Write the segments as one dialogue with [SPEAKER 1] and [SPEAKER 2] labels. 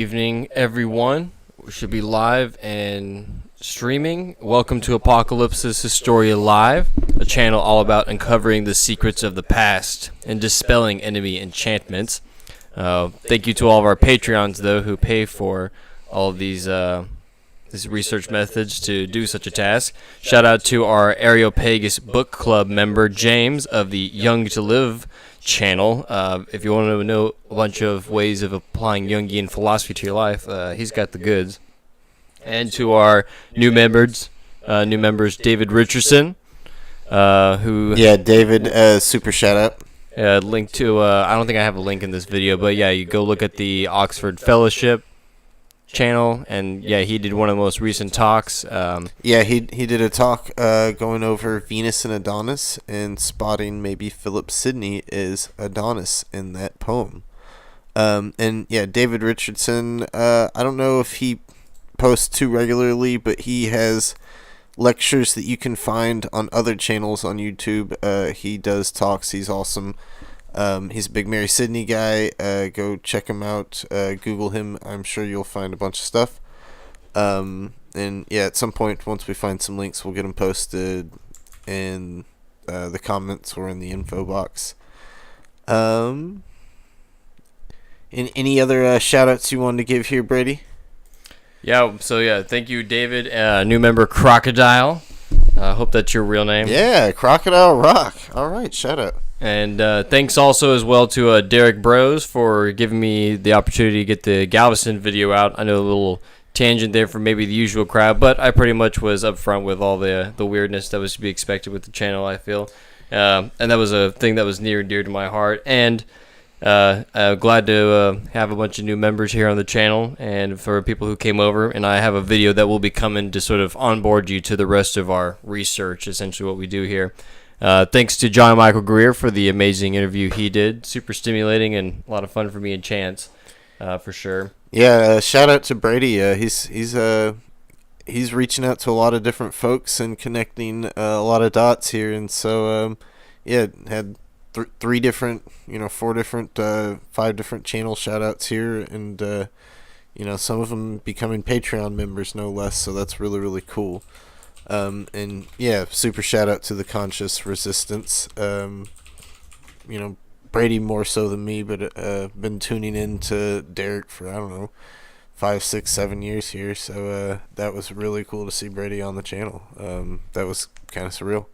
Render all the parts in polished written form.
[SPEAKER 1] Evening, everyone. We should be live and streaming. Welcome to Apokalupsis Historia Live, a channel all about uncovering the secrets of the past and dispelling enemy enchantments. Thank you to all of our Patreons, though, who pay for all of these research methods to do such a task. Shout out to our Areopagus Book Club member, James, of the Young to Live channel. If you want to know a bunch of ways of applying Jungian philosophy to your life, he's got the goods. And to our new members, David Richardson,
[SPEAKER 2] David, super shout out.
[SPEAKER 1] Link to, I don't think I have a link in this video, but yeah, you go look at the Oxford Fellowship channel, and yeah, he did one of the most recent talks.
[SPEAKER 2] He did a talk going over Venus and Adonis and spotting maybe Philip Sidney is Adonis in that poem. David Richardson, I don't know if he posts too regularly, but he has lectures that you can find on other channels on YouTube. He does talks. He's awesome. He's a big Mary Sidney guy. Go check him out. Google him. I'm sure you'll find a bunch of stuff. At some point, once we find some links, we'll get them posted in the comments or in the info box. And any other shout-outs you wanted to give here, Brady?
[SPEAKER 1] Thank you, David. New member, Crocodile. Hope that's your real name.
[SPEAKER 2] Yeah, Crocodile Rock. All right, shout out.
[SPEAKER 1] And thanks also as well to Derek Bros for giving me the opportunity to get the Galveston video out. I know a little tangent there for maybe the usual crowd, but I pretty much was upfront with all the weirdness that was to be expected with the channel, I feel. And that was a thing that was near and dear to my heart. And glad to have a bunch of new members here on the channel, and for people who came over. And I have a video that will be coming to sort of onboard you to the rest of our research, essentially what we do here. Thanks to John Michael Greer for the amazing interview he did. Super stimulating and a lot of fun for me and Chance, for sure.
[SPEAKER 2] Yeah, shout out to Brady. He's reaching out to a lot of different folks and connecting a lot of dots here. And so, had three different, 4 different, 5 different channel shout outs here. And, some of them becoming Patreon members, no less. So that's really, really cool. Super shout out to the Conscious Resistance. Brady more so than me, but been tuning in to Derek for, 5, 6, 7 years here. So that was really cool to see Brady on the channel. That was kind of surreal.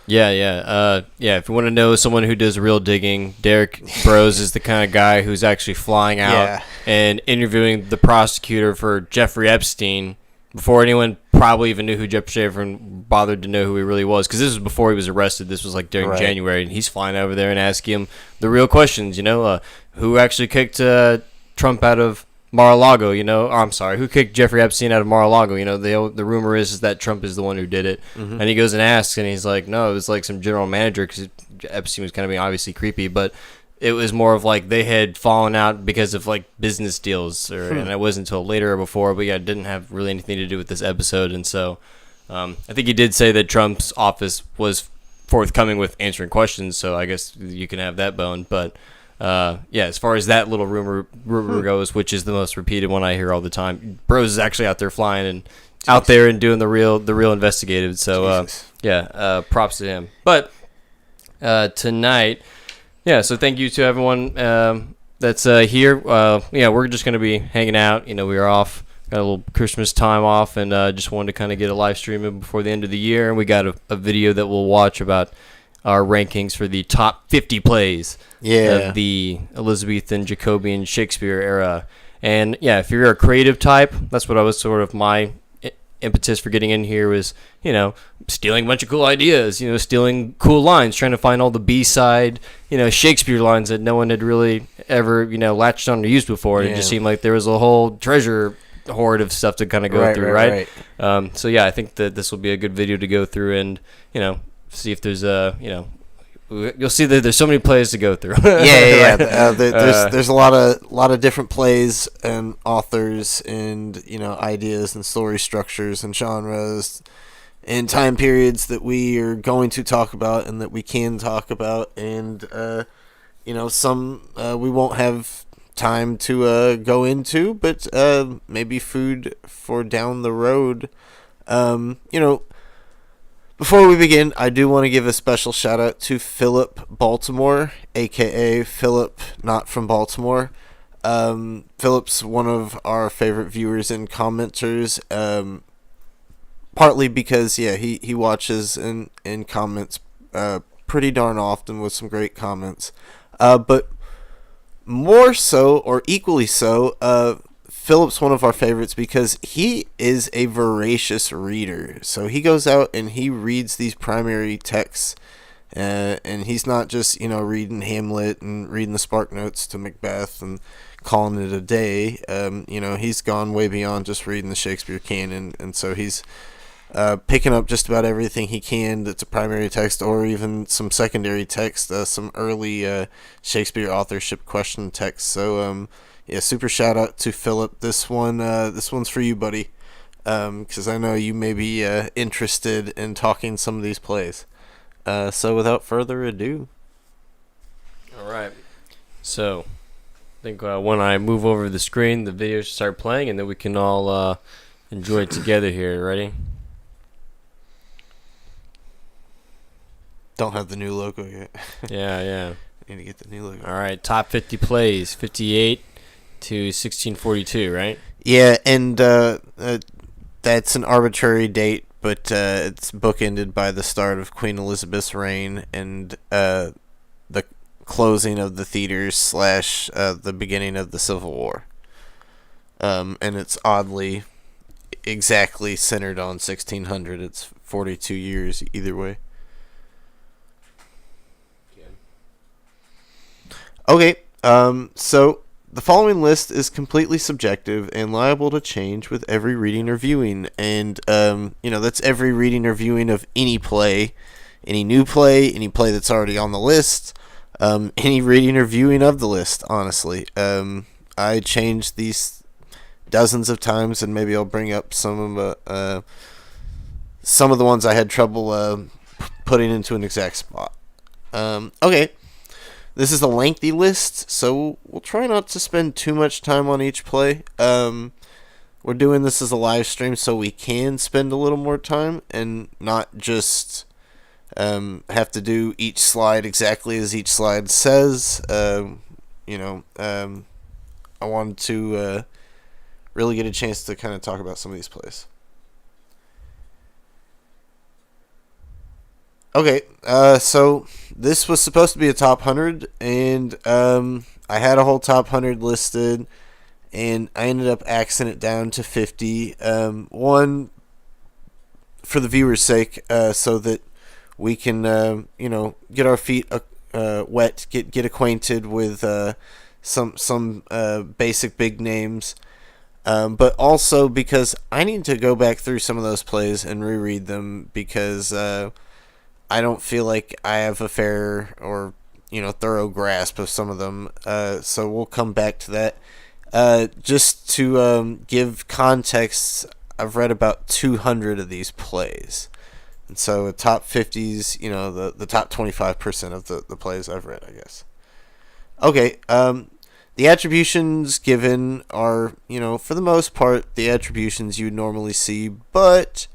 [SPEAKER 1] If you want to know someone who does real digging, Derek Bros is the kind of guy who's actually flying out and interviewing the prosecutor for Jeffrey Epstein before anyone probably even knew who Jeffrey Epstein bothered to know who he really was, because this was before he was arrested. This was like during January, and he's flying over there and asking him the real questions. Who actually kicked Trump out of Mar-a-Lago? Who kicked Jeffrey Epstein out of Mar-a-Lago? The rumor is that Trump is the one who did it. Mm-hmm. And he goes and asks, and he's like, no, it was like some general manager, because Epstein was kind of being obviously creepy, but it was more of like they had fallen out because of like business deals, and it wasn't until later or before, but it didn't have really anything to do with this episode. And so I think he did say that Trump's office was forthcoming with answering questions, so I guess you can have that bone. But as far as that little rumor goes, which is the most repeated one I hear all the time, Bros is actually out there flying and out there and doing the real investigative. So props to him. But tonight. Yeah, so thank you to everyone that's here. We're just going to be hanging out. We are off, got a little Christmas time off, and just wanted to kind of get a live stream in before the end of the year. And we got a video that we'll watch about our rankings for the top 50 plays of the Elizabethan, Jacobean, Shakespeare era. And if you're a creative type, that's what I was sort of my impetus for getting in here was, stealing a bunch of cool ideas, stealing cool lines, trying to find all the B-side, Shakespeare lines that no one had really ever, latched on or used before. And it just seemed like there was a whole treasure hoard of stuff to kind of go through, right? I think that this will be a good video to go through and, see if there's you'll see that there's so many plays to go through.
[SPEAKER 2] There's a lot of different plays and authors and ideas and story structures and genres and time periods that we are going to talk about and that we can talk about, and some we won't have time to go into, but maybe food for down the road. Before we begin, I do want to give a special shout out to Philip Baltimore, aka Philip not from Baltimore. Philip's one of our favorite viewers and commenters, partly because he watches and comments pretty darn often with some great comments, but more so, or equally so, Philip's one of our favorites because he is a voracious reader. So he goes out and he reads these primary texts, and he's not just reading Hamlet and reading the Spark Notes to Macbeth and calling it a day. He's gone way beyond just reading the Shakespeare canon, and so he's picking up just about everything he can that's a primary text, or even some secondary text, some early Shakespeare authorship question text. So super shout out to Philip. This one's for you, buddy, because I know you may be interested in talking some of these plays. So without further ado,
[SPEAKER 1] all right. So I think when I move over the screen, the video should start playing, and then we can all enjoy it together here. Ready?
[SPEAKER 2] Don't have the new logo yet.
[SPEAKER 1] Yeah.
[SPEAKER 2] Need to get the new logo.
[SPEAKER 1] All right, top 50 plays, 58 to 1642, right?
[SPEAKER 2] Yeah, and that's an arbitrary date, but it's bookended by the start of Queen Elizabeth's reign and the closing of the theaters / the beginning of the Civil War. And it's oddly exactly centered on 1600. It's 42 years either way. Okay, so the following list is completely subjective and liable to change with every reading or viewing, and that's every reading or viewing of any play, any new play, any play that's already on the list, any reading or viewing of the list. Honestly, I changed these dozens of times, and maybe I'll bring up some of the ones I had trouble putting into an exact spot. Okay. This is a lengthy list, so we'll try not to spend too much time on each play. We're doing this as a live stream so we can spend a little more time and not just have to do each slide exactly as each slide says. I wanted to really get a chance to kind of talk about some of these plays. Okay, so this was supposed to be a top 100, and I had a whole top 100 listed, and I ended up axing it down to 50. One, for the viewer's sake, so that we can, get our feet wet, get acquainted with some basic big names, but also because I need to go back through some of those plays and reread them, because I don't feel like I have a fair or thorough grasp of some of them. So we'll come back to that. Just to give context, I've read about 200 of these plays, and so a top 50s, the top 25% of the plays I've read, I guess. Okay. The attributions given are, for the most part, the attributions you would normally see, but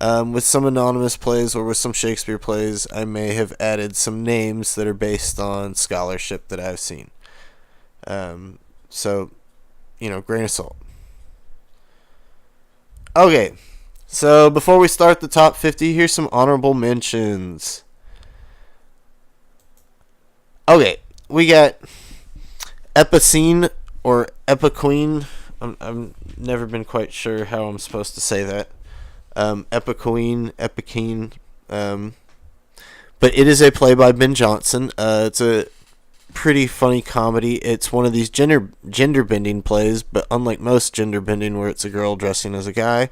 [SPEAKER 2] with some anonymous plays or with some Shakespeare plays, I may have added some names that are based on scholarship that I've seen. So, grain of salt. Okay, so before we start the top 50, here's some honorable mentions. Okay, we got Epicene or Epiqueen. I've never been quite sure how I'm supposed to say that. Epicene, but it is a play by Ben Jonson. It's a pretty funny comedy. It's one of these gender bending plays, but unlike most gender bending where it's a girl dressing as a guy,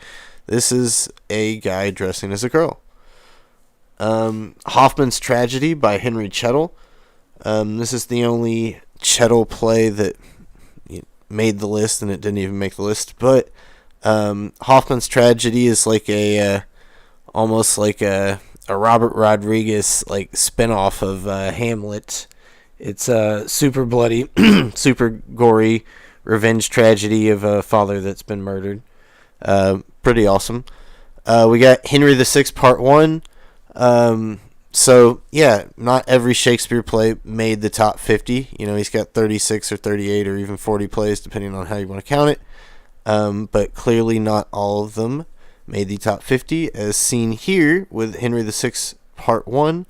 [SPEAKER 2] this is a guy dressing as a girl. Hoffman's Tragedy by Henry Chettle. This is the only Chettle play that made the list, and it didn't even make the list, but Hoffman's Tragedy is like almost like a Robert Rodriguez spinoff of Hamlet, It's a super bloody, super gory revenge tragedy of a father that's been murdered. Pretty awesome. We got Henry VI Part 1. So, yeah, not every Shakespeare play made the top 50. He's got 36 or 38 or even 40 plays, depending on how you want to count it. But clearly not all of them made the top 50, as seen here with Henry VI Part 1.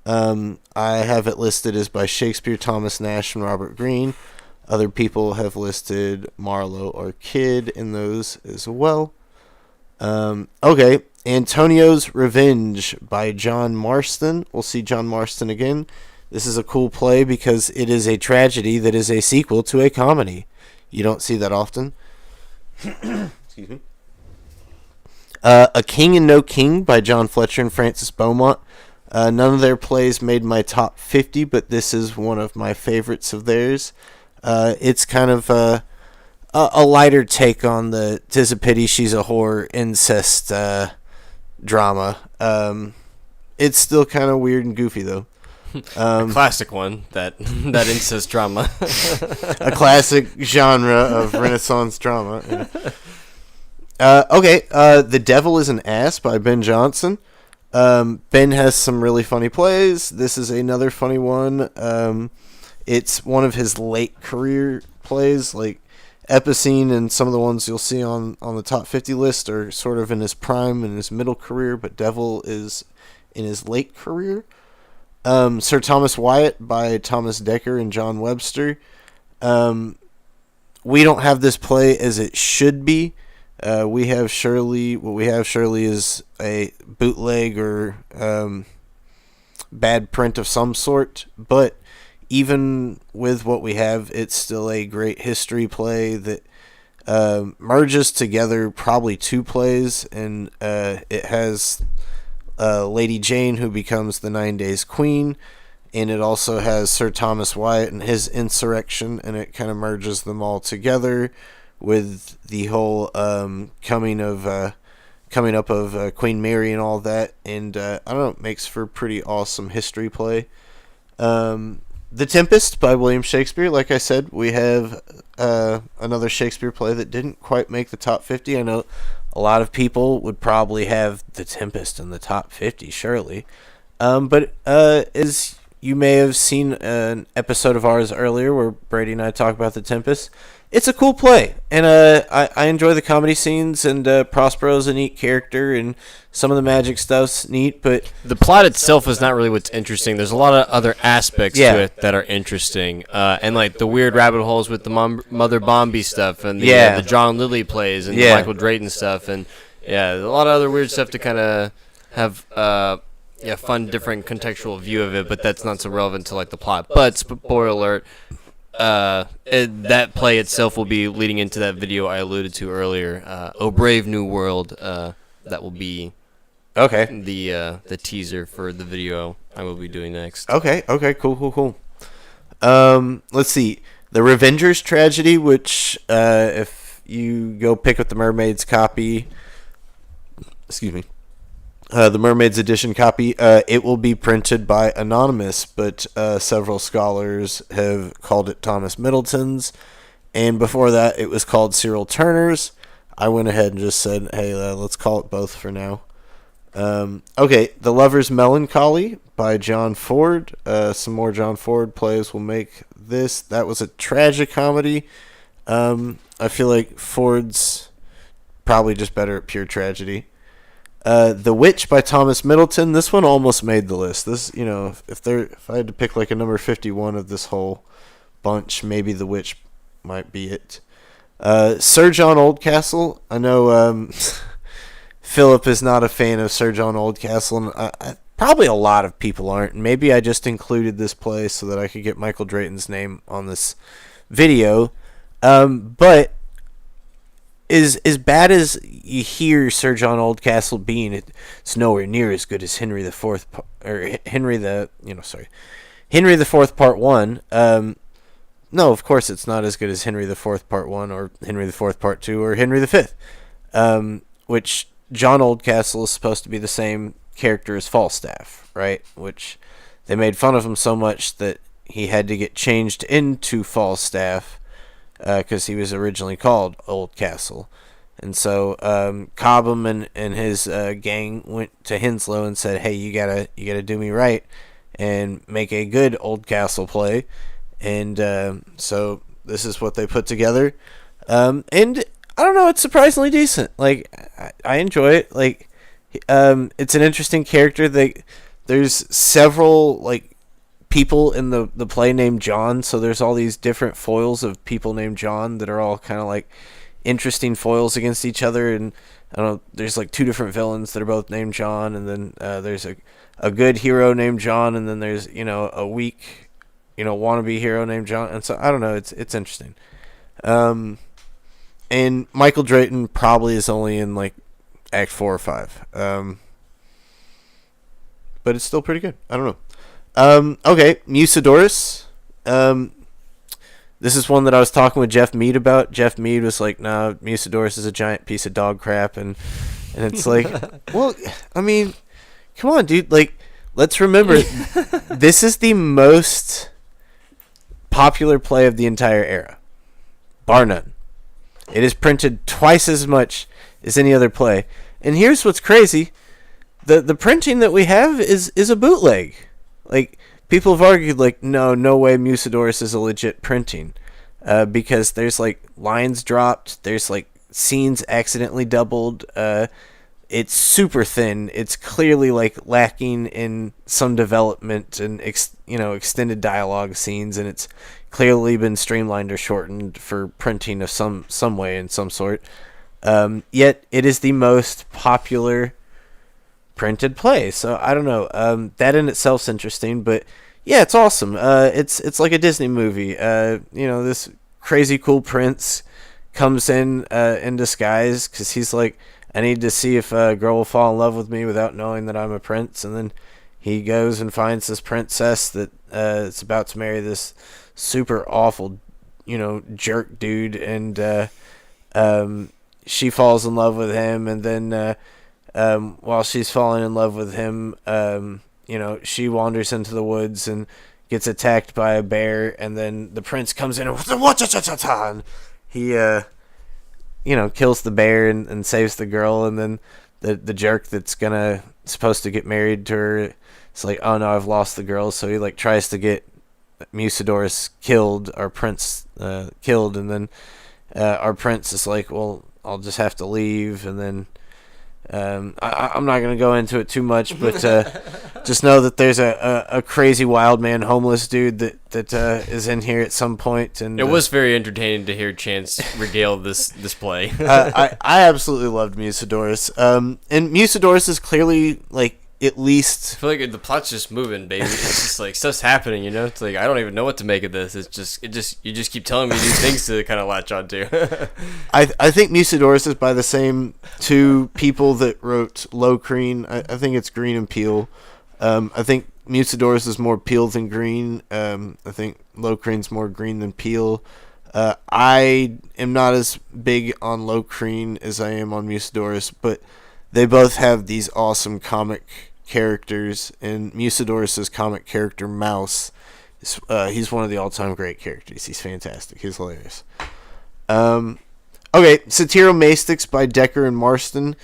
[SPEAKER 2] I have it listed as by Shakespeare, Thomas Nash, and Robert Greene. Other people have listed Marlowe or Kidd in those as well. Okay, Antonio's Revenge by John Marston. We'll see John Marston again. This is a cool play because it is a tragedy that is a sequel to a comedy. You don't see that often. Excuse me. A King and No King by John Fletcher and Francis Beaumont. None of their plays made my top 50, but this is one of my favorites of theirs. It's kind of a lighter take on the "'Tis a Pity She's a Whore" incest drama. It's still kind of weird and goofy, though.
[SPEAKER 1] A classic one, that incest drama.
[SPEAKER 2] A classic genre of Renaissance drama. Yeah. Okay, The Devil is an Ass by Ben Jonson. Ben has some really funny plays. This is another funny one. It's one of his late career plays, like Epicene and some of the ones you'll see on the top 50 list are sort of in his prime and his middle career, but Devil is in his late career. Sir Thomas Wyatt by Thomas Dekker and John Webster. We don't have this play as it should be. What we have surely is a bootleg or bad print of some sort, but even with what we have, it's still a great history play that merges together probably two plays, and it has Lady Jane, who becomes the 9 Days Queen, and it also has Sir Thomas Wyatt and his insurrection, and it kind of merges them all together with the whole coming up of Queen Mary and all that, and I don't know, it makes for a pretty awesome history play. The Tempest by William Shakespeare. Like I said, we have another Shakespeare play that didn't quite make the top 50. I know a lot of people would probably have The Tempest in the top 50, surely. But as you may have seen an episode of ours earlier where Brady and I talk about The Tempest, it's a cool play, and I enjoy the comedy scenes, and Prospero's a neat character, and some of the magic stuff's neat, but
[SPEAKER 1] the plot itself is not really what's interesting. There's a lot of other aspects to it that are interesting, and like the weird rabbit holes with the Mother Bombay stuff, and the John Lilly plays, and the Michael Drayton stuff, and a lot of other weird stuff to kind of have fun, different contextual view of it, but that's not so relevant to like the plot. But spoiler alert. That play itself will be leading into that video I alluded to earlier. "O Brave New World." That will be the teaser for the video I will be doing next.
[SPEAKER 2] Okay, cool. Let's see, The Revenger's Tragedy, which if you go pick up the Mermaid's copy, the Mermaid's edition copy, it will be printed by Anonymous, but several scholars have called it Thomas Middleton's, and before that it was called Cyril Turner's. I went ahead and just said, hey, let's call it both for now. Okay, The Lover's Melancholy by John Ford. Some more John Ford plays will make this. That was a tragicomedy. I feel like Ford's probably just better at pure tragedy. The Witch by Thomas Middleton. This one almost made the list. This, if I had to pick like a number 51 of this whole bunch, maybe The Witch might be it. Sir John Oldcastle. I know Philip is not a fan of Sir John Oldcastle, and probably a lot of people aren't. Maybe I just included this play so that I could get Michael Drayton's name on this video. But as bad as you hear Sir John Oldcastle being, it's nowhere near as good as Henry the Fourth, or Henry the Fourth Part 1. No, of course it's not as good as Henry the Fourth Part 1, or Henry the Fourth Part 2, or Henry the Fifth, which John Oldcastle is supposed to be the same character as Falstaff, right? Which they made fun of him so much that he had to get changed into Falstaff because he was originally called Oldcastle. And so Cobham and his gang went to Henslow and said, "Hey, you gotta do me right and make a good Oldcastle play." And so this is what they put together. And I don't know, it's surprisingly decent. Like I enjoy it. Like it's an interesting character. There's several like people in the play named John, so there's all these different foils of people named John that are all kind of like interesting foils against each other. And I don't know, there's like two different villains that are both named John, and then there's a good hero named John, and then there's a weak wannabe hero named John. And so I don't know, it's interesting. And Michael Drayton probably is only in like Act 4 or 5. But it's still pretty good. I don't know. Okay, Musidorus. This is one that I was talking with Jeff Mead about. Jeff Mead was like, "No, Musidorus is a giant piece of dog crap," and it's like, well, I mean, come on, dude. Like, let's remember, this is the most popular play of the entire era, bar none. It is printed twice as much as any other play. And here's what's crazy. The printing that we have is a bootleg. Like, people have argued, like, no way Musidorus is a legit printing. Because there's, like, lines dropped. There's, like, scenes accidentally doubled. It's super thin. It's clearly, like, lacking in some development and, extended dialogue scenes. And it's clearly been streamlined or shortened for printing of some way in some sort. Yet it is the most popular printed play. So I don't know. That in itself's interesting, but yeah, it's awesome. It's like a Disney movie. This crazy cool prince comes in disguise because he's like, I need to see if a girl will fall in love with me without knowing that I'm a prince. And then he goes and finds this princess that is about to marry this super awful, jerk dude, and she falls in love with him, and then while she's falling in love with him, she wanders into the woods and gets attacked by a bear, and then the prince comes in and he kills the bear and saves the girl, and then the jerk that's supposed to get married to her, it's like, oh no, I've lost the girl, so he like tries to get Musidorus killed, our prince killed, and then our prince is like, well, I'll just have to leave, and then I'm not going to go into it too much, but just know that there's a crazy wild man homeless dude that is in here at some point. And
[SPEAKER 1] it was very entertaining to hear Chance regale this play.
[SPEAKER 2] I absolutely loved Musidorus. And Musidorus is clearly like, at least
[SPEAKER 1] I feel like the plot's just moving, baby. It's just like stuff's happening, It's like I don't even know what to make of this. You just keep telling me these things to kind of latch onto.
[SPEAKER 2] I think Musidorus is by the same two people that wrote Locrine. I think it's Green and Peel. I think Musidorus is more Peel than Green. I think Locrine's more Green than Peel. I am not as big on Locrine as I am on Musidorus, but they both have these awesome comic characters, and Musidorus' comic character Mouse, he's one of the all-time great characters. He's fantastic. He's hilarious. Okay, Satyromastics by Dekker and Marston.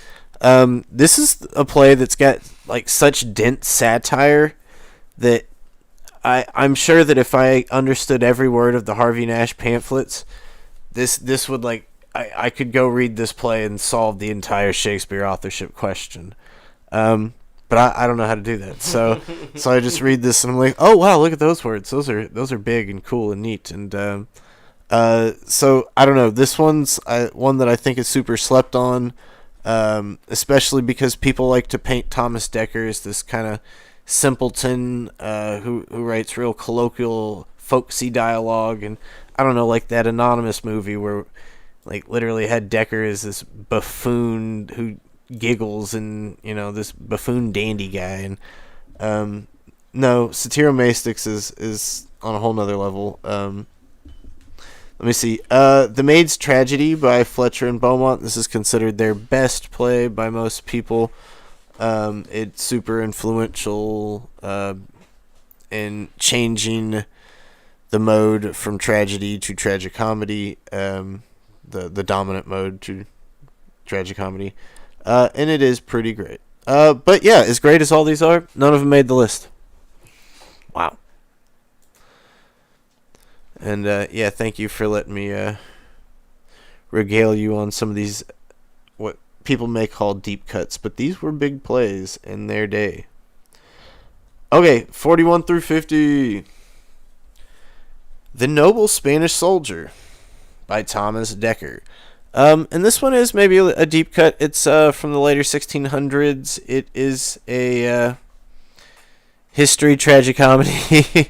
[SPEAKER 2] This is a play that's got like such dense satire that I'm sure that if I understood every word of the Harvey Nash pamphlets, this would like I could go read this play and solve the entire Shakespeare authorship question. But I don't know how to do that. So I just read this and I'm like, oh wow, look at those words. Those are big and cool and neat. And so I don't know. This one's one that I think is super slept on, especially because people like to paint Thomas Dekker as this kind of simpleton who writes real colloquial, folksy dialogue. And I don't know, like that Anonymous movie where like literally had Dekker as this buffoon who giggles and this buffoon dandy guy. And no, Satyromastics is on a whole nother level. Let me see. The Maid's Tragedy by Fletcher and Beaumont. This is considered their best play by most people. It's super influential in changing the mode from tragedy to tragicomedy, the dominant mode to tragicomedy, and it is pretty great. But yeah, as great as all these are, none of them made the list. Wow. And yeah, thank you for letting me regale you on some of these, what people may call deep cuts, but these were big plays in their day. Okay, 41 through 50. The Noble Spanish Soldier by Thomas Dekker. And this one is maybe a deep cut. It's from the later 1600s. It is a history tragicomedy.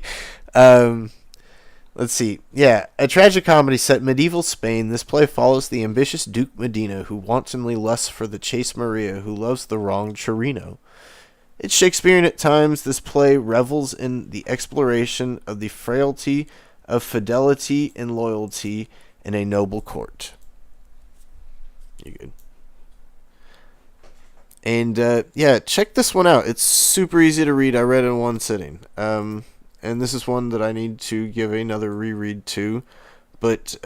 [SPEAKER 2] Let's see. Yeah, a tragicomedy set in medieval Spain. This play follows the ambitious Duke Medina, who wantonly lusts for the chaste Maria, who loves the wronged Chirino. It's Shakespearean at times. This play revels in the exploration of the frailty of fidelity and loyalty in a noble court. You good? And yeah, check this one out. It's super easy to read. I read it in one sitting. And this is one that I need to give another reread to. But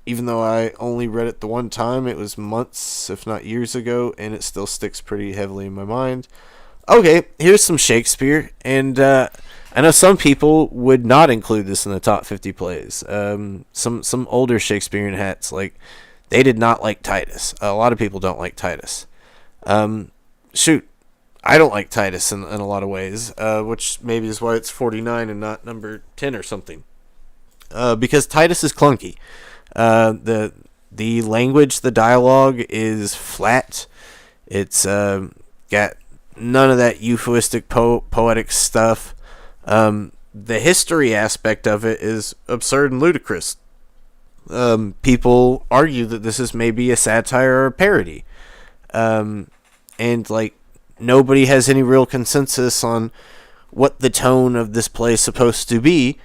[SPEAKER 2] even though I only read it the one time, it was months, if not years ago, and it still sticks pretty heavily in my mind. Okay, here's some Shakespeare, and I know some people would not include this in the top 50 plays. Some older Shakespearean hats, like, they did not like Titus. A lot of people don't like Titus. Shoot, I don't like Titus in a lot of ways, which maybe is why it's 49 and not number 10 or something. Because Titus is clunky. The language, the dialogue is flat. It's got none of that euphuistic poetic stuff. The history aspect of it is absurd and ludicrous. People argue that this is maybe a satire or a parody. And like, nobody has any real consensus on what the tone of this play is supposed to be.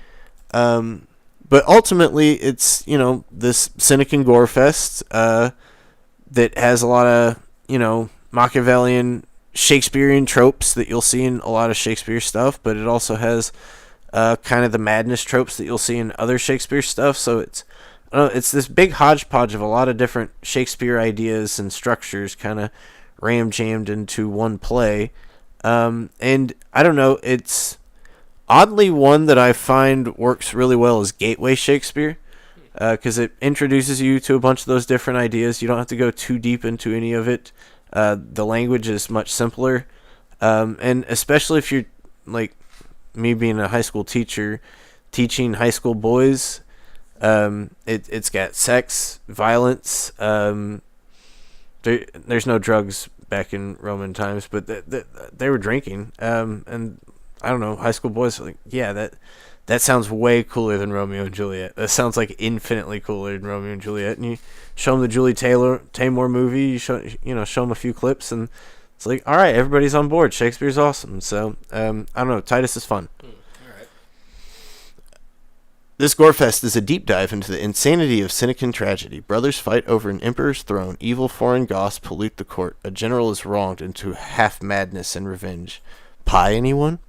[SPEAKER 2] But ultimately, it's, this cynic and gore fest that has a lot of, Machiavellian Shakespearean tropes that you'll see in a lot of Shakespeare stuff, but it also has kind of the madness tropes that you'll see in other Shakespeare stuff. So it's this big hodgepodge of a lot of different Shakespeare ideas and structures kind of ram-jammed into one play. And I don't know, it's oddly one that I find works really well as gateway Shakespeare, because it introduces you to a bunch of those different ideas. You don't have to go too deep into any of it. The language is much simpler, and especially if you're like me, being a high school teacher, teaching high school boys, it's got sex, violence. There's no drugs back in Roman times, but they were drinking. And I don't know, high school boys are like, yeah, that sounds way cooler than Romeo and Juliet. That sounds like infinitely cooler than Romeo and Juliet. And you show them the Julie Taymor movie, you show them a few clips, and it's like, all right, everybody's on board. Shakespeare's awesome. So I don't know, Titus is fun.
[SPEAKER 1] All right.
[SPEAKER 2] This Gorefest is a deep dive into the insanity of cynic and tragedy. Brothers fight over an emperor's throne. Evil foreign goths pollute the court. A general is wronged into half madness and revenge. Pie, anyone?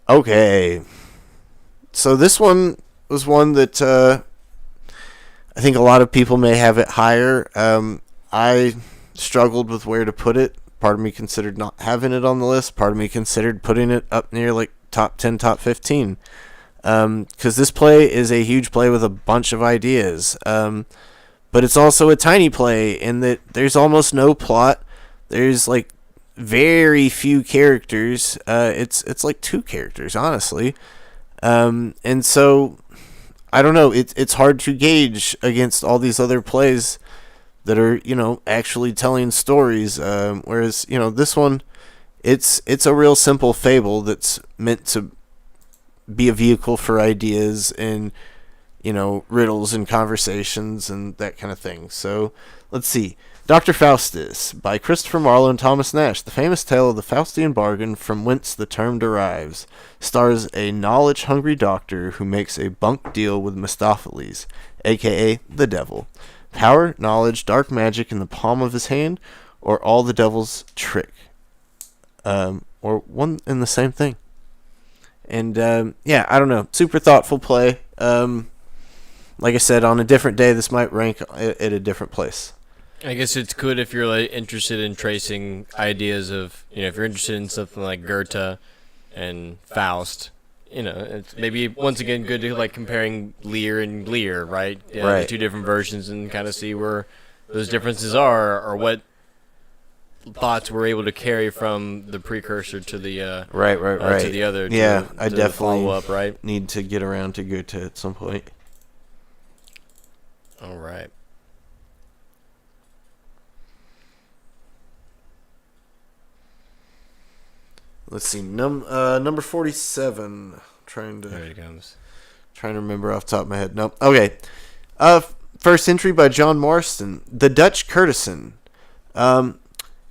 [SPEAKER 2] Okay, so this one was one that I think a lot of people may have it higher. I struggled with where to put it. Part of me considered not having it on the list. Part of me considered putting it up near like top 10, top 15. Because this play is a huge play with a bunch of ideas. But it's also a tiny play in that there's almost no plot. There's like very few characters. It's like 2 characters, honestly. And so I don't know, it's hard to gauge against all these other plays that are, actually telling stories. Whereas, this one, it's a real simple fable that's meant to be a vehicle for ideas and, riddles and conversations and that kind of thing. So let's see. Dr. Faustus, by Christopher Marlowe and Thomas Nash, the famous tale of the Faustian bargain, from whence the term derives, stars a knowledge-hungry doctor who makes a bunk deal with Mephistopheles, a.k.a. the devil. Power, knowledge, dark magic in the palm of his hand, or all the devil's trick, or one and the same thing. And I don't know, super thoughtful play. Like I said, on a different day, this might rank at a different place.
[SPEAKER 1] I guess it's good if you're like interested in tracing ideas of, if you're interested in something like Goethe and Faust, it's maybe once again good to like comparing Lear and Lear, right?
[SPEAKER 2] Right.
[SPEAKER 1] The two different versions, and kind of see where those differences are, or what thoughts we're able to carry from the precursor to the
[SPEAKER 2] right
[SPEAKER 1] to the other.
[SPEAKER 2] I definitely
[SPEAKER 1] follow up, right?
[SPEAKER 2] Need to get around to Goethe at some point.
[SPEAKER 1] All right.
[SPEAKER 2] Let's see, number 47.
[SPEAKER 1] There it comes.
[SPEAKER 2] Trying to remember off the top of my head. Nope. Okay. First entry by John Marston, The Dutch Courtesan.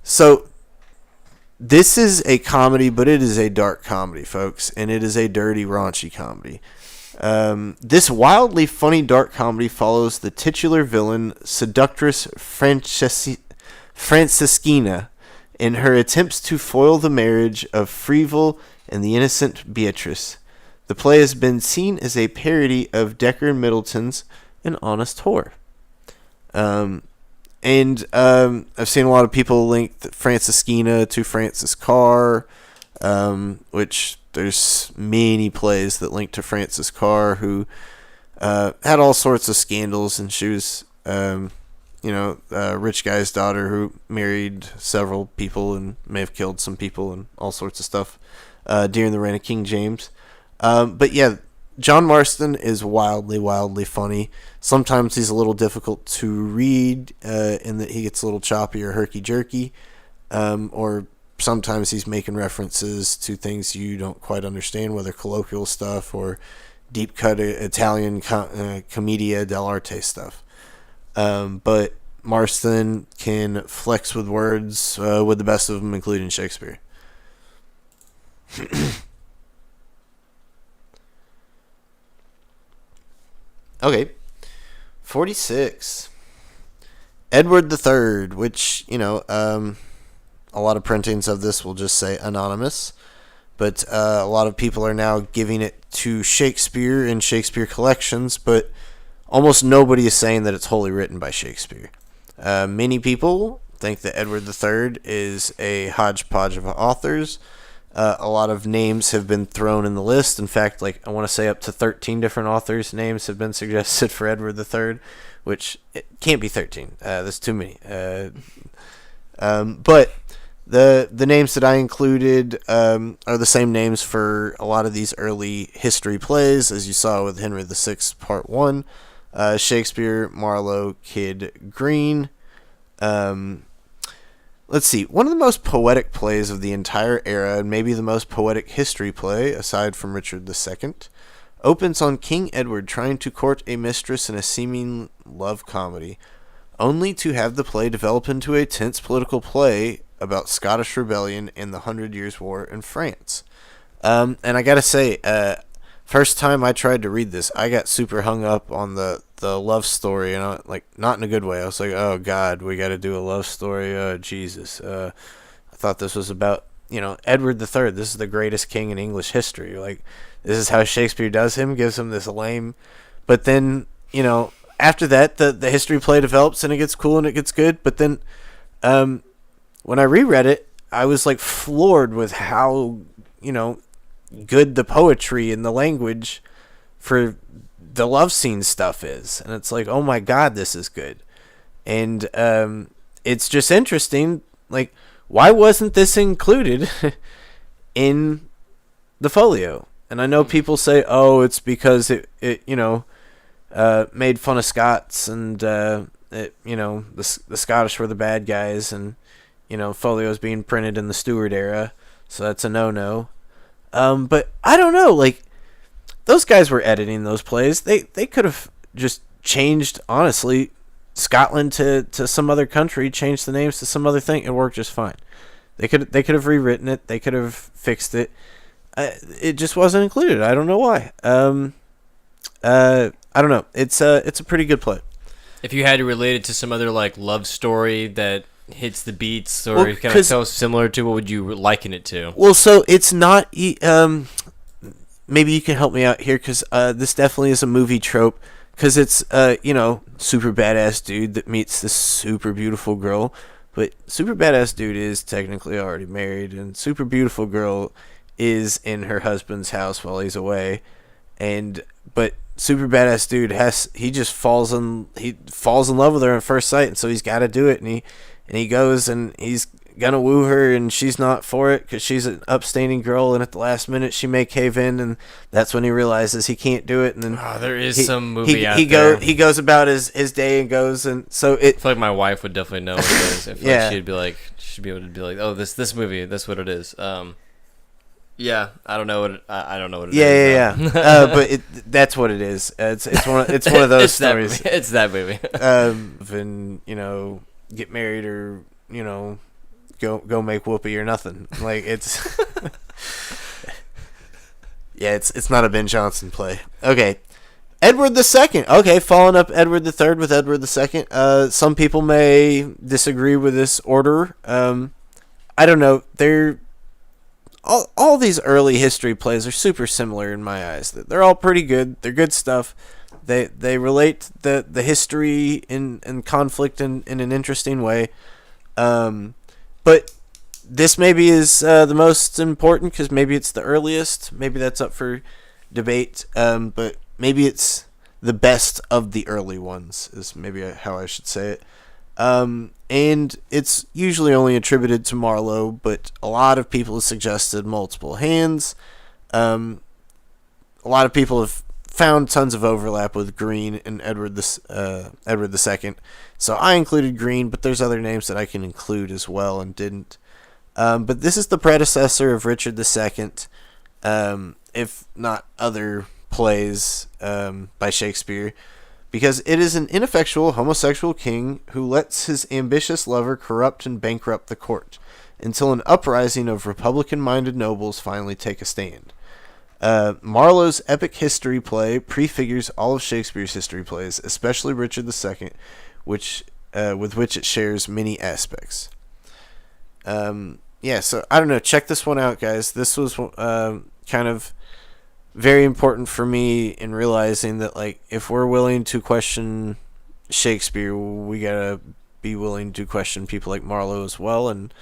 [SPEAKER 2] So this is a comedy, but it is a dark comedy, folks, and it is a dirty, raunchy comedy. This wildly funny dark comedy follows the titular villain, seductress Francisquina, in her attempts to foil the marriage of Fréville and the innocent Beatrice. The play has been seen as a parody of Dekker and Middleton's An Honest Whore. I've seen a lot of people link Francisquina to Francis Carr, which there's many plays that link to Francis Carr, who had all sorts of scandals, and she was a rich guy's daughter who married several people and may have killed some people and all sorts of stuff during the reign of King James. But yeah, John Marston is wildly, wildly funny. Sometimes he's a little difficult to read in that he gets a little choppy or herky-jerky, or sometimes he's making references to things you don't quite understand, whether colloquial stuff or deep-cut Italian commedia dell'arte stuff. But Marston can flex with words with the best of them, including Shakespeare. Okay, 46. Edward III, which, a lot of printings of this will just say anonymous, but a lot of people are now giving it to Shakespeare in Shakespeare collections, but almost nobody is saying that it's wholly written by Shakespeare. Many people think that Edward III is a hodgepodge of authors. A lot of names have been thrown in the list. In fact, I want to say up to 13 different authors' names have been suggested for Edward III, which it can't be 13. That's too many. But the names that I included are the same names for a lot of these early history plays, as you saw with Henry VI Part 1. Shakespeare, Marlowe, Kidd, Green. Let's see. One of the most poetic plays of the entire era, and maybe the most poetic history play, aside from Richard II, opens on King Edward trying to court a mistress in a seeming love comedy, only to have the play develop into a tense political play about Scottish rebellion and the 100 Years' War in France. And I gotta say, first time I tried to read this, I got super hung up on the love story, and not in a good way. I was like, oh God, we got to do a love story. Oh Jesus. I thought this was about, Edward III. This is the greatest king in English history. This is how Shakespeare does him, gives him this lame. But then, after that, the history play develops and it gets cool and it gets good. But then, when I reread it, I was floored with how, good the poetry and the language for the love scene stuff is. And it's oh my God, this is good. And it's just interesting, why wasn't this included in the folio? And I know people say, oh, it's because it made fun of Scots, and the Scottish were the bad guys, and folio is being printed in the Stuart era, so that's a no-no. But I don't know, those guys were editing those plays. They could have just changed, honestly, Scotland to some other country, changed the names to some other thing, and worked just fine. They could have rewritten it. They could have fixed it. It just wasn't included. I don't know why. I don't know. It's a pretty good play.
[SPEAKER 1] If you had to relate it to some other love story that hits the beats, or kind of so similar to? What would you liken it to?
[SPEAKER 2] Well, so it's not. Maybe you can help me out here, because this definitely is a movie trope. Because it's super badass dude that meets this super beautiful girl, but super badass dude is technically already married, and super beautiful girl is in her husband's house while he's away, but super badass dude he just falls in love with her at first sight, and so he's got to do it, and he goes and he's gonna woo her, and she's not for it because she's an upstanding girl, and at the last minute she may cave in, and that's when he realizes he can't do it. And then
[SPEAKER 1] there is some movie out there.
[SPEAKER 2] He goes about his day and goes, and so
[SPEAKER 1] I feel like my wife would definitely know what it is. I feel like she'd be able to be like, oh, this movie, that's what it is. Yeah, I don't know what it is.
[SPEAKER 2] Yeah. But that's what it is. It's one of those stories.
[SPEAKER 1] It's that movie.
[SPEAKER 2] And get married, or go make whoopee or nothing. Like it's yeah, it's not a Ben Johnson play. Okay. Edward II. Okay, following up Edward III with Edward II. Some people may disagree with this order. I don't know. All these early history plays are super similar in my eyes. They're all pretty good. They're good stuff. They relate the history and conflict in an interesting way. But this maybe is the most important, because maybe it's the earliest. Maybe that's up for debate. But maybe it's the best of the early ones, is maybe how I should say it. And it's usually only attributed to Marlowe, but a lot of people have suggested multiple hands. A lot of people have found tons of overlap with Green and Edward II. So I included Green, but there's other names that I can include as well and didn't. But this is the predecessor of Richard II, if not other plays by Shakespeare, because it is an ineffectual homosexual king who lets his ambitious lover corrupt and bankrupt the court until an uprising of Republican-minded nobles finally take a stand. Marlowe's epic history play prefigures all of Shakespeare's history plays, especially Richard II, with which it shares many aspects. So I don't know. Check this one out, guys. This was kind of very important for me in realizing that, like, if we're willing to question Shakespeare, we gotta be willing to question people like Marlowe as well. And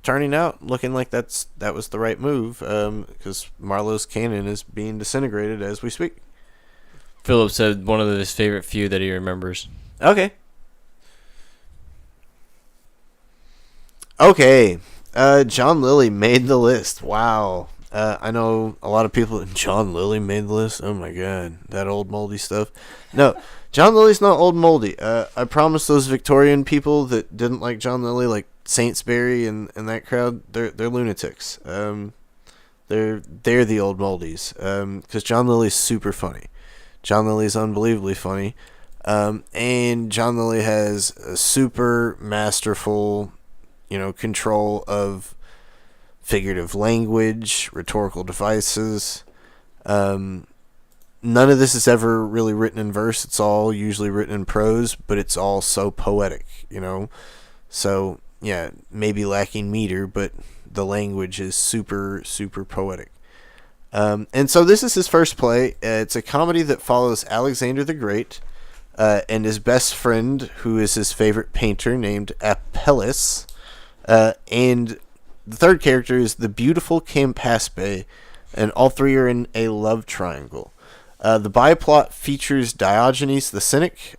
[SPEAKER 2] turning out looking like that was the right move, because Marlowe's canon is being disintegrated as we speak.
[SPEAKER 1] Philip said one of his favorite few that he remembers.
[SPEAKER 2] Okay. John Lilly made the list. Wow. I know a lot of people. John Lilly made the list. Oh my god, that old moldy stuff. No, John Lilly's not old moldy. I promise those Victorian people that didn't like John Lilly, like Saintsbury and that crowd, they're lunatics. They're the old moldies. Because John Lilly's super funny. John Lilly's unbelievably funny. And John Lilly has a super masterful, control of figurative language, rhetorical devices. None of this is ever really written in verse. It's all usually written in prose, but it's all so poetic, So, yeah, maybe lacking meter, but the language is super, super poetic. And so this is his first play. It's a comedy that follows Alexander the Great and his best friend, who is his favorite painter, named Apelles. And the third character is the beautiful Campaspe, and all three are in a love triangle. The biplot features Diogenes the Cynic.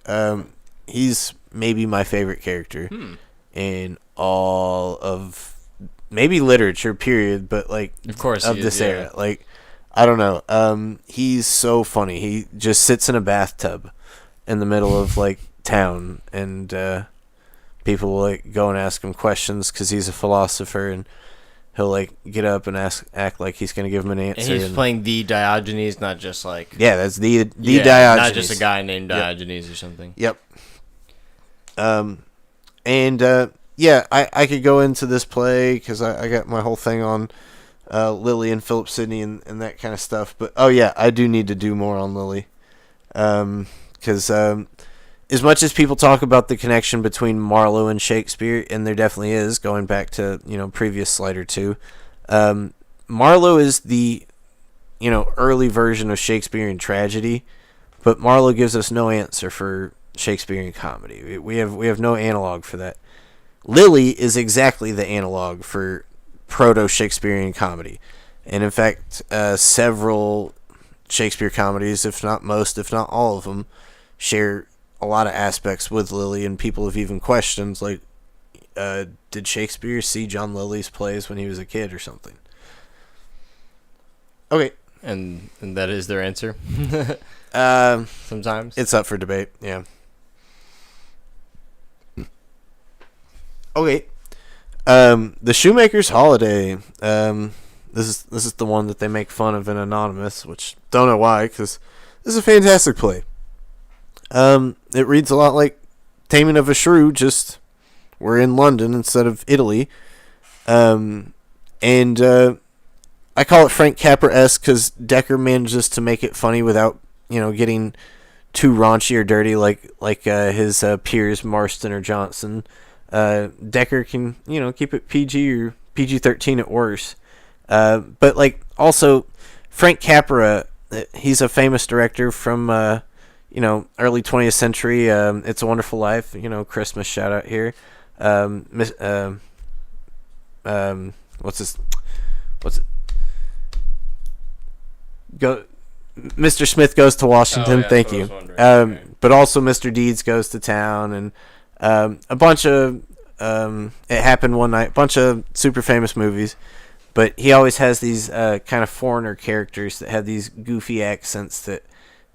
[SPEAKER 2] He's maybe my favorite character in all of maybe literature, period, but of course of this era. I don't know. He's so funny. He just sits in a bathtub in the middle of town, and people will go and ask him questions because he's a philosopher, and he'll get up and act like he's going to give him an answer.
[SPEAKER 1] And he's playing the Diogenes, not just
[SPEAKER 2] that's the Diogenes,
[SPEAKER 1] not just a guy named Diogenes or something.
[SPEAKER 2] Yep. I could go into this play because I got my whole thing on Lily and Philip Sidney and that kind of stuff. But I do need to do more on Lily, because as much as people talk about the connection between Marlowe and Shakespeare, and there definitely is, going back to, previous slide or two, Marlowe is the, early version of Shakespearean tragedy, but Marlowe gives us no answer for Shakespearean comedy. We have no analog for that. Lily is exactly the analog for proto-Shakespearean comedy. And in fact, several Shakespeare comedies, if not most, if not all of them, share a lot of aspects with Lily, and people have even questioned, like, did Shakespeare see John Lilly's plays when he was a kid or something? Okay.
[SPEAKER 1] And that is their answer? Sometimes?
[SPEAKER 2] It's up for debate, yeah. Okay. The Shoemaker's Holiday. This is the one that they make fun of in Anonymous, which don't know why, because this is a fantastic play. It reads a lot like Taming of a Shrew, just we're in London instead of Italy. And I call it Frank Capra-esque because Dekker manages to make it funny without, getting too raunchy or dirty like his peers Marston or Johnson. Dekker can, keep it PG or PG-13 at worst. But also Frank Capra, he's a famous director from early 20th century. It's a Wonderful Life, Christmas shout out here. Mr. Smith Goes to Washington. Thank you. But also Mr. Deeds Goes to Town, and a bunch of It Happened One Night, a bunch of super famous movies. But he always has these kind of foreigner characters that have these goofy accents that,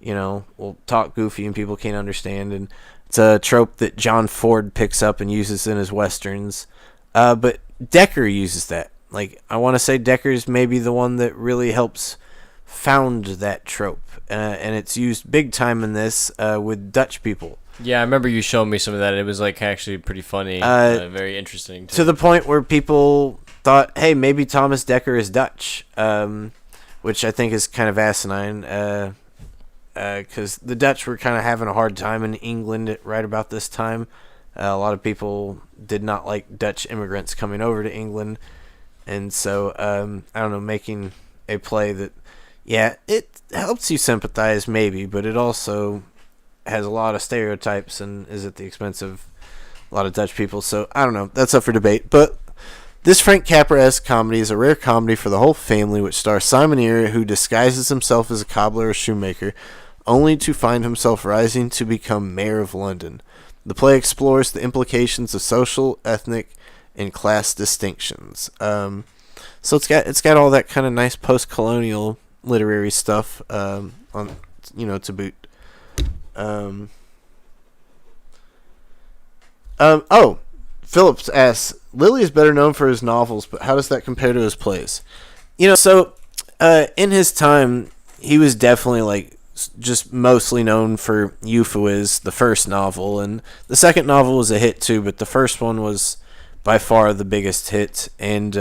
[SPEAKER 2] will talk goofy and people can't understand. And it's a trope that John Ford picks up and uses in his westerns. But Dekker uses that. I want to say Dekker's maybe the one that really helps found that trope. And it's used big time in this with Dutch people.
[SPEAKER 1] Yeah, I remember you showing me some of that. It was actually pretty funny, very interesting.
[SPEAKER 2] To the point where people thought, hey, maybe Thomas Dekker is Dutch, which I think is kind of asinine, because the Dutch were kind of having a hard time in England right about this time. A lot of people did not like Dutch immigrants coming over to England, and so, I don't know, making a play that, yeah, it helps you sympathize maybe, but it also has a lot of stereotypes and is at the expense of a lot of Dutch people, so I don't know, that's up for debate, but this Frank Capra-esque comedy is a rare comedy for the whole family, which stars Simon Eyre, who disguises himself as a cobbler or shoemaker, only to find himself rising to become mayor of London. The play explores the implications of social, ethnic, and class distinctions. So it's got all that kind of nice post-colonial literary stuff on to boot. Phillips asks, Lilly is better known for his novels, but how does that compare to his plays? In his time, he was definitely just mostly known for Euphues, the first novel, and the second novel was a hit too, but the first one was by far the biggest hit, and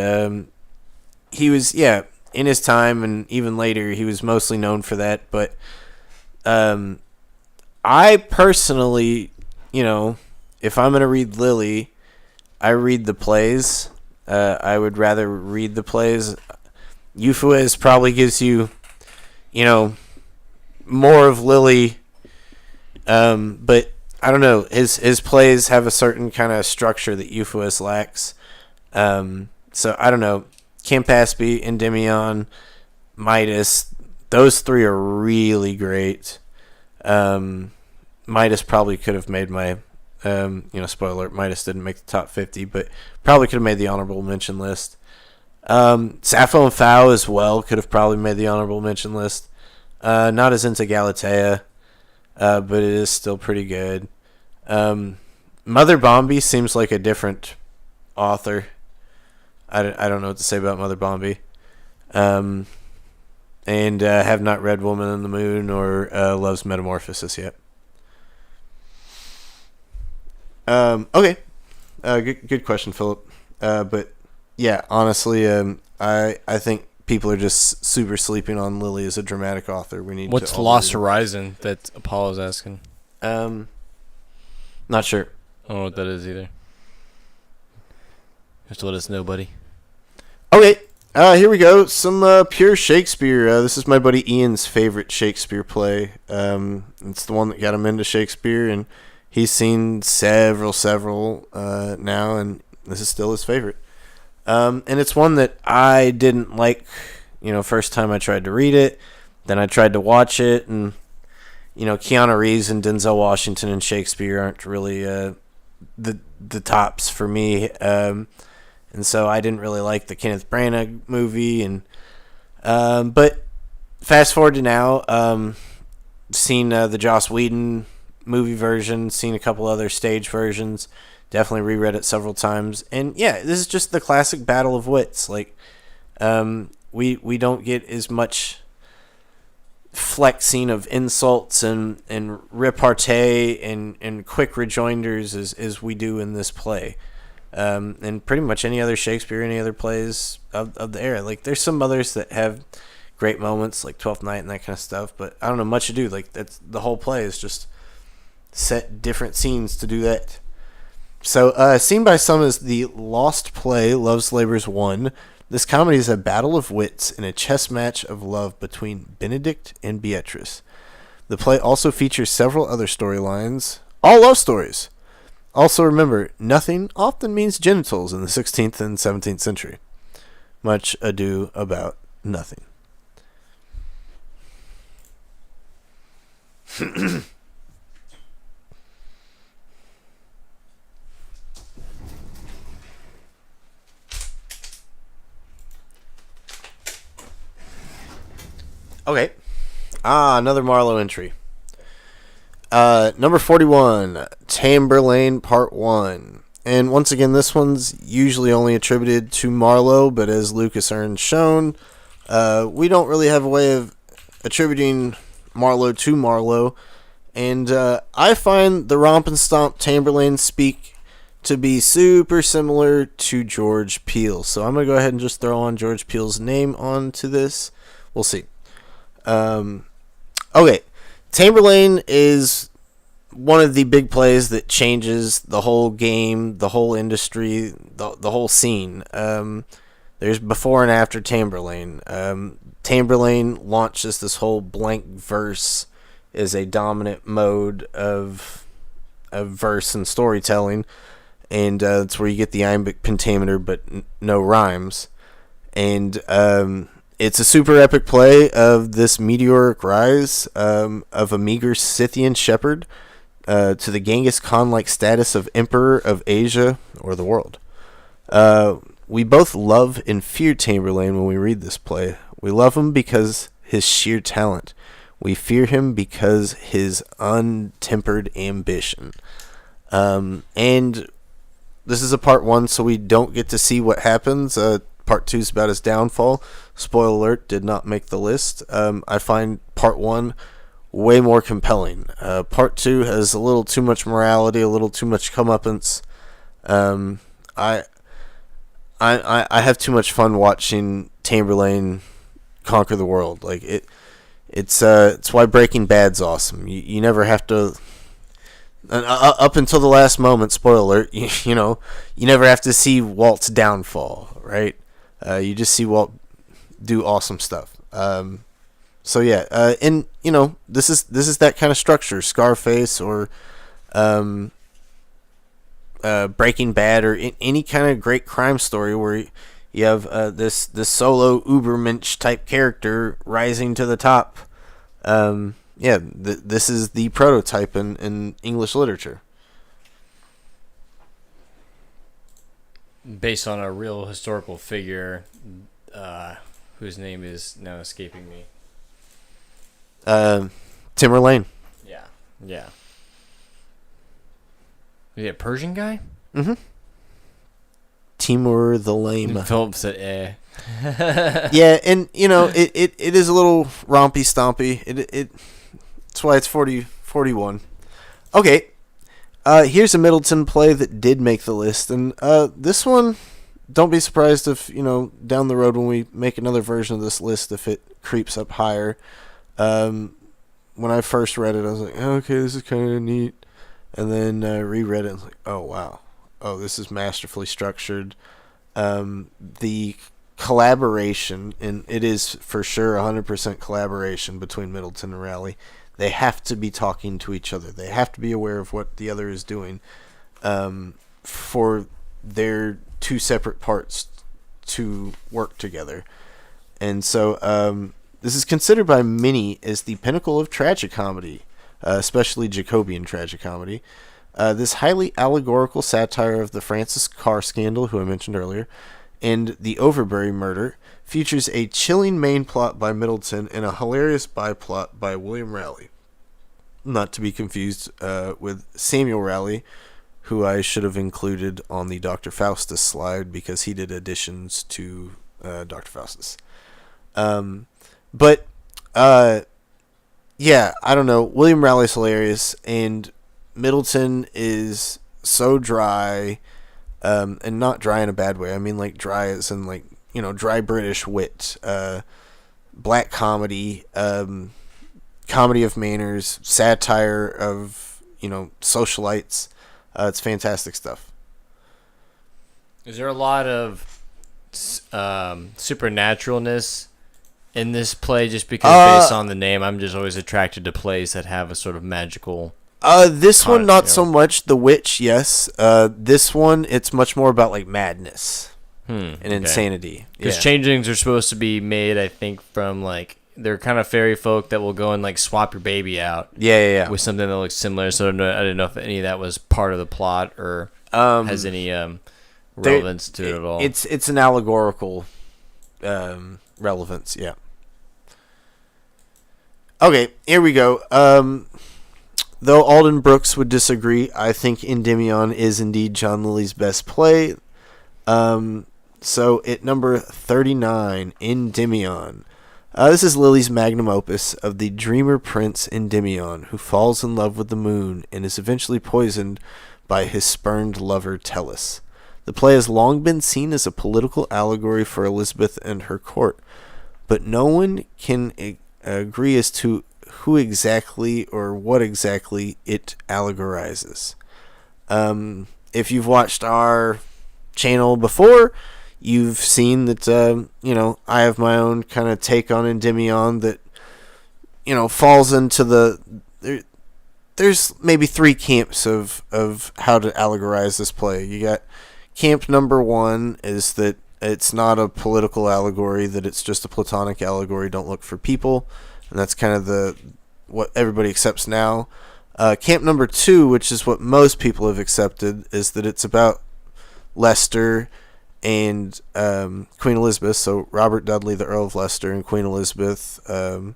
[SPEAKER 2] he was, in his time and even later, he was mostly known for that, but I personally, if I'm going to read Lily, I read the plays. I would rather read the plays. Euphues probably gives you, more of Lily, but I don't know. His plays have a certain kind of structure that Euphues lacks. So I don't know. Campaspe, Endymion, Midas, those three are really great. Midas probably could have made my, spoiler alert, Midas didn't make the top 50, but probably could have made the honorable mention list. Sappho and Phao as well could have probably made the honorable mention list. Not as into Galatea, but it is still pretty good. Mother Bombi seems like a different author. I don't know what to say about Mother Bombi. And have not read Woman in the Moon or Love's Metamorphosis yet. Okay. Good question, Philip. But yeah, honestly, I think people are just super sleeping on Lily as a dramatic author.
[SPEAKER 1] What's Lost Horizon that Apollo's asking?
[SPEAKER 2] Not sure.
[SPEAKER 1] I don't know what that is either. Just let us know, buddy.
[SPEAKER 2] Okay, here we go. Some pure Shakespeare. This is my buddy Ian's favorite Shakespeare play. It's the one that got him into Shakespeare, and he's seen several now, and this is still his favorite. And it's one that I didn't like, first time I tried to read it. Then I tried to watch it, and, Keanu Reeves and Denzel Washington and Shakespeare aren't really the tops for me. And so I didn't really like the Kenneth Branagh movie. But fast forward to now, seen the Joss Whedon movie version, seen a couple other stage versions, definitely reread it several times. And yeah, this is just the classic battle of wits. Like, we don't get as much flexing of insults and repartee and quick rejoinders as we do in this play. And pretty much any other Shakespeare, any other plays of the era. Like, there's some others that have great moments, like Twelfth Night and that kind of stuff, but I don't know, much ado. Like, that's the whole play is just set different scenes to do that. So, seen by some as the lost play, Love's Labour's Won. This comedy is a battle of wits in a chess match of love between Benedict and Beatrice. The play also features several other storylines, all love stories. Also remember, nothing often means genitals in the 16th and 17th century. Much ado about nothing. Okay. Another Marlowe entry. Number 41, Tamburlaine Part 1. And once again, this one's usually only attributed to Marlowe, but as Lucas Earn's shown, we don't really have a way of attributing Marlowe to Marlowe. And I find the Romp and Stomp Tamburlaine speak to be super similar to George Peele. So I'm going to go ahead and just throw on George Peele's name onto this. We'll see. Okay. Tamburlaine is one of the big plays that changes the whole game, the whole industry, the whole scene. There's before and after Tamburlaine. Tamburlaine launches this whole blank verse as a dominant mode of verse and storytelling, and that's where you get the iambic pentameter, but no rhymes. And it's a super epic play of this meteoric rise of a meager Scythian shepherd to the Genghis Khan-like status of Emperor of Asia or the world. We both love and fear Tamburlaine when we read this play. We love him because his sheer talent. We fear him because his untempered ambition. And this is a part 1, so we don't get to see what happens. Part 2 is about his downfall. Spoiler alert, did not make the list. I find part 1 way more compelling. Part 2 has a little too much morality, a little too much comeuppance. I have too much fun watching Tamburlaine conquer the world. Like it's why Breaking Bad's awesome. You never have to. Up until the last moment, spoiler alert, you never have to see Walt's downfall, right? You just see Walt do awesome stuff. So yeah, and this is that kind of structure, Scarface or Breaking Bad or any kind of great crime story where you have this solo Ubermensch type character rising to the top. This is the prototype in English literature.
[SPEAKER 1] Based on a real historical figure, whose name is now escaping me.
[SPEAKER 2] Timurlane.
[SPEAKER 1] Yeah. Is he a Persian guy?
[SPEAKER 2] Mm-hmm. Timur the Lame.
[SPEAKER 1] Philip said, eh.
[SPEAKER 2] Yeah, and it is a little rompy stompy. That's why it's 41. Okay. Here's a Middleton play that did make the list, and this one, don't be surprised if down the road when we make another version of this list, if it creeps up higher. When I first read it, I was like, okay, this is kind of neat. and then reread it and was like, oh wow, oh, this is masterfully structured. The collaboration, and it is for sure 100% collaboration between Middleton and Rowley. They have to be talking to each other. They have to be aware of what the other is doing, for their two separate parts to work together. And so this is considered by many as the pinnacle of tragicomedy, especially Jacobean tragicomedy. This highly allegorical satire of the Francis Carr scandal, who I mentioned earlier, and the Overbury murder features a chilling main plot by Middleton and a hilarious byplot by William Rowley. Not to be confused with Samuel Rowley, who I should have included on the Dr. Faustus slide because he did additions to Dr. Faustus. But yeah, I don't know. William Rowley's hilarious, and Middleton is so dry, and not dry in a bad way. I mean, like, dry as in, like, you know, dry British wit, black comedy, comedy of manners, satire of, you know, socialites. It's fantastic stuff.
[SPEAKER 1] Is there a lot of supernaturalness in this play? Just because based on the name, I'm just always attracted to plays that have a sort of magical...
[SPEAKER 2] This one, not so much. The Witch, yes. This one, it's much more about, like, madness and insanity.
[SPEAKER 1] Because changelings are supposed to be made, I think, from, like, they're kind of fairy folk that will go and, like, swap your baby out.
[SPEAKER 2] Yeah.
[SPEAKER 1] With something that looks similar. So I didn't know if any of that was part of the plot or has any relevance to it at all.
[SPEAKER 2] It's an allegorical relevance, yeah. Okay, here we go. Though Alden Brooks would disagree, I think Endymion is indeed John Lilly's best play. So at number 39, Endymion. This is Lilly's magnum opus of the dreamer prince Endymion, who falls in love with the moon and is eventually poisoned by his spurned lover Tellus. The play has long been seen as a political allegory for Elizabeth and her court, but no one can agree as to who exactly or what exactly it allegorizes. If you've watched our channel before, you've seen that, you know, I have my own kind of take on Endymion that, you know, falls into the... There's maybe three camps of how to allegorize this play. You got camp number one is that it's not a political allegory, that it's just a platonic allegory, don't look for people. And that's kind of what everybody accepts now. Camp number two, which is what most people have accepted, is that it's about Leicester and Queen Elizabeth. So Robert Dudley, the Earl of Leicester, and Queen Elizabeth. And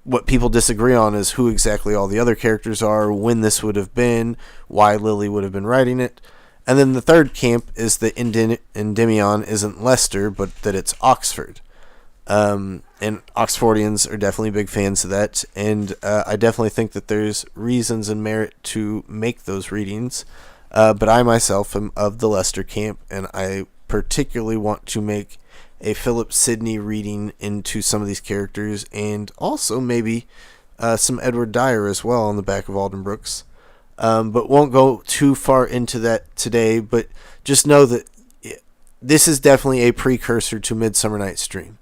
[SPEAKER 2] what people disagree on is who exactly all the other characters are, when this would have been, why Lilly would have been writing it. And then the third camp is that Endymion isn't Leicester, but that it's Oxford. And Oxfordians are definitely big fans of that, and I definitely think that there's reasons and merit to make those readings, but I myself am of the Leicester camp, and I particularly want to make a Philip Sidney reading into some of these characters, and also maybe some Edward Dyer as well on the back of Alden Brooks, but won't go too far into that today, but just know that this is definitely a precursor to Midsummer Night's Dream.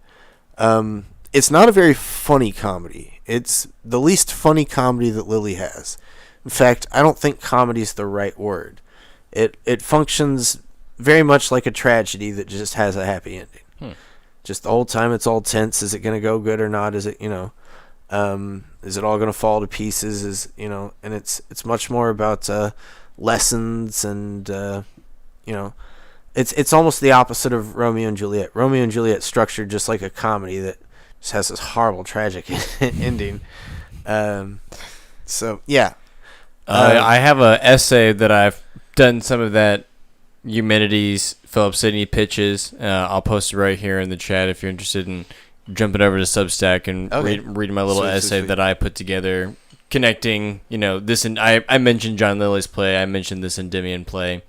[SPEAKER 2] It's not a very funny comedy. It's the least funny comedy that Lilly has. In fact, I don't think comedy is the right word. It functions very much like a tragedy that just has a happy ending. Just the whole time it's all tense. Is it going to go good or not? Is it, you know, is it all going to fall to pieces? Is, you know, and it's much more about lessons and, you know, It's almost the opposite of Romeo and Juliet. Romeo and Juliet structured just like a comedy that just has this horrible, tragic ending. So, yeah.
[SPEAKER 1] I have an essay that I've done some of that Eumenides Philip Sidney pitches. I'll post it right here in the chat if you're interested in jumping over to Substack and reading my little essay that I put together, connecting, you know, this. And I mentioned John Lilly's play. I mentioned this Endymion play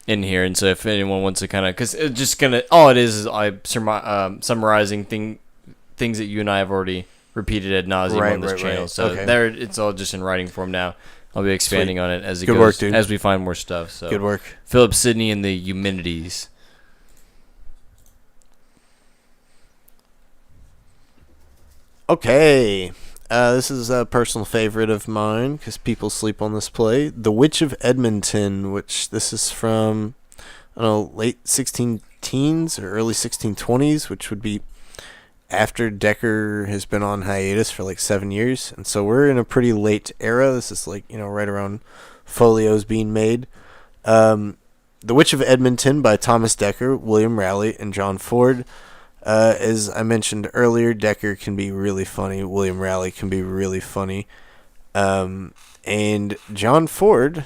[SPEAKER 1] in here, and so if anyone wants to kind of, because it's just gonna, all it is I summarizing things that you and I have already repeated ad nauseum on this channel. So there, it's all just in writing form now. I'll be expanding on it as it goes, as we find more stuff. So
[SPEAKER 2] good work.
[SPEAKER 1] Philip Sidney and the Eumenides.
[SPEAKER 2] Okay. This is a personal favorite of mine because people sleep on this play. The Witch of Edmonton, which this is from, I don't know, late 16 teens or early 1620s, which would be after Decker has been on hiatus for like 7 years. And so we're in a pretty late era. This is like, right around Folio's being made. The Witch of Edmonton by Thomas Dekker, William Raleigh, and John Ford. As I mentioned earlier, Decker can be really funny. William Raleigh can be really funny. And John Ford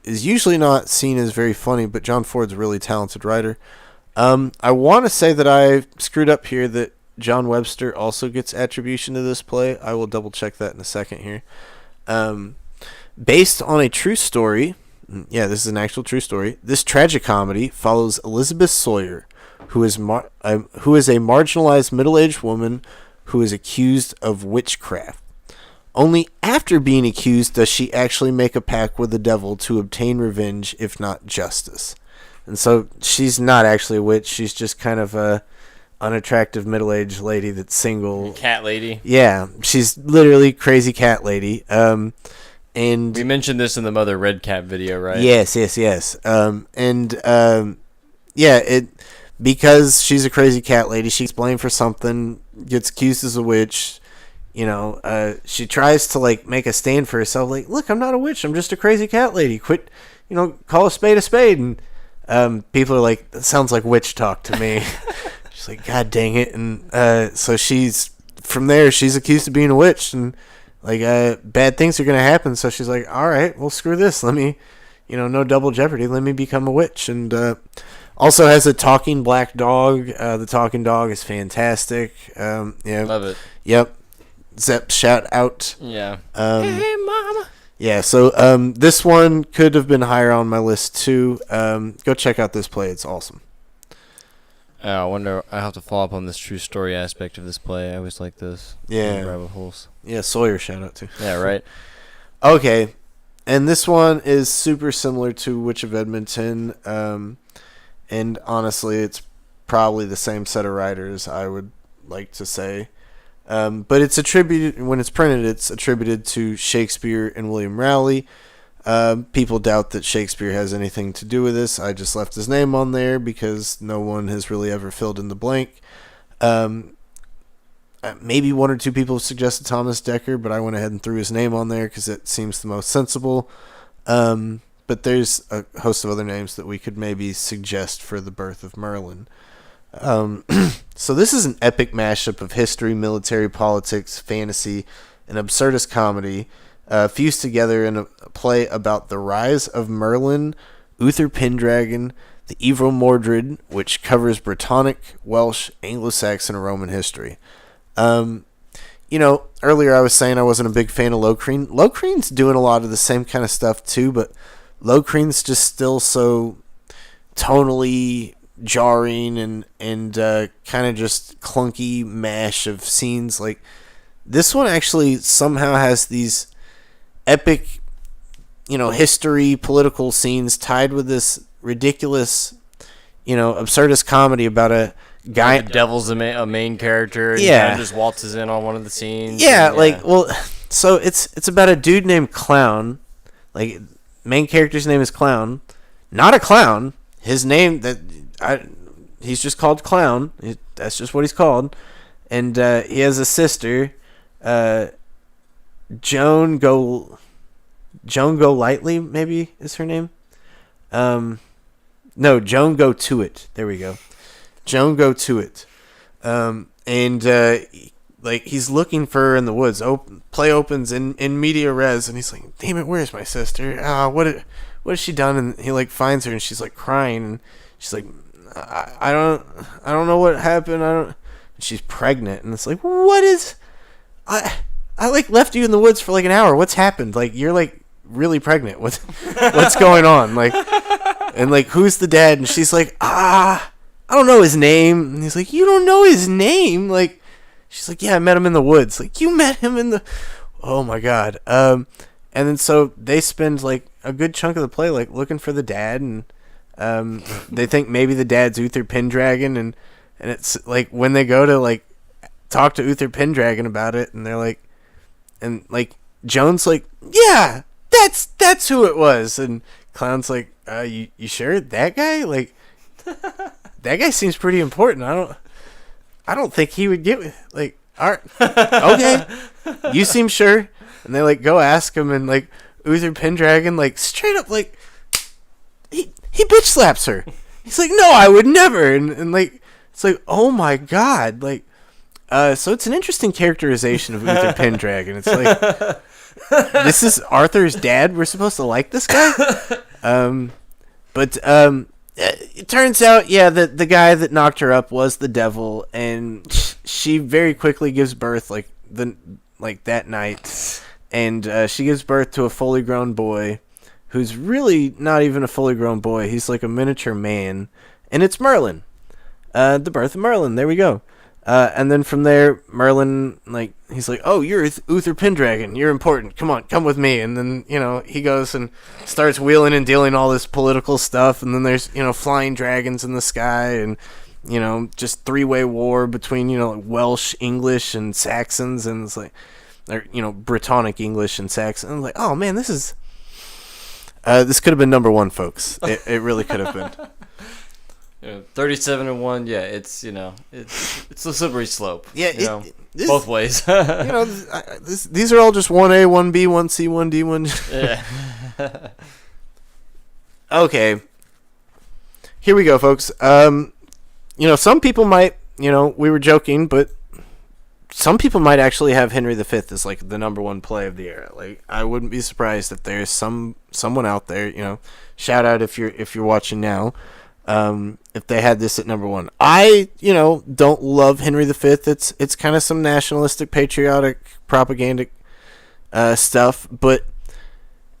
[SPEAKER 2] is usually not seen as very funny, but John Ford's a really talented writer. I want to say that I screwed up here that John Webster also gets attribution to this play. I will double check that in a second here. Based on a true story, this is an actual true story, this tragicomedy follows Elizabeth Sawyer, who is a marginalized middle-aged woman who is accused of witchcraft. Only after being accused does she actually make a pact with the devil to obtain revenge, if not justice. And so she's not actually a witch. She's just kind of a unattractive middle-aged lady that's single.
[SPEAKER 1] Cat lady.
[SPEAKER 2] Yeah, she's literally crazy cat lady. And
[SPEAKER 1] we mentioned this in the Mother Red Cat video, right?
[SPEAKER 2] Yes. Because she's a crazy cat lady, she gets blamed for something, gets accused as a witch. She tries to like make a stand for herself. Like, look, I'm not a witch. I'm just a crazy cat lady. Quit, call a spade a spade. And people are like, that sounds like witch talk to me. She's like, God dang it. And so from there, she's accused of being a witch. And like, bad things are going to happen. So she's like, all right, well, screw this. Let me, no double jeopardy. Let me become a witch. And also has a talking black dog. The talking dog is fantastic.
[SPEAKER 1] Love it.
[SPEAKER 2] Yep. Zep, shout out.
[SPEAKER 1] Yeah.
[SPEAKER 2] Hey, mama. Yeah, so this one could have been higher on my list too. Go check out this play. It's awesome.
[SPEAKER 1] I wonder, I have to follow up on this true story aspect of this play. I always like those rabbit holes.
[SPEAKER 2] Yeah, Sawyer shout out too.
[SPEAKER 1] Yeah, right.
[SPEAKER 2] Okay, and this one is super similar to Witch of Edmonton. And honestly, it's probably the same set of writers, I would like to say. But it's attributed, when it's printed, it's attributed to Shakespeare and William Raleigh. People doubt that Shakespeare has anything to do with this. I just left his name on there because no one has really ever filled in the blank. Maybe one or two people suggested Thomas Dekker, but I went ahead and threw his name on there because it seems the most sensible. But there's a host of other names that we could maybe suggest for the birth of Merlin. So this is an epic mashup of history, military, politics, fantasy, and absurdist comedy, fused together in a play about the rise of Merlin, Uther Pendragon, the evil Mordred, which covers Brittonic, Welsh, Anglo-Saxon, and Roman history. Earlier I was saying I wasn't a big fan of Lohengrin. Lohengrin's doing a lot of the same kind of stuff too, but Lohengrin's just still so tonally jarring and kind of just clunky mash of scenes. Like, this one actually somehow has these epic, history, political scenes tied with this ridiculous, absurdist comedy about a guy.
[SPEAKER 1] Like the devil's a main character. And
[SPEAKER 2] yeah,
[SPEAKER 1] he kind of just waltzes in on one of the scenes.
[SPEAKER 2] Yeah, so it's about a dude named Clown. Like, main character's name is Clown, not a clown. His name he's just called Clown. That's just what he's called. And he has a sister, Joan Golightly, maybe is her name. No, Joan Go To It. There we go. Joan Go To It. He's looking for her in the woods. Play opens in media res, and he's like, "Damn it, where's my sister? What has she done?" And he finds her, and she's crying, and she's like, I don't know what happened. And she's pregnant, and it's like, what is? I left you in the woods for an hour. What's happened? You're really pregnant. What's going on? And who's the dad? And she's like, I don't know his name. And he's like, you don't know his name? she's like, yeah, I met him in the woods. Like, you met him in the... Oh, my God. And then so they spend, like, a good chunk of the play, like, looking for the dad, and they think maybe the dad's Uther Pendragon, and it's, like, when they go to, like, talk to Uther Pendragon about it, and they're like... And, like, Joan's like, yeah, that's who it was. And Clown's like, you sure? That guy? Like, that guy seems pretty important. I don't think he would get with, like, all right, okay, you seem sure. And they, like, go ask him, and, like, Uther Pendragon, like, straight up, like, he bitch slaps her. He's like, no, I would never. And like, it's like, oh my God. Like, so it's an interesting characterization of Uther Pendragon. It's like, this is Arthur's dad. We're supposed to like this guy? But it turns out, yeah, that the guy that knocked her up was the devil, and she very quickly gives birth, like that night, and she gives birth to a fully grown boy, who's really not even a fully grown boy. He's like a miniature man, and it's Merlin. The birth of Merlin. There we go. And then from there, Merlin, like, he's like, oh, you're Uther Pendragon. You're important. Come on, come with me. And then, he goes and starts wheeling and dealing all this political stuff. And then there's, flying dragons in the sky and, just three-way war between, Welsh, English, and Saxons. And it's like, or, Brittonic English and Saxon. And I'm like, oh, man, this could have been number one, folks. It really could have been.
[SPEAKER 1] 37-1. Yeah, it's it's a slippery slope.
[SPEAKER 2] Yeah,
[SPEAKER 1] both ways.
[SPEAKER 2] These are all just 1A, 1B, 1C, 1D, 1. Yeah. Okay. Here we go, folks. Some people might. We were joking, but some people might actually have Henry V as like the number one play of the era. Like, I wouldn't be surprised if there's someone out there. Shout out if you're watching now. If they had this at number one. I, don't love Henry V. It's kind of some nationalistic, patriotic, propagandic stuff, but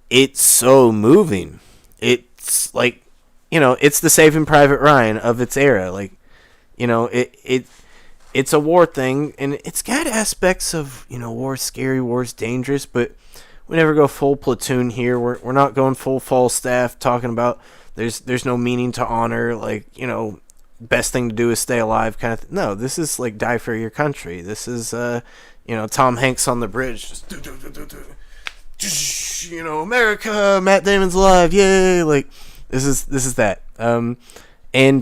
[SPEAKER 2] it's so moving. It's like, it's the Saving Private Ryan of its era. Like, it's a war thing, and it's got aspects of, war's scary, war's dangerous, but we never go full platoon here. We're not going full Falstaff talking about there's no meaning to honor, like, best thing to do is stay alive kind of thing. No, this is like die for your country. This is, Tom Hanks on the bridge. Just, America, Matt Damon's alive, yay! Like, this is that. And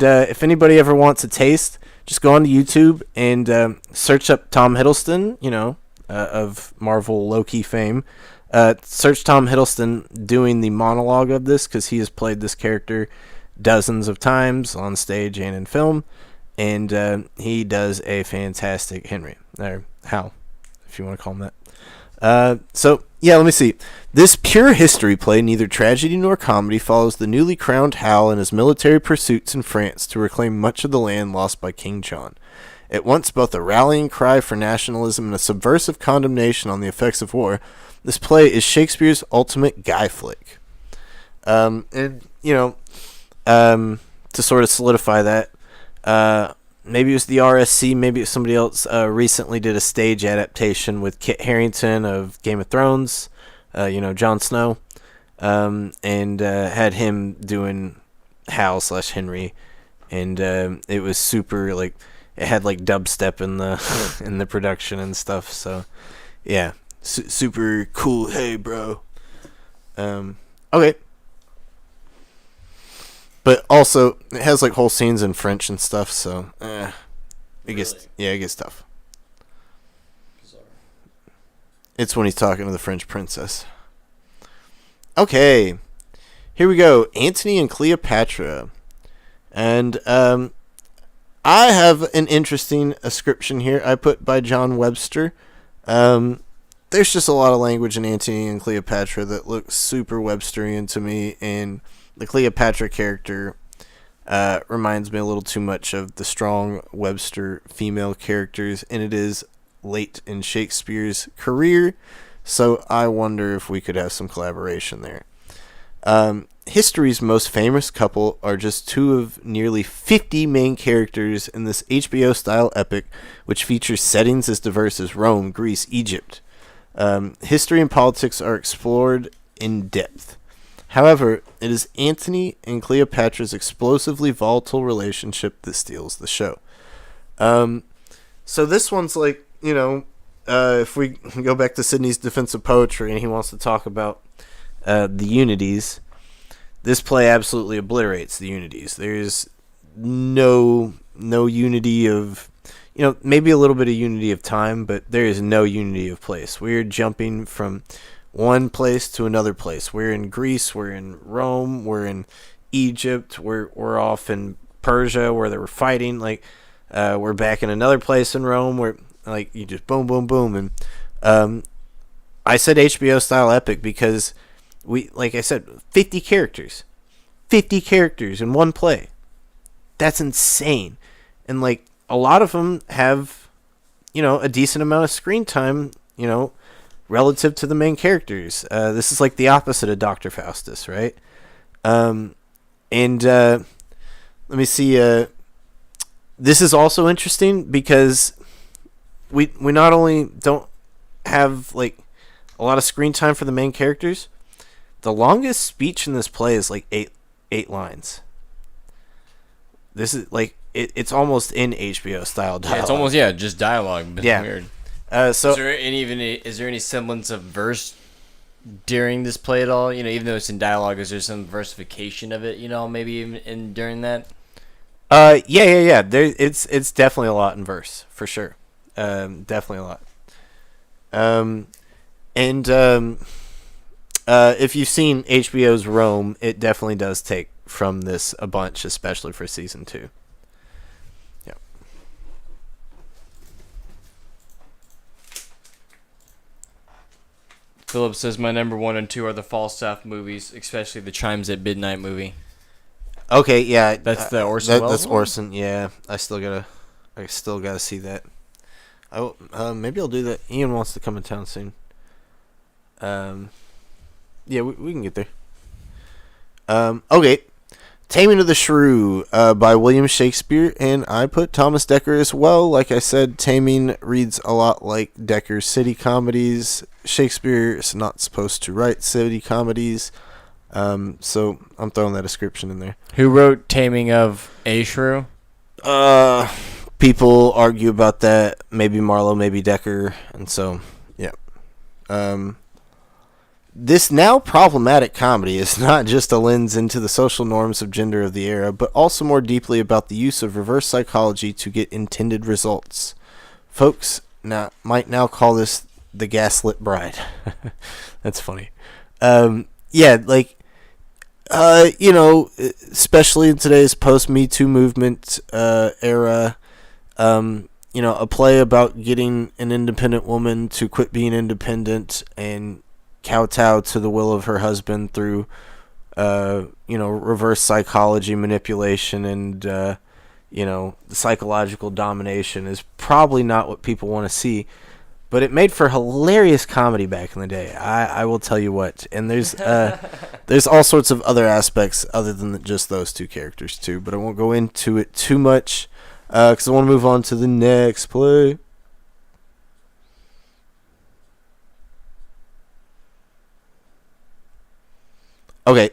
[SPEAKER 2] if anybody ever wants a taste, just go on to YouTube and search up Tom Hiddleston, of Marvel Loki fame. Search Tom Hiddleston doing the monologue of this, because he has played this character dozens of times on stage and in film, and he does a fantastic Henry, or Hal, if you want to call him that. So, yeah, let me see. This pure history play, neither tragedy nor comedy, follows the newly crowned Hal in his military pursuits in France to reclaim much of the land lost by King John. At once both a rallying cry for nationalism and a subversive condemnation on the effects of war, this play is Shakespeare's ultimate guy flick. To sort of solidify that, maybe it was the RSC, maybe it was somebody else, recently did a stage adaptation with Kit Harington of Game of Thrones, Jon Snow, and had him doing Hal/Henry, and it was super, like, it had like dubstep in the production and stuff, so yeah. Super cool. Hey, bro. Okay. But also, it has like whole scenes in French and stuff, so it gets tough. Bizarre. It's when he's talking to the French princess. Okay, here we go. Antony and Cleopatra, and I have an interesting ascription here. I put by John Webster. There's just a lot of language in Antony and Cleopatra that looks super Websterian to me, and the Cleopatra character reminds me a little too much of the strong Webster female characters, and it is late in Shakespeare's career, so I wonder if we could have some collaboration there. History's most famous couple are just two of nearly 50 main characters in this HBO-style epic, which features settings as diverse as Rome, Greece, Egypt. History and politics are explored in depth. However, it is Antony and Cleopatra's explosively volatile relationship that steals the show. So this one's like, if we go back to Sidney's Defense of Poetry and he wants to talk about the unities, this play absolutely obliterates the unities. There's no unity of, maybe a little bit of unity of time, but there is no unity of place. We're jumping from one place to another place. We're in Greece, we're in Rome, we're in Egypt, we're off in Persia where they were fighting. We're back in another place in Rome where you just boom, boom, boom. And I said HBO style epic because like I said, 50 characters in one play. That's insane. And a lot of them have, a decent amount of screen time, relative to the main characters. This is like the opposite of Dr. Faustus, right? Let me see. This is also interesting because we not only don't have a lot of screen time for the main characters, the longest speech in this play is eight lines. This is it's almost in HBO style dialogue.
[SPEAKER 1] Yeah, it's almost just dialogue. It's weird. So is there any semblance of verse during this play at all? Even though it's in dialogue, is there some versification of it? Maybe even during that.
[SPEAKER 2] Yeah. It's definitely a lot in verse for sure. Definitely a lot. If you've seen HBO's Rome, it definitely does take from this a bunch, especially for season 2. Yeah.
[SPEAKER 1] Philip says my number 1 and 2 are the Falstaff movies, especially the Chimes at Midnight movie.
[SPEAKER 2] Okay, yeah,
[SPEAKER 1] that's the Orson Welles.
[SPEAKER 2] That's Orson. Yeah, I still gotta see that. Maybe I'll do that. Ian wants to come in town soon. Yeah, we can get there. Okay. Taming of the Shrew by William Shakespeare, and I put Thomas Dekker as well. Like I said, Taming reads a lot like Dekker's city comedies. Shakespeare is not supposed to write city comedies, so I'm throwing that description in there.
[SPEAKER 1] Who wrote Taming of a Shrew?
[SPEAKER 2] People argue about that. Maybe Marlowe, maybe Dekker, and so, yeah. This now problematic comedy is not just a lens into the social norms of gender of the era, but also more deeply about the use of reverse psychology to get intended results. Folks might now call this the gaslit bride. That's funny. Especially in today's post-Me Too movement era, a play about getting an independent woman to quit being independent and kowtow to the will of her husband through, reverse psychology manipulation and, the psychological domination is probably not what people want to see. But it made for hilarious comedy back in the day. I will tell you what. And there's all sorts of other aspects other than just those two characters too. But I won't go into it too much because I want to move on to the next play. Okay,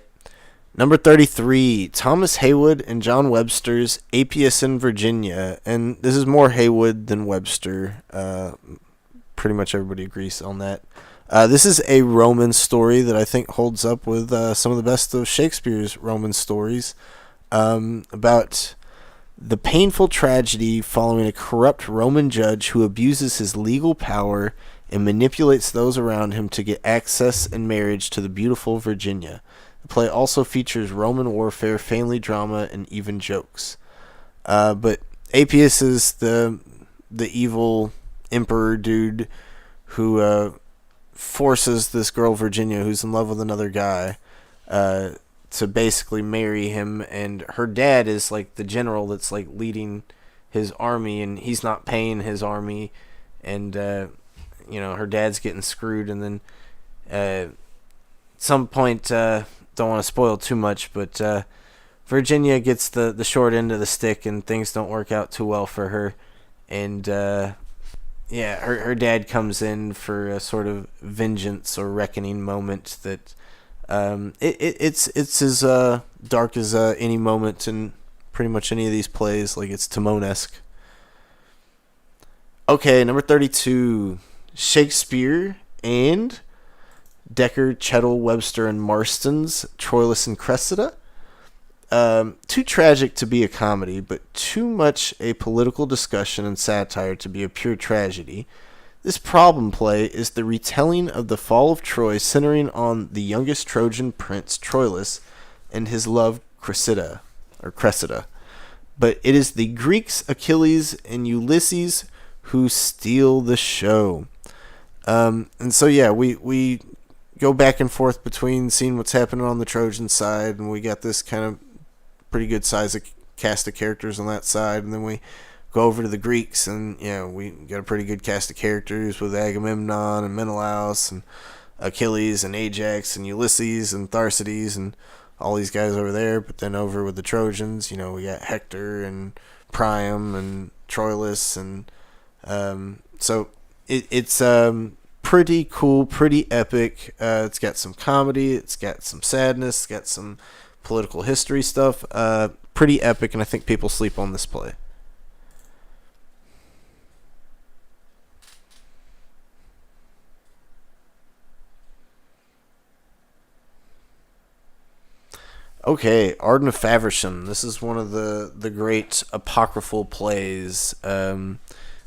[SPEAKER 2] number 33, Thomas Heywood and John Webster's Apius in Virginia. And this is more Heywood than Webster. Pretty much everybody agrees on that. This is a Roman story that I think holds up with some of the best of Shakespeare's Roman stories about the painful tragedy following a corrupt Roman judge who abuses his legal power and manipulates those around him to get access and marriage to the beautiful Virginia. The play also features Roman warfare, family drama, and even jokes. But Apius is the evil emperor dude who forces this girl Virginia, who's in love with another guy, to basically marry him. And her dad is like the general that's like leading his army, and he's not paying his army, and her dad's getting screwed. And then at some point the
[SPEAKER 3] don't want to spoil too much, but Virginia gets the short end of the stick, and things don't work out too well for her. And her dad comes in for a sort of vengeance or reckoning moment that it's as dark as any moment in pretty much any of these plays. Like, it's Timon-esque. Okay, number 32, Shakespeare and Decker, Chettle, Webster, and Marston's Troilus and Cressida. Too tragic to be a comedy, but too much a political discussion and satire to be a pure tragedy. This problem play is the retelling of the fall of Troy, centering on the youngest Trojan prince, Troilus, and his love, Cressida. But it is the Greeks, Achilles, and Ulysses who steal the show. And so, yeah, we go back and forth between seeing what's happening on the Trojan side, and we got this kind of pretty good size of cast of characters on that side, and then we go over to the Greeks, and we got a pretty good cast of characters with Agamemnon and Menelaus and Achilles and Ajax and Ulysses and Tharcides and all these guys over there. But then over with the Trojans, we got Hector and Priam and Troilus, and so it's pretty cool, pretty epic. It's got some comedy, it's got some sadness, it's got some political history stuff. Pretty epic, and I think people sleep on this play. Okay, Arden of Faversham. This is one of the great apocryphal plays.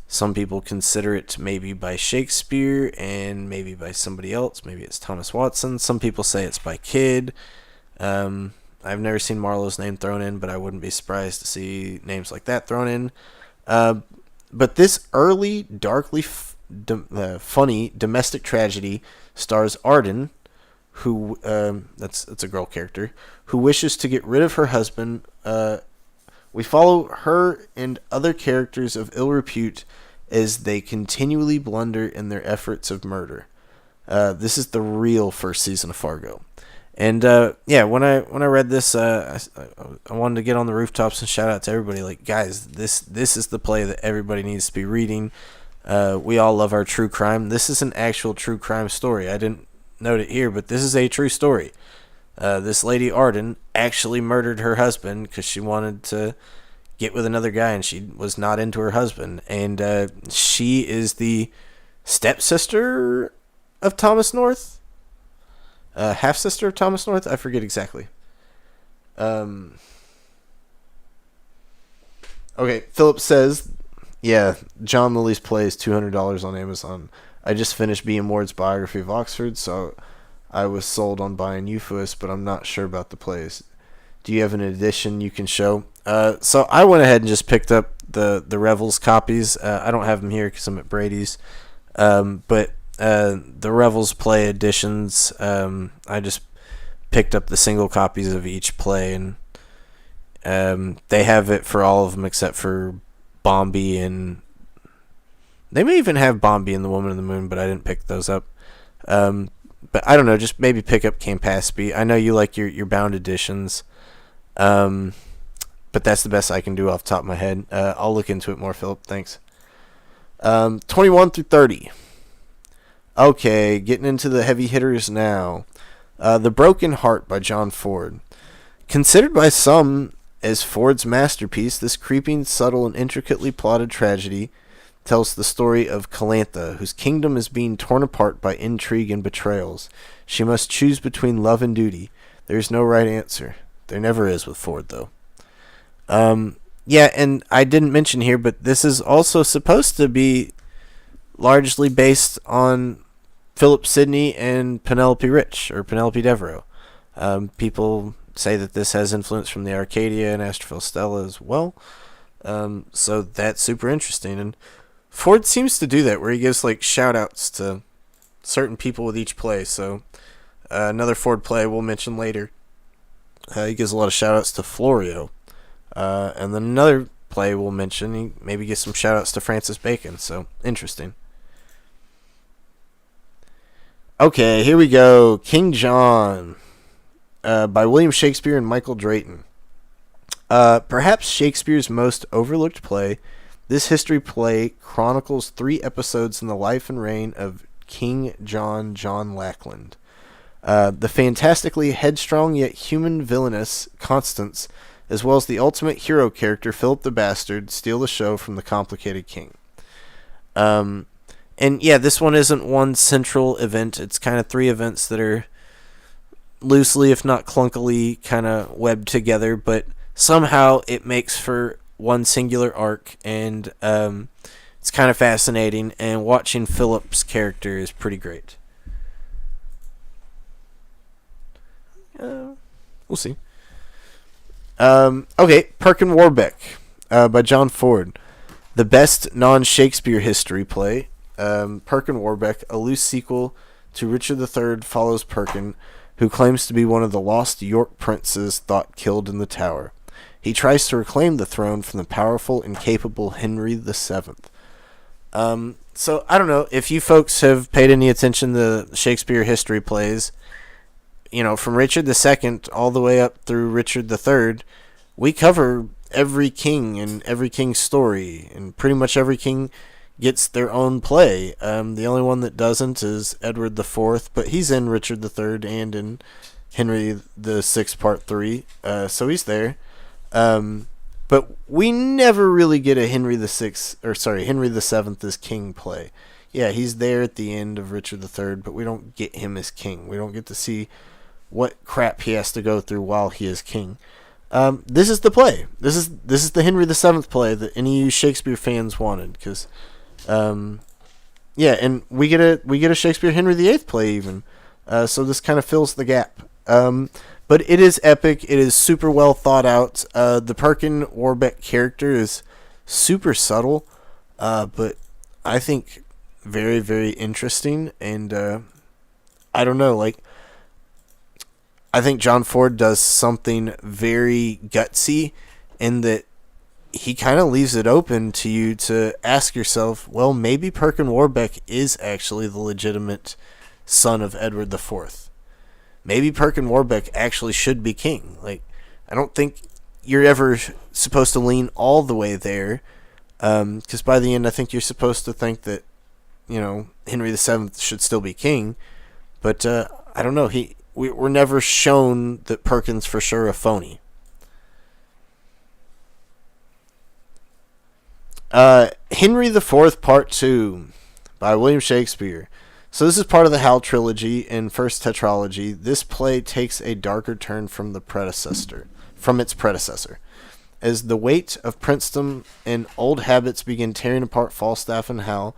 [SPEAKER 3] Some people consider it maybe by Shakespeare and maybe by somebody else. Maybe it's Thomas Watson. Some people say it's by Kidd. I've never seen Marlowe's name thrown in, but I wouldn't be surprised to see names like that thrown in. But this early, darkly funny domestic tragedy stars Arden, who that's a girl character, who wishes to get rid of her husband. We follow her and other characters of ill repute as they continually blunder in their efforts of murder. This is the real first season of Fargo. And when I read this, I wanted to get on the rooftops and shout out to everybody. Like, guys, this is the play that everybody needs to be reading. We all love our true crime. This is an actual true crime story. I didn't note it here, but this is a true story. This lady Arden actually murdered her husband because she wanted to get with another guy, and she was not into her husband. And she is the stepsister of Thomas North, half sister of Thomas North. I forget exactly. Okay, Philip says, yeah, John Lilly's play is $200 on Amazon. I just finished B.M. Ward's biography of Oxford, so I was sold on buying Euphuist, but I'm not sure about the plays. Do you have an edition you can show? So I went ahead and just picked up the Revels copies. I don't have them here because I'm at Brady's. But the Revels play editions, I just picked up the single copies of each play, and they have it for all of them except for Bombi, and they may even have Bombi and the Woman in the Moon, but I didn't pick those up. But I don't know, just maybe pick up Campaspe. I know you like your bound editions, but that's the best I can do off the top of my head. I'll look into it more, Philip. Thanks. 21 through 30. Okay, getting into the heavy hitters now. The Broken Heart by John Ford. Considered by some as Ford's masterpiece, this creeping, subtle, and intricately plotted tragedy tells the story of Calantha, whose kingdom is being torn apart by intrigue and betrayals. She must choose between love and duty. There is no right answer. There never is with Ford, though. Yeah, and I didn't mention here, but this is also supposed to be largely based on Philip Sidney and Penelope Rich, or Penelope Devereaux. People say that this has influence from the Arcadia and Astrophil Stella as well. So that's super interesting. And Ford seems to do that, where he gives like shout outs to certain people with each play. So another Ford play we'll mention later, he gives a lot of shout outs to Florio. And then another play we'll mention, he maybe gives some shout outs to Francis Bacon. So interesting. Okay, here we go. King John. by William Shakespeare and Michael Drayton. Perhaps Shakespeare's most overlooked play, this history play chronicles 3 episodes in the life and reign of King John Lackland. The fantastically headstrong yet human villainess Constance, as well as the ultimate hero character Philip the Bastard, steal the show from the complicated king. And yeah, this one isn't one central event. It's kind of 3 events that are loosely, if not clunkily, kind of webbed together, but somehow it makes for one singular arc, and it's kind of fascinating, and watching Philip's character is pretty great. We'll see. Okay, Perkin Warbeck by John Ford. The best non-Shakespeare history play. Perkin Warbeck, a loose sequel to Richard III, follows Perkin, who claims to be one of the lost York princes thought killed in the Tower. He tries to reclaim the throne from the powerful and capable Henry VII. So, I don't know, if you folks have paid any attention to Shakespeare history plays, from Richard II all the way up through Richard III, we cover every king and every king's story, and pretty much every king gets their own play. The only one that doesn't is Edward IV, but he's in Richard III and in Henry VI Part 3, so he's there. But we never really get a Henry VII as king play. Yeah, he's there at the end of Richard III, but we don't get him as king. We don't get to see what crap he has to go through while he is king. This is the play. This is the Henry VII play that any of you Shakespeare fans wanted, because yeah, and we get a Shakespeare Henry VIII play even. So this kind of fills the gap. But it is epic. It is super well thought out. The Perkin Warbeck character is super subtle, but I think very, very interesting. And I don't know, I think John Ford does something very gutsy in that he kind of leaves it open to you to ask yourself, well, maybe Perkin Warbeck is actually the legitimate son of Edward IV. Maybe Perkin Warbeck actually should be king. I don't think you're ever supposed to lean all the way there, because by the end I think you're supposed to think that, Henry VII should still be king, but I don't know, we're never shown that Perkin's for sure a phony. Henry IV Part 2 by William Shakespeare. So this is part of the Hal trilogy and first tetralogy. This play takes a darker turn from its predecessor. As the weight of princedom and old habits begin tearing apart Falstaff and Hal,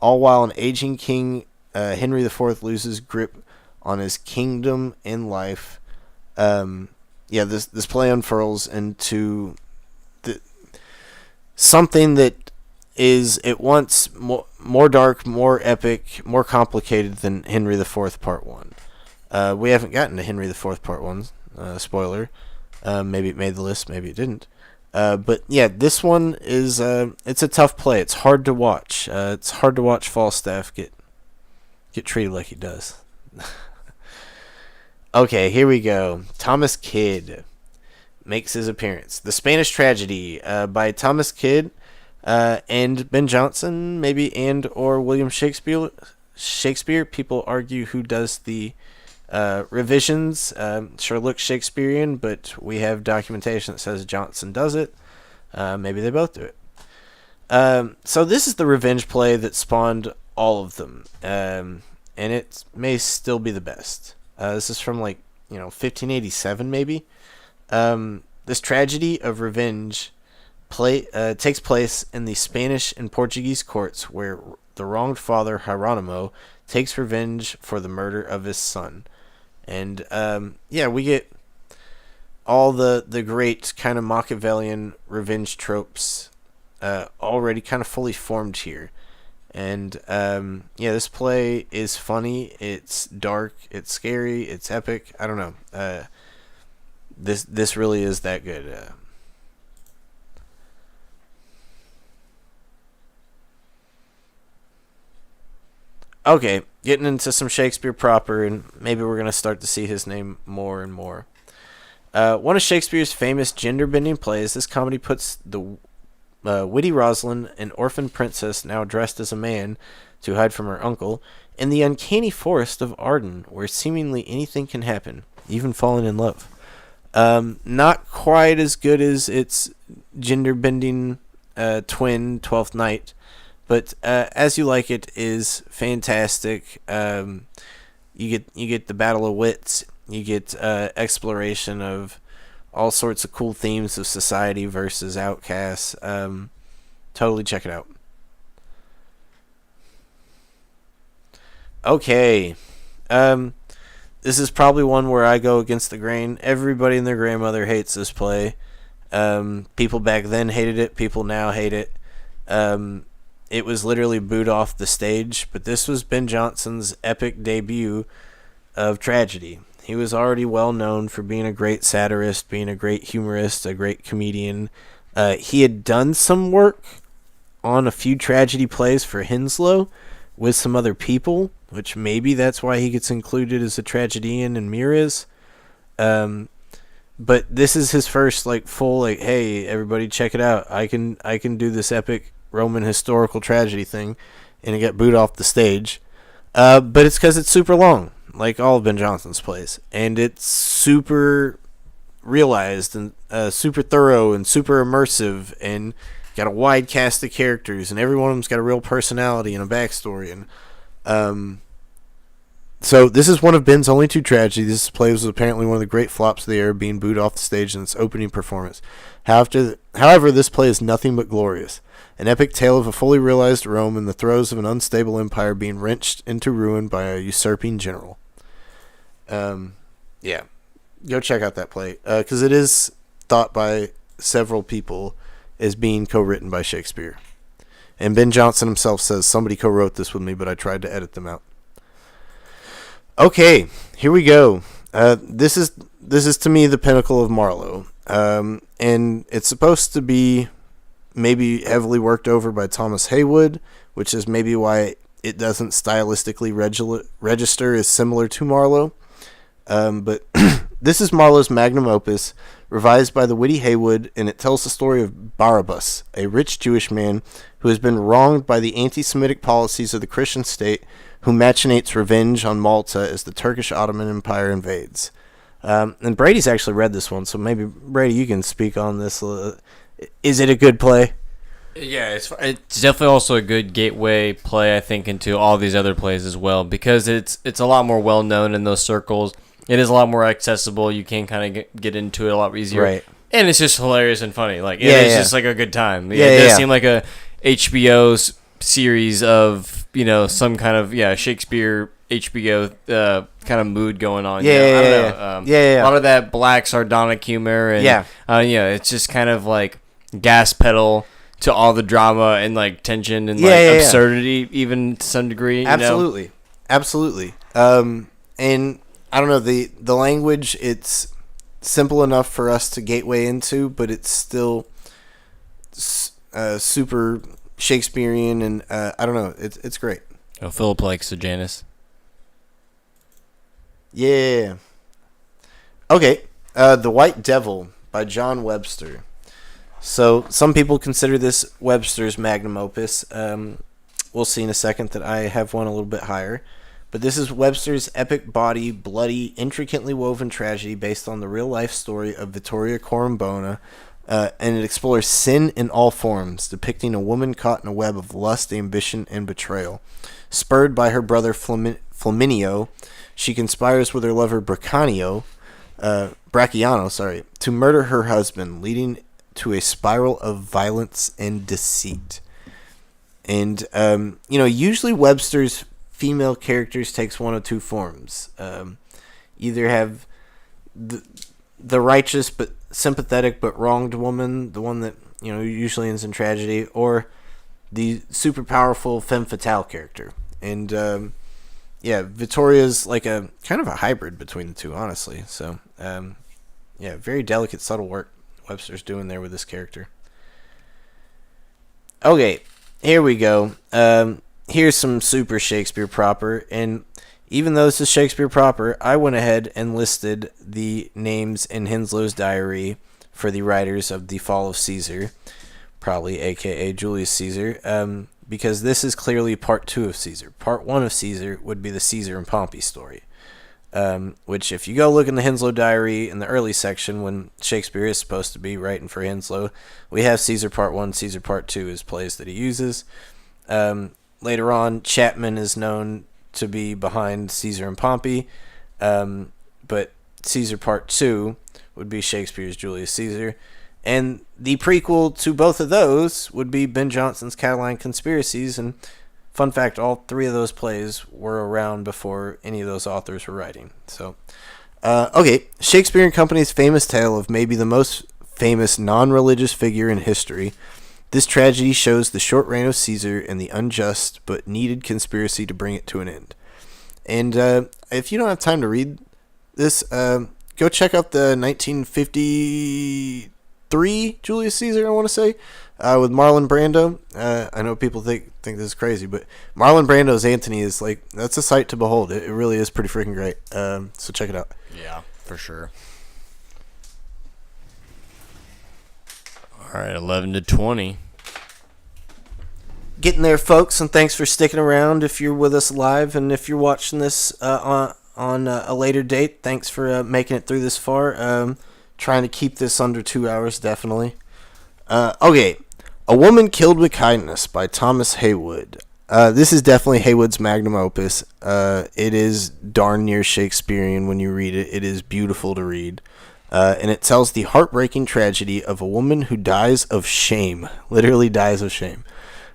[SPEAKER 3] all while an aging king, Henry IV, loses grip on his kingdom and life. This play unfurls into something that is at once more dark, more epic, more complicated than Henry IV Part 1. We haven't gotten to Henry IV Part 1, spoiler. Maybe it made the list, maybe it didn't. But yeah, this one is, it's a tough play. It's hard to watch. It's hard to watch Falstaff get treated like he does. Okay, here we go. Thomas Kyd makes his appearance. The Spanish Tragedy by Thomas Kyd and Ben Jonson, maybe, and or William Shakespeare. People argue who does the revisions. Sure looks Shakespearean, but we have documentation that says Jonson does it. Maybe they both do it. So this is the revenge play that spawned all of them, and it may still be the best. This is from 1587 maybe. This tragedy of revenge takes place in the Spanish and Portuguese courts, where the wronged father Hieronymo takes revenge for the murder of his son. And we get all the great kind of Machiavellian revenge tropes already kind of fully formed here. And this play is funny, it's dark, it's scary, it's epic. I don't know. This really is that good. Okay, getting into some Shakespeare proper, and maybe we're going to start to see his name more and more. One of Shakespeare's famous gender-bending plays, this comedy puts the witty Rosalind, an orphan princess now dressed as a man to hide from her uncle, in the uncanny forest of Arden, where seemingly anything can happen, even falling in love. Not quite as good as its gender-bending twin, Twelfth Night, but As You Like It is fantastic. You get the battle of wits. You get exploration of all sorts of cool themes of society versus outcasts. Totally check it out. Okay. This is probably one where I go against the grain. Everybody and their grandmother hates this play. People back then hated it. People now hate it. It was literally booed off the stage, but this was Ben Jonson's epic debut of tragedy. He was already well known for being a great satirist, being a great humorist, a great comedian. He had done some work on a few tragedy plays for Henslow with some other people, which maybe that's why he gets included as a tragedian in Mirrors. But this is his first full hey everybody check it out. I can do this epic Roman historical tragedy thing, and it got booed off the stage. But it's because it's super long, like all of Ben Jonson's plays, and it's super realized and super thorough and super immersive, and got a wide cast of characters, and every one of them's got a real personality and a backstory. And so this is one of Ben's only two tragedies. This play was apparently one of the great flops of the era, being booed off the stage in its opening performance. However, this play is nothing but glorious. An epic tale of a fully realized Rome in the throes of an unstable empire being wrenched into ruin by a usurping general. Yeah, go check out that play, because it is thought by several people as being co-written by Shakespeare. And Ben Jonson himself says, somebody co-wrote this with me, but I tried to edit them out. Okay, here we go. This is to me the pinnacle of Marlowe. And it's supposed to be maybe heavily worked over by Thomas Haywood, which is maybe why it doesn't stylistically register as similar to Marlowe. But this is Marlowe's magnum opus, revised by the witty Haywood, and it tells the story of Barabbas, a rich Jewish man who has been wronged by the anti-Semitic policies of the Christian state, who machinates revenge on Malta as the Turkish Ottoman Empire invades. And Brady's actually read this one, so maybe, Brady, you can speak on this. Is it a good play?
[SPEAKER 1] Yeah, it's definitely also a good gateway play, I think, into all these other plays as well, because it's a lot more well-known in those circles. It is a lot more accessible. You can kind of get into it a lot easier.
[SPEAKER 3] Right.
[SPEAKER 1] And it's just hilarious and funny. It's just like a good time. It does seem like a HBO series of, some kind of, Shakespeare HBO kind of mood going on. I don't know. A lot of that black sardonic humor. And, it's just kind of like gas pedal to all the drama and tension and absurdity, even to some degree.
[SPEAKER 3] Absolutely. And I don't know, the language, it's simple enough for us to gateway into, but it's still super Shakespearean, and I don't know, it's great.
[SPEAKER 1] Oh, Philip likes the Janus.
[SPEAKER 3] Yeah. Okay, The White Devil by John Webster. So some people consider this Webster's magnum opus. We'll see in a second that I have one a little bit higher. But this is Webster's epic body, bloody, intricately woven tragedy based on the real-life story of Vittoria Corombona, and it explores sin in all forms, depicting a woman caught in a web of lust, ambition, and betrayal. Spurred by her brother Flaminio, she conspires with her lover Bracciano, to murder her husband, leading to a spiral of violence and deceit. And, usually Webster's female characters takes one of two forms. Either have the righteous but sympathetic but wronged woman, the one that usually ends in tragedy, or the super powerful femme fatale character. And Vittoria's like a kind of a hybrid between the two, honestly. So very delicate, subtle work Webster's doing there with this character. Okay, here we go. here's some super Shakespeare proper. And even though this is Shakespeare proper, I went ahead and listed the names in Henslow's diary for the writers of The Fall of Caesar, probably a.k.a. Julius Caesar, because this is clearly part 2 of Caesar. Part 1 of Caesar would be the Caesar and Pompey story, which if you go look in the Henslow diary in the early section when Shakespeare is supposed to be writing for Henslow, we have Caesar Part 1, Caesar Part 2 as plays that he uses. Later on, Chapman is known to be behind Caesar and Pompey, but Caesar Part 2 would be Shakespeare's Julius Caesar, and the prequel to both of those would be Ben Jonson's Catiline Conspiracies, and fun fact, all 3 of those plays were around before any of those authors were writing. So, okay, Shakespeare and Company's famous tale of maybe the most famous non-religious figure in history. This tragedy shows the short reign of Caesar and the unjust but needed conspiracy to bring it to an end. And if you don't have time to read this, go check out the 1953 Julius Caesar, I want to say, with Marlon Brando. I know people think this is crazy, but Marlon Brando's Antony is like, that's a sight to behold. It really is pretty freaking great. So check it out.
[SPEAKER 1] Yeah, for sure. All right, 11 to 20.
[SPEAKER 3] Getting there, folks, and thanks for sticking around if you're with us live, and if you're watching this on a later date, thanks for making it through this far. Trying to keep this under 2 hours, definitely. Okay, A Woman Killed with Kindness by Thomas Heywood. This is definitely Heywood's magnum opus. It is darn near Shakespearean when you read it. It is beautiful to read. And it tells the heartbreaking tragedy of a woman who dies of shame, literally dies of shame,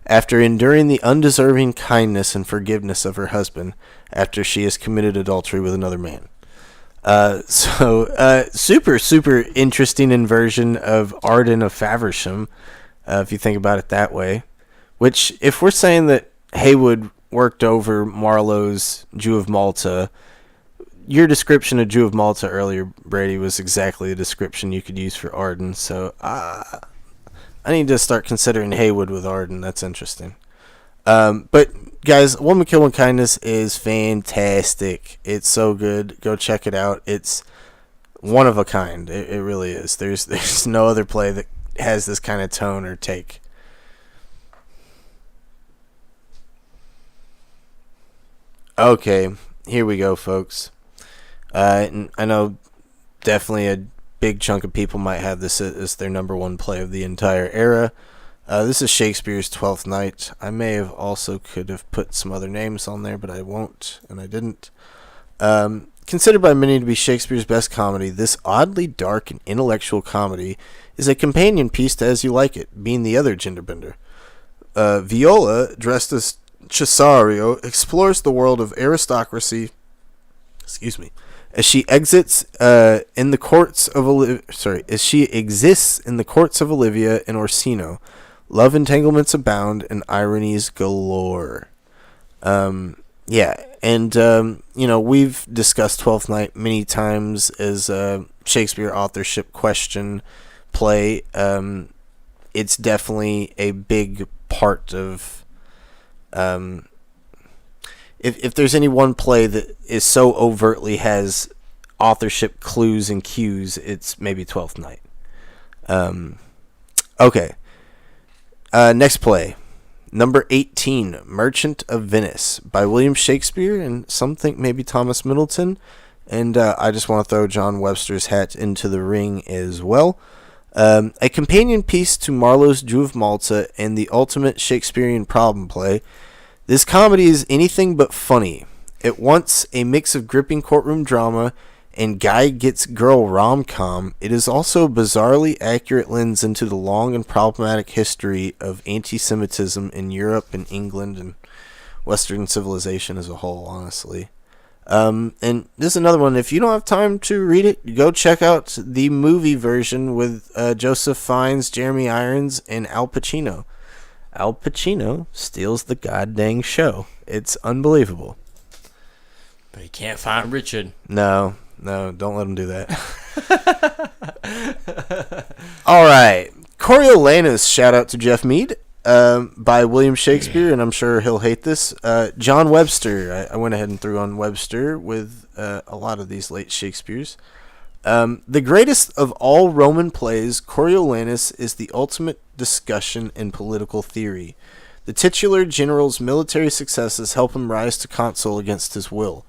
[SPEAKER 3] after enduring the undeserving kindness and forgiveness of her husband after she has committed adultery with another man. Super, super interesting inversion of Arden of Faversham, if you think about it that way. Which, if we're saying that Heywood worked over Marlowe's Jew of Malta, your description of Jew of Malta earlier, Brady, was exactly the description you could use for Arden. So I need to start considering Heywood with Arden. That's interesting. But guys, A Woman Killed with Kindness is fantastic. It's so good. Go check it out. It's one of a kind. It really is. There's no other play that has this kind of tone or take. Okay, here we go, folks. I know definitely a big chunk of people might have this as their number one play of the entire era. This is Shakespeare's Twelfth Night. I may have also could have put some other names on there, but I won't, and I didn't. Considered by many to be Shakespeare's best comedy, this oddly dark and intellectual comedy is a companion piece to As You Like It, being the other genderbender. Viola, dressed as Cesario, explores the world of aristocracy. As she exists in the courts of Olivia and Orsino, love entanglements abound and ironies galore. We've discussed Twelfth Night many times as a Shakespeare authorship question play. It's definitely a big part of. If there's any one play that is so overtly has authorship clues and cues, it's maybe Twelfth Night. Okay. Next play. Number 18, Merchant of Venice by William Shakespeare, and some think maybe Thomas Middleton. And I just want to throw John Webster's hat into the ring as well. A companion piece to Marlowe's Jew of Malta and the ultimate Shakespearean problem play. This comedy is anything but funny. It wants a mix of gripping courtroom drama and guy gets girl rom-com. It is also a bizarrely accurate lens into the long and problematic history of anti-Semitism in Europe and England and Western civilization as a whole, honestly. And this is another one. If you don't have time to read it, go check out the movie version with Joseph Fiennes, Jeremy Irons, and Al Pacino. Al Pacino steals the goddamn show. It's unbelievable.
[SPEAKER 1] But he can't find Richard.
[SPEAKER 3] No, don't let him do that. All right. Coriolanus, shout out to Jeff Mead. by William Shakespeare, and I'm sure he'll hate this. John Webster. I went ahead and threw on Webster with a lot of these late Shakespeares. The greatest of all Roman plays, Coriolanus is the ultimate discussion in political theory. The titular general's military successes help him rise to consul against his will.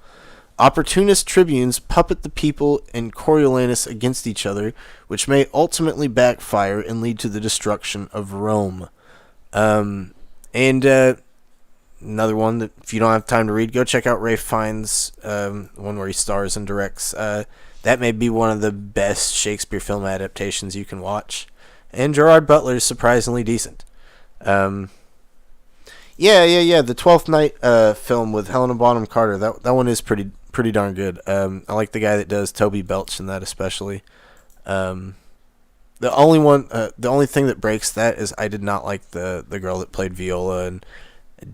[SPEAKER 3] Opportunist tribunes puppet the people and Coriolanus against each other, which may ultimately backfire and lead to the destruction of Rome. And another one that, if you don't have time to read, go check out Ralph Fiennes' one where he stars and directs. That may be one of the best Shakespeare film adaptations you can watch. And Gerard Butler is surprisingly decent. The 12th Night film with Helena Bonham Carter. That one is pretty darn good. I like the guy that does Toby Belch in that especially. The only thing that breaks that is I did not like the girl that played Viola, and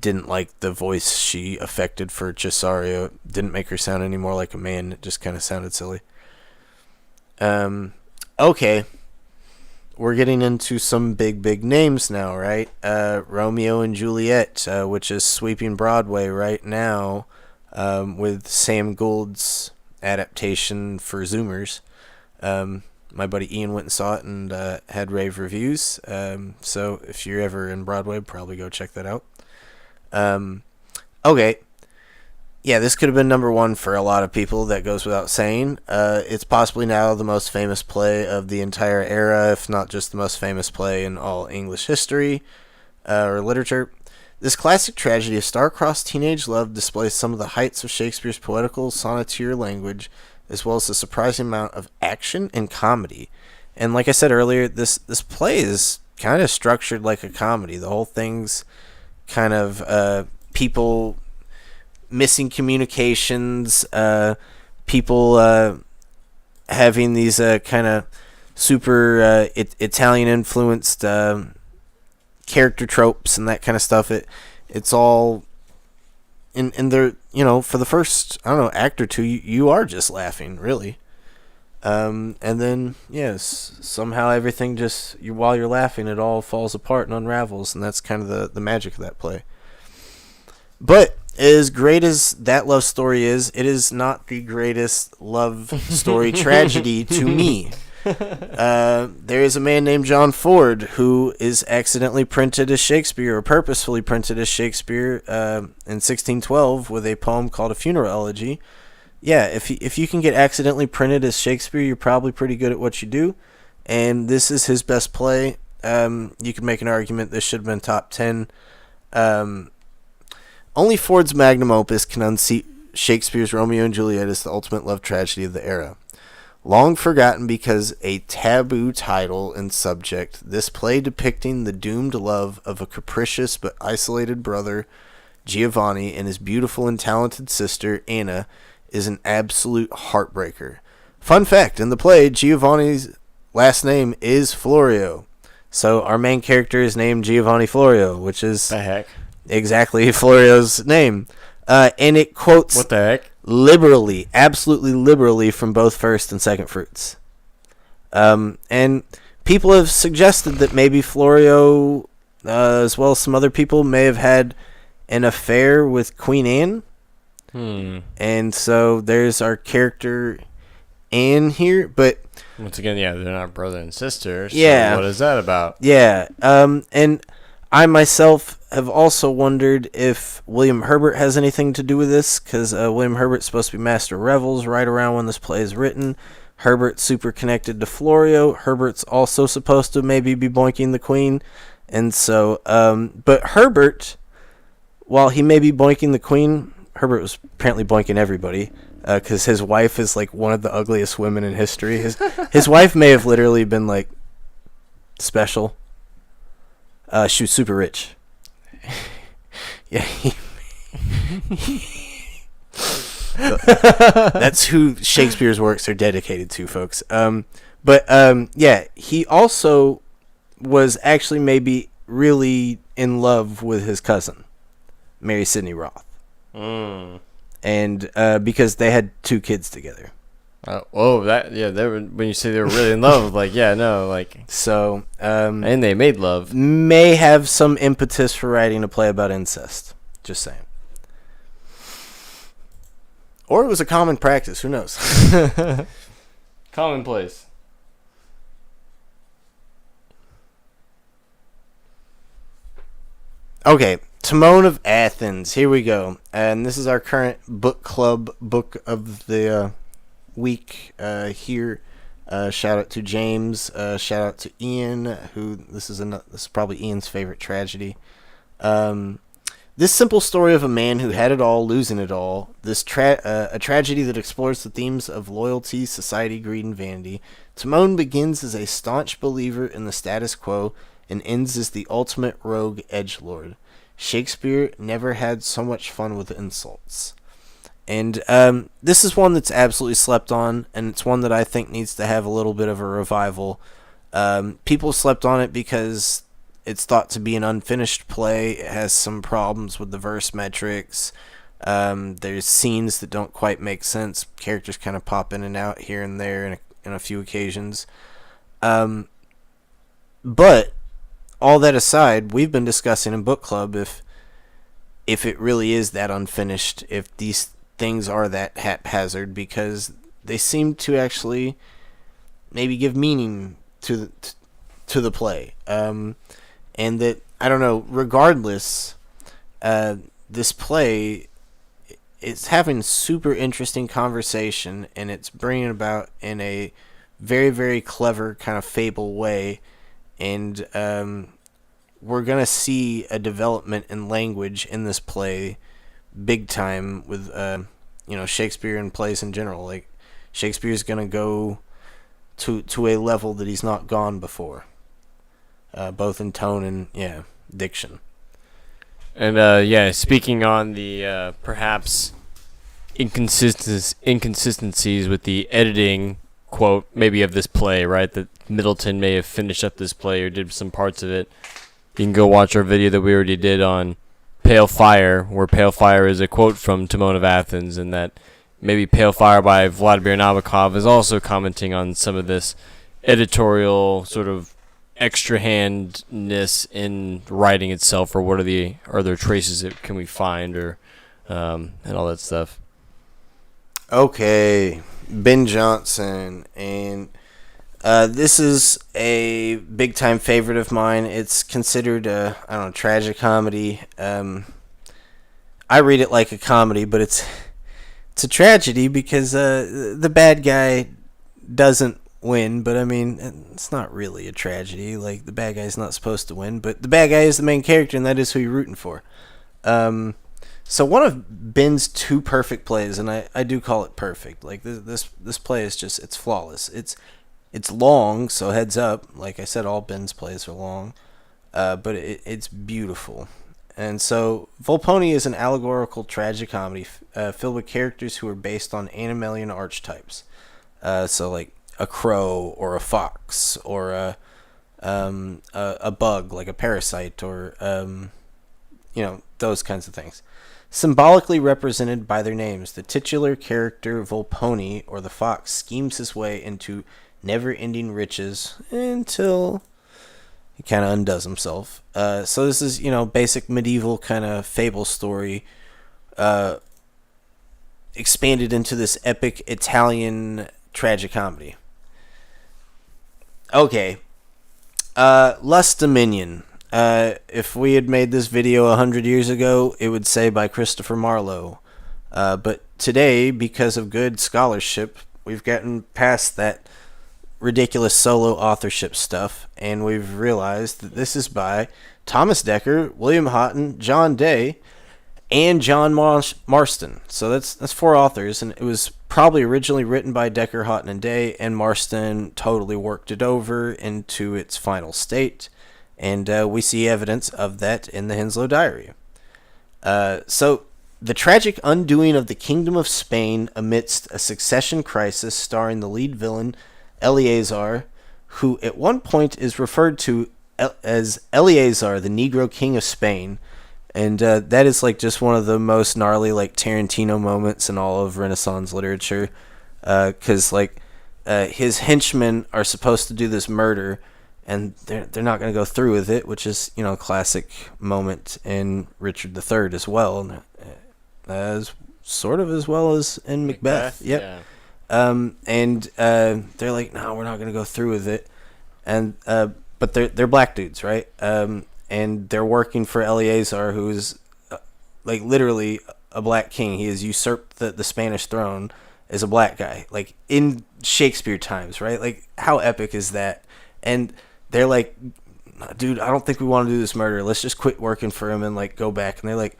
[SPEAKER 3] didn't like the voice she affected for Cesario. It didn't make her sound any more like a man. It just kind of sounded silly. Okay. We're getting into some big names now, right? Romeo and Juliet, which is sweeping Broadway right now, with Sam Gould's adaptation for Zoomers. My buddy Ian went and saw it and had rave reviews. So if you're ever in Broadway, probably go check that out. Okay. Yeah, this could have been number one for a lot of people. That goes without saying. It's possibly now the most famous play of the entire era, if not just the most famous play in all English history or literature. This classic tragedy of star-crossed teenage love displays some of the heights of Shakespeare's poetical sonneteer language, as well as a surprising amount of action and comedy. And like I said earlier, this play is kind of structured like a comedy. The whole thing's kind of people missing communications, people having these kind of super Italian influenced character tropes and that kind of stuff. It's all in there, for the first, act or two, you are just laughing, really. And then, yes, somehow everything just, while you're laughing, it all falls apart and unravels, and that's kind of the magic of that play. But as great as that love story is, it is not the greatest love story tragedy to me. There is a man named John Ford who is accidentally printed as Shakespeare, or purposefully printed as Shakespeare, in 1612 with a poem called A Funeral Elegy. Yeah, if you can get accidentally printed as Shakespeare, you're probably pretty good at what you do. And this is his best play. You could make an argument this should have been top 10. Only Ford's magnum opus can unseat Shakespeare's Romeo and Juliet as the ultimate love tragedy of the era. Long forgotten because a taboo title and subject, this play depicting the doomed love of a capricious but isolated brother, Giovanni, and his beautiful and talented sister, Anna, is an absolute heartbreaker. Fun fact, in the play, Giovanni's last name is Florio. So our main character is named Giovanni Florio, which is...
[SPEAKER 1] The heck?
[SPEAKER 3] Exactly Florio's name. And it quotes...
[SPEAKER 1] What the heck?
[SPEAKER 3] Liberally, absolutely liberally, from both first and second fruits. And people have suggested that maybe Florio, as well as some other people, may have had an affair with Queen Anne. And so there's our character Anne here, but...
[SPEAKER 1] Once again, yeah, they're not brother and sister, so
[SPEAKER 3] yeah.
[SPEAKER 1] What is that about?
[SPEAKER 3] Yeah, and I myself have also wondered if William Herbert has anything to do with this, because William Herbert's supposed to be Master of Revels right around when this play is written. Herbert's super connected to Florio. Herbert's also supposed to maybe be boinking the queen. And so, but Herbert, while he may be boinking the queen, Herbert was apparently boinking everybody, because his wife is like one of the ugliest women in history. His wife may have literally been like special. She was super rich. Yeah. That's who Shakespeare's works are dedicated to, folks. Yeah, he also was actually maybe really in love with his cousin, Mary Sidney Roth. And because they had 2 kids together.
[SPEAKER 1] They were, when you say they were really in love, like, yeah, no, like,
[SPEAKER 3] So,
[SPEAKER 1] and they made love.
[SPEAKER 3] may have some impetus for writing a play about incest. Just saying. Or it was a common practice. Who knows?
[SPEAKER 1] Commonplace.
[SPEAKER 3] Okay, Timon of Athens. Here we go. And this is our current book club book of the week here. Shout out to James. Shout out to Ian, who this is probably Ian's favorite tragedy. This simple story of a man who had it all, losing it all. A tragedy that explores the themes of loyalty, society, greed, and vanity. Timon begins as a staunch believer in the status quo and ends as the ultimate rogue edgelord. Shakespeare never had so much fun with insults. And this is one that's absolutely slept on, and it's one that I think needs to have a little bit of a revival. People slept on it because it's thought to be an unfinished play. It has some problems with the verse metrics. There's scenes that don't quite make sense. Characters kind of pop in and out here and there in a few occasions. But all that aside, we've been discussing in book club if it really is that unfinished, if these things are that haphazard, because they seem to actually maybe give meaning to the play. And that, I don't know, regardless, this play, it's having super interesting conversation, and it's bringing about in a very, very clever kind of fable way. And we're going to see a development in language in this play big time with, Shakespeare and plays in general. Like, Shakespeare's going to go to a level that he's not gone before. Both in tone and diction.
[SPEAKER 1] And speaking on the perhaps inconsistencies with the editing quote maybe of this play, right? That Middleton may have finished up this play or did some parts of it. You can go watch our video that we already did on Pale Fire, where Pale Fire is a quote from Timon of Athens, and that maybe Pale Fire by Vladimir Nabokov is also commenting on some of this editorial sort of extra handness in writing itself, or what are there traces that can we find, or and all that stuff.
[SPEAKER 3] Okay, Ben Jonson, and this is a big time favorite of mine. It's considered a tragicomedy. I read it like a comedy, but it's a tragedy because the bad guy doesn't win, but I mean, it's not really a tragedy. Like, the bad guy's not supposed to win, but the bad guy is the main character, and that is who you're rooting for. So one of Ben's two perfect plays, and I do call it perfect. Like, this play is just, it's flawless. It's long, so heads up. Like I said, all Ben's plays are long, but it's beautiful. And so Volpone is an allegorical tragicomedy filled with characters who are based on Animalian archetypes. So like a crow or a fox or a bug, like a parasite, or those kinds of things. Symbolically represented by their names, the titular character Volpone, or the fox, schemes his way into never-ending riches until he kind of undoes himself. So this is, basic medieval kind of fable story, expanded into this epic Italian tragicomedy. Okay. Lust Dominion. If we had made this video 100 years ago, it would say by Christopher Marlowe. But today, because of good scholarship, we've gotten past that ridiculous solo authorship stuff, and we've realized that this is by Thomas Dekker, William Houghton, John Day, and John Marston. So that's four authors, and it was probably originally written by Dekker, Houghton, and Day, and Marston totally worked it over into its final state, and we see evidence of that in the Henslow Diary. So the tragic undoing of the Kingdom of Spain amidst a succession crisis, starring the lead villain Eleazar, who at one point is referred to as Eleazar, the Negro King of Spain, and that is like just one of the most gnarly, like, Tarantino moments in all of Renaissance literature. because his henchmen are supposed to do this murder, and they're not going to go through with it, which is a classic moment in Richard III as well, as sort of as well as in Macbeth. Yep.
[SPEAKER 1] Yeah.
[SPEAKER 3] And they're like, no, we're not going to go through with it, and but they're black dudes, right? And they're working for Eleazar, who's literally a black king. He has usurped the Spanish throne as a black guy, in Shakespeare times, right? How epic is that? And they're like, dude, I don't think we want to do this murder. Let's just quit working for him and go back. And they're like,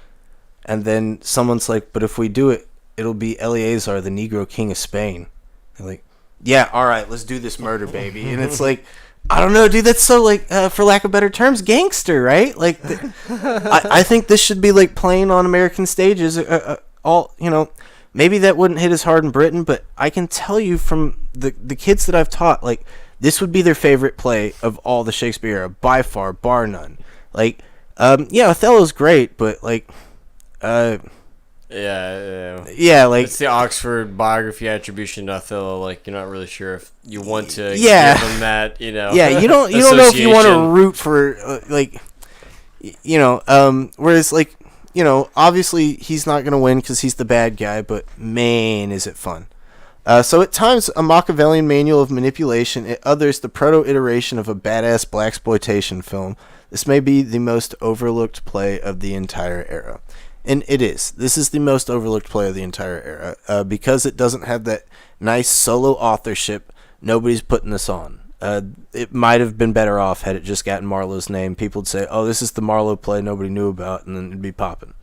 [SPEAKER 3] and then someone's like, but if we do it, it'll be Eleazar, the Negro King of Spain. They're like, yeah, all right, let's do this murder, baby. And it's like, I don't know, dude, that's so for lack of better terms, gangster, right? I think this should be playing on American stages. Maybe that wouldn't hit as hard in Britain, but I can tell you from the kids that I've taught, this would be their favorite play of all the Shakespeare era, by far, bar none. Othello's great, but
[SPEAKER 1] Yeah. It's the Oxford biography attribution to Othello. You're not really sure if you want to give them that,
[SPEAKER 3] Yeah, you don't know if you want to root for, whereas, obviously he's not going to win because he's the bad guy, but man, is it fun. So at times, a Machiavellian manual of manipulation, at others, the proto-iteration of a badass blaxploitation film. This may be the most overlooked play of the entire era. And it is. This is the most overlooked play of the entire era. Because it doesn't have that nice solo authorship, nobody's putting this on. It might have been better off had it just gotten Marlowe's name. People would say, oh, this is the Marlowe play nobody knew about, and then it'd be popping.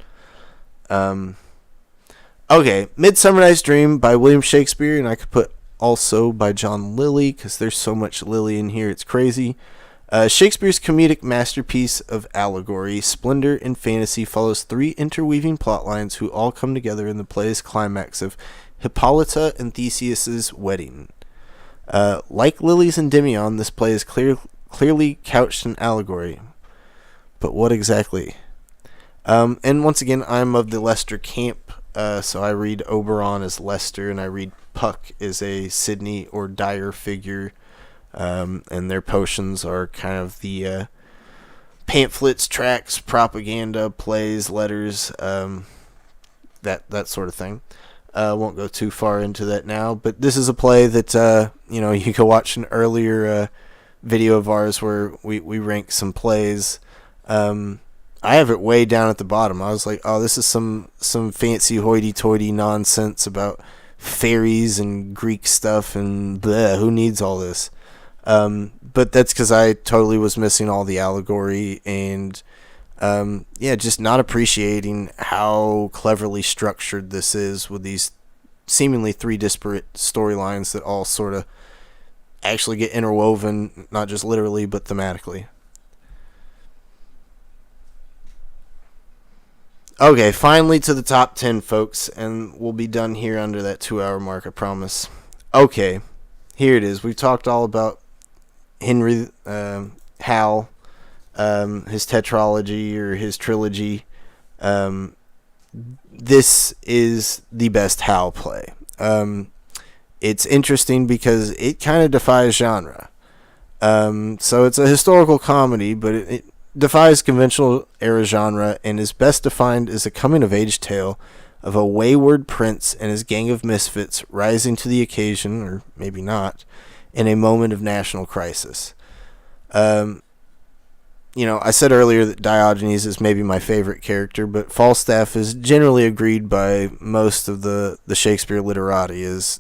[SPEAKER 3] Okay, Midsummer Night's Dream by William Shakespeare, and I could put also by John Lilly, because there's so much Lilly in here, it's crazy. Shakespeare's comedic masterpiece of allegory, splendor, and fantasy follows three interweaving plot lines who all come together in the play's climax of Hippolyta and Theseus's wedding. Like Lilly's Endymion, this play is clearly couched in allegory. But what exactly? And once again, I'm of the Leicester camp, so I read Oberon as Leicester, and I read Puck as a Sidney or Dyer figure. And their potions are kind of the pamphlets, tracts, propaganda, plays, letters, that sort of thing. Won't go too far into that now, but this is a play that you can watch an earlier video of ours where we rank some plays. I have it way down at the bottom. I was like, oh, this is some fancy hoity-toity nonsense about fairies and Greek stuff and bleh, who needs all this? But that's because I totally was missing all the allegory and, just not appreciating how cleverly structured this is with these seemingly three disparate storylines that all sort of actually get interwoven, not just literally, but thematically. Okay, finally to the top 10, folks, and we'll be done here under that 2-hour mark, I promise. Okay, here it is. We've talked all about Henry Hal, his tetralogy or his trilogy. This is the best Hal play. It's interesting because it kind of defies genre. So it's a historical comedy, but it defies conventional era genre and is best defined as a coming-of-age tale of a wayward prince and his gang of misfits rising to the occasion, or maybe not, in a moment of national crisis. I said earlier that Diogenes is maybe my favorite character, but Falstaff is generally agreed by most of the Shakespeare literati as,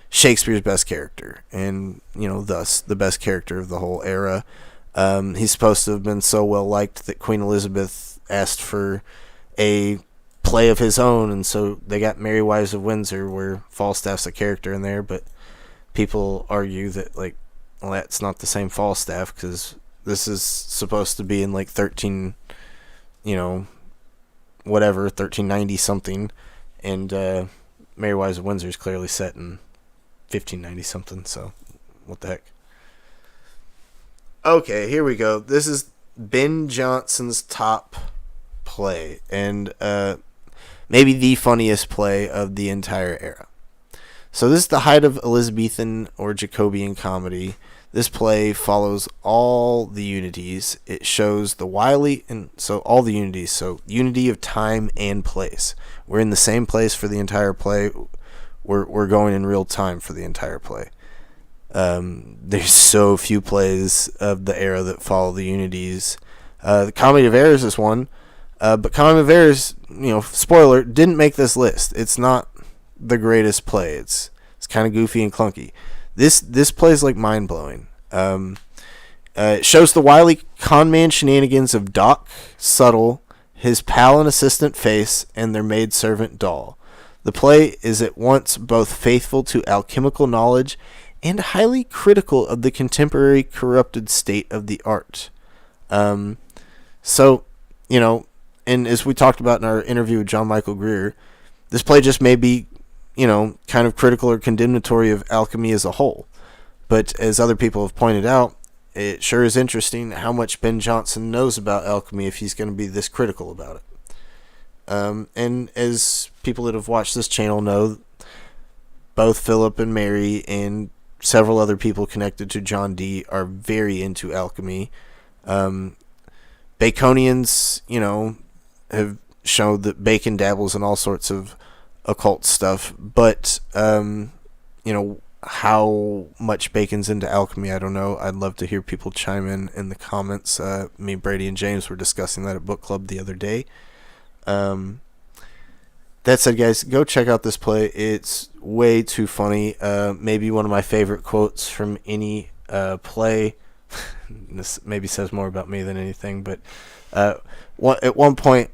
[SPEAKER 3] Shakespeare's best character, and, thus the best character of the whole era. He's supposed to have been so well liked that Queen Elizabeth asked for a play of his own, and so they got Merry Wives of Windsor, where Falstaff's a character in there, but people argue that, that's not the same Falstaff, because this is supposed to be in, 1390 something, and Merry Wives of Windsor is clearly set in 1590 something, so what the heck. Okay, here we go. This is Ben Jonson's top play, and maybe the funniest play of the entire era. So this is the height of Elizabethan or Jacobean comedy. This play follows all the unities. It shows the wily, and so all the unities. So unity of time and place. We're in the same place for the entire play. We're going in real time for the entire play. There's so few plays of the era that follow the unities. The Comedy of Errors is one, but Comedy of Errors, spoiler, didn't make this list. It's not the greatest play. It's kind of goofy and clunky. This play is like mind blowing. It shows the wily conman shenanigans of Doc Subtle, his pal and assistant Face, and their maidservant Doll. The play is at once both faithful to alchemical knowledge and highly critical of the contemporary corrupted state of the art. So, and as we talked about in our interview with John Michael Greer, this play just may be, kind of critical or condemnatory of alchemy as a whole. But as other people have pointed out, it sure is interesting how much Ben Jonson knows about alchemy if he's going to be this critical about it. And as people that have watched this channel know, both Philip and Mary and several other people connected to John Dee are very into alchemy. Baconians, have shown that Bacon dabbles in all sorts of occult stuff, but how much Bacon's into alchemy, I don't know. I'd love to hear people chime in the comments. Me, Brady, and James were discussing that at book club the other day. That said, guys, go check out this play. It's way too funny. Maybe one of my favorite quotes from any play. This maybe says more about me than anything, but at one point,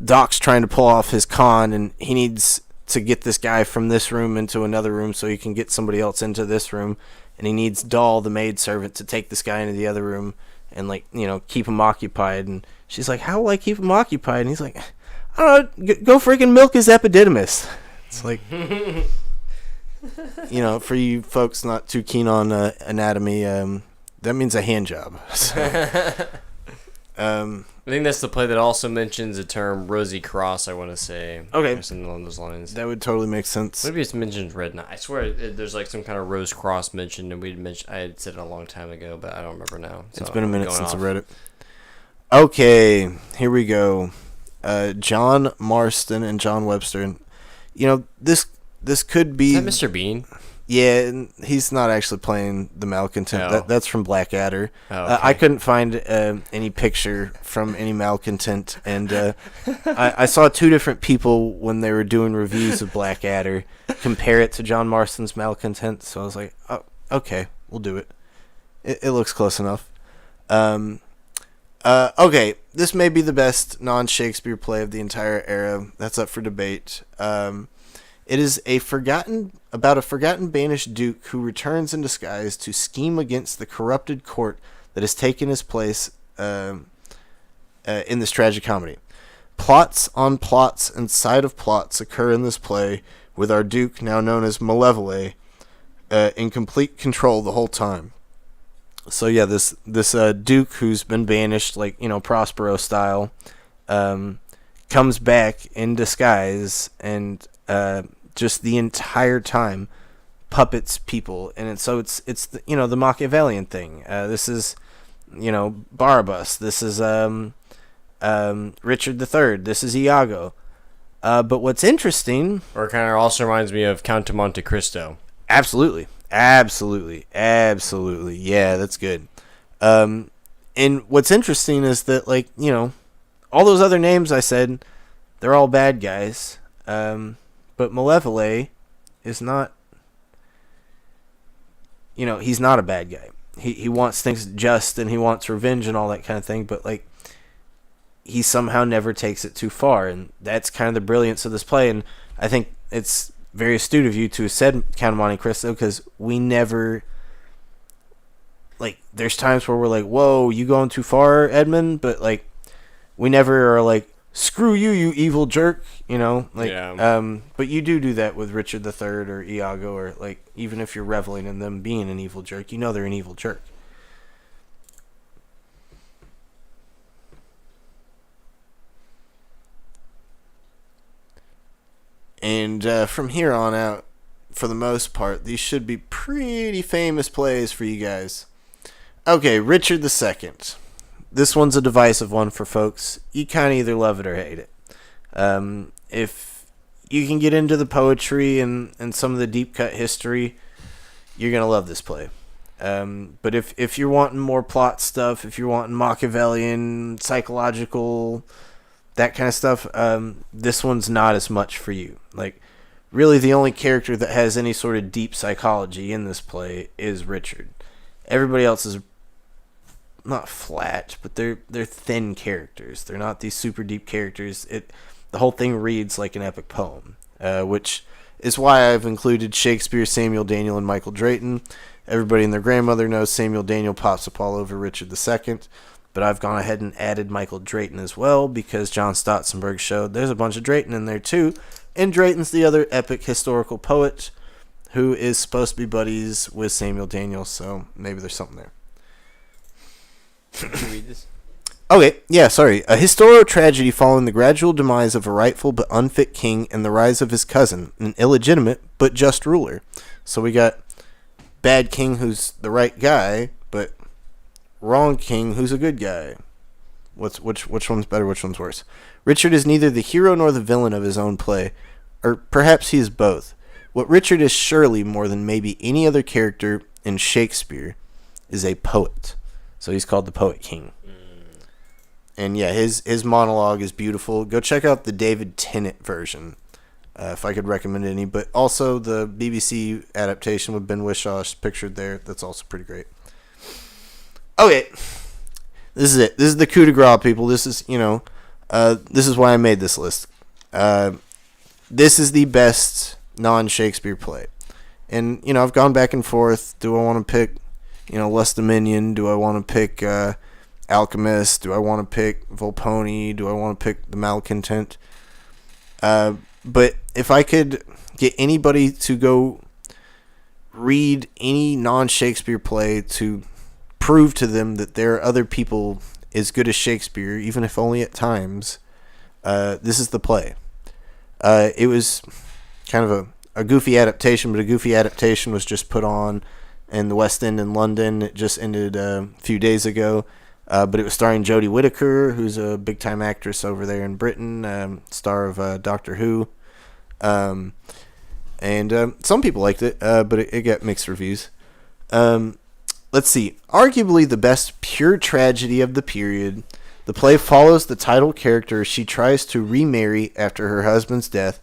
[SPEAKER 3] Doc's trying to pull off his con, and he needs to get this guy from this room into another room so he can get somebody else into this room, and he needs Doll, the maidservant, to take this guy into the other room and, keep him occupied. And she's like, how will I keep him occupied? And he's like, I don't know, go freaking milk his epididymis. It's like, for you folks not too keen on anatomy, that means a hand job. So,
[SPEAKER 1] I think that's the play that also mentions the term Rosy Cross, I want to say.
[SPEAKER 3] Okay.
[SPEAKER 1] Or something along those lines.
[SPEAKER 3] That would totally make sense.
[SPEAKER 1] Maybe it's mentioned Red Knight. I swear there's some kind of Rose Cross mentioned, and I had said it a long time ago, but I don't remember now. So
[SPEAKER 3] it's been a minute since I read it. Okay, here we go. John Marston and John Webster. And, this could be...
[SPEAKER 1] Is that Mr. Bean?
[SPEAKER 3] Yeah, and he's not actually playing the malcontent.
[SPEAKER 1] No.
[SPEAKER 3] That's from Blackadder.
[SPEAKER 1] Oh, okay.
[SPEAKER 3] I couldn't find any picture from any malcontent, and I saw two different people when they were doing reviews of Blackadder compare it to John Marston's malcontent. So I was like, oh, okay, we'll do it. It looks close enough. Okay, this may be the best non-Shakespeare play of the entire era. That's up for debate. It is about a forgotten banished duke who returns in disguise to scheme against the corrupted court that has taken his place in this tragicomedy. Plots on plots and side of plots occur in this play, with our duke, now known as Malevolent, in complete control the whole time. So yeah, this duke who's been banished, Prospero style, comes back in disguise and just the entire time puppets people, and it's the, the Machiavellian thing. This is Barabbas. This is Richard III. This is Iago. But what's interesting,
[SPEAKER 1] or it kind of also reminds me of Count of Monte Cristo.
[SPEAKER 3] Absolutely. Yeah, that's good. And what's interesting is that all those other names I said, they're all bad guys. But Malevolent is not, he's not a bad guy. He wants things just, and he wants revenge and all that kind of thing, but he somehow never takes it too far, and that's kind of the brilliance of this play. And I think it's very astute of you to have said Count of Monte Cristo, because we never, there's times where we're like, whoa, you going too far, Edmund? But we never are like, screw you, you evil jerk,
[SPEAKER 1] Yeah.
[SPEAKER 3] But you do that with Richard III or Iago, or even if you're reveling in them being an evil jerk, they're an evil jerk. And from here on out,
[SPEAKER 2] for the most part, these should be pretty famous plays for you guys. Okay, Richard II. This one's a divisive one for folks. You kind of either love it or hate it. If you can get into the poetry and some of the deep cut history, you're going to love this play. But if you're wanting more plot stuff, if you're wanting Machiavellian, psychological, that kind of stuff, this one's not as much for you. Like, really the only character that has any sort of deep psychology in this play is Richard. Everybody else is not flat, but they're thin characters. They're not these super deep characters. The whole thing reads like an epic poem, which is why I've included Shakespeare, Samuel Daniel, and Michael Drayton. Everybody and their grandmother knows Samuel Daniel pops up all over Richard II, but I've gone ahead and added Michael Drayton as well because John Stotzenberg showed there's a bunch of Drayton in there too, and Drayton's the other epic historical poet who is supposed to be buddies with Samuel Daniel, so maybe there's something there.
[SPEAKER 1] Can you read this?
[SPEAKER 2] Okay, yeah, sorry. A historical tragedy following the gradual demise of a rightful but unfit king and the rise of his cousin, an illegitimate but just ruler. So we got bad king who's the right guy, but wrong king who's a good guy. Which one's better, which one's worse? Richard is neither the hero nor the villain of his own play, or perhaps he is both. What Richard is surely more than maybe any other character in Shakespeare is a poet. So he's called the Poet King. And yeah, his monologue is beautiful. Go check out the David Tennant version, if I could recommend any. But also the BBC adaptation with Ben Whishaw pictured there. That's also pretty great. Okay, this is it. This is the coup de grace, people. This is, this is why I made this list. This is the best non-Shakespeare play. And, I've gone back and forth. Do I want to pick, Lust Dominion? Do I want to pick Alchemist? Do I want to pick Volpone? Do I want to pick The Malcontent? But if I could get anybody to go read any non-Shakespeare play to prove to them that there are other people as good as Shakespeare, even if only at times, this is the play. It was kind of a goofy adaptation, but a goofy adaptation was just put on in the West End in London. It just ended a few days ago. But it was starring Jodie Whittaker, who's a big-time actress over there in Britain, star of Doctor Who. And some people liked it, but it got mixed reviews. Let's see. Arguably the best pure tragedy of the period, the play follows the title character as she tries to remarry after her husband's death,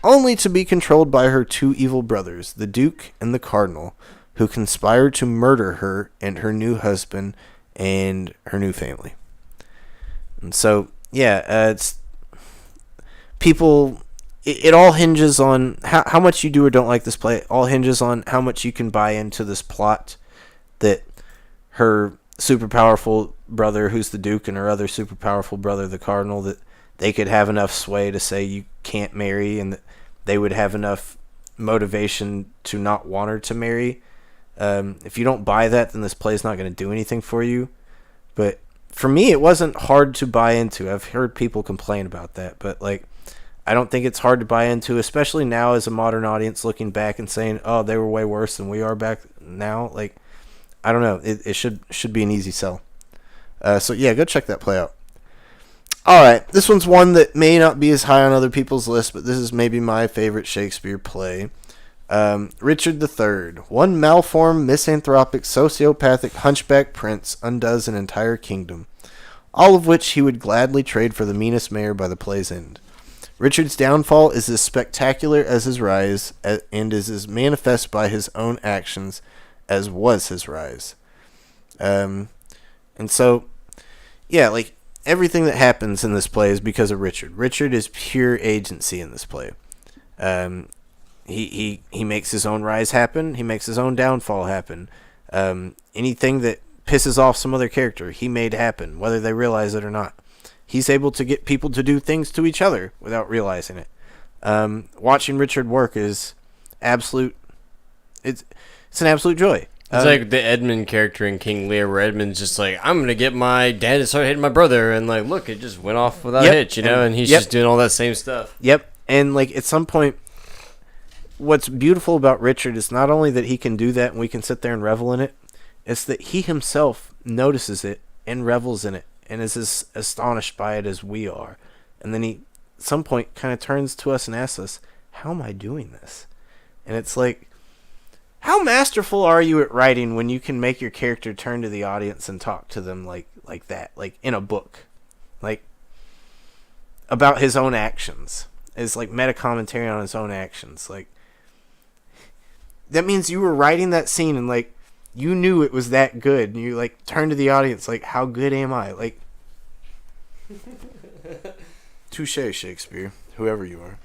[SPEAKER 2] only to be controlled by her two evil brothers, the Duke and the Cardinal, who conspire to murder her and her new husband and her new family. And so, yeah, it's people. It all hinges on how much you do or don't like this play. It all hinges on how much you can buy into this plot that her super powerful brother, who's the Duke, and her other super powerful brother, the Cardinal, that they could have enough sway to say you can't marry, and that they would have enough motivation to not want her to marry. If you don't buy that, then this play is not going to do anything for you. But for me, it wasn't hard to buy into. I've heard people complain about that, but I don't think it's hard to buy into, especially now as a modern audience looking back and saying, "Oh, they were way worse than we are back now." I don't know. It should be an easy sell. So yeah, go check that play out. All right, this one's one that may not be as high on other people's list, but this is maybe my favorite Shakespeare play. Richard III. One malformed, misanthropic, sociopathic, hunchback prince undoes an entire kingdom, all of which he would gladly trade for the meanest mayor by the play's end. Richard's downfall is as spectacular as his rise, and is as manifest by his own actions as was his rise. And so, yeah, everything that happens in this play is because of Richard. Richard is pure agency in this play. He makes his own rise happen. He makes his own downfall happen. Anything that pisses off some other character, he made happen, whether they realize it or not. He's able to get people to do things to each other without realizing it. Watching Richard work is absolute. It's an absolute joy.
[SPEAKER 1] It's like the Edmund character in King Lear, where Edmund's just like, I'm gonna get my dad to start hitting my brother, and look, it just went off without a hitch, and he's just doing all that same stuff.
[SPEAKER 2] Yep, and at some point,
[SPEAKER 3] what's beautiful about Richard is not only that he can do that and we can sit there and revel in it, it's that he himself notices it and revels in it and is as astonished by it as we are. And then he, at some point, kind of turns to us and asks us, how am I doing this? And it's like, how masterful are you at writing when you can make your character turn to the audience and talk to them like that, like in a book, like about his own actions, as like meta commentary on his own actions. Like, that means you were writing that scene and like you knew it was that good, and you like turned to the audience like, how good am I? Like, touche, Shakespeare, whoever you are.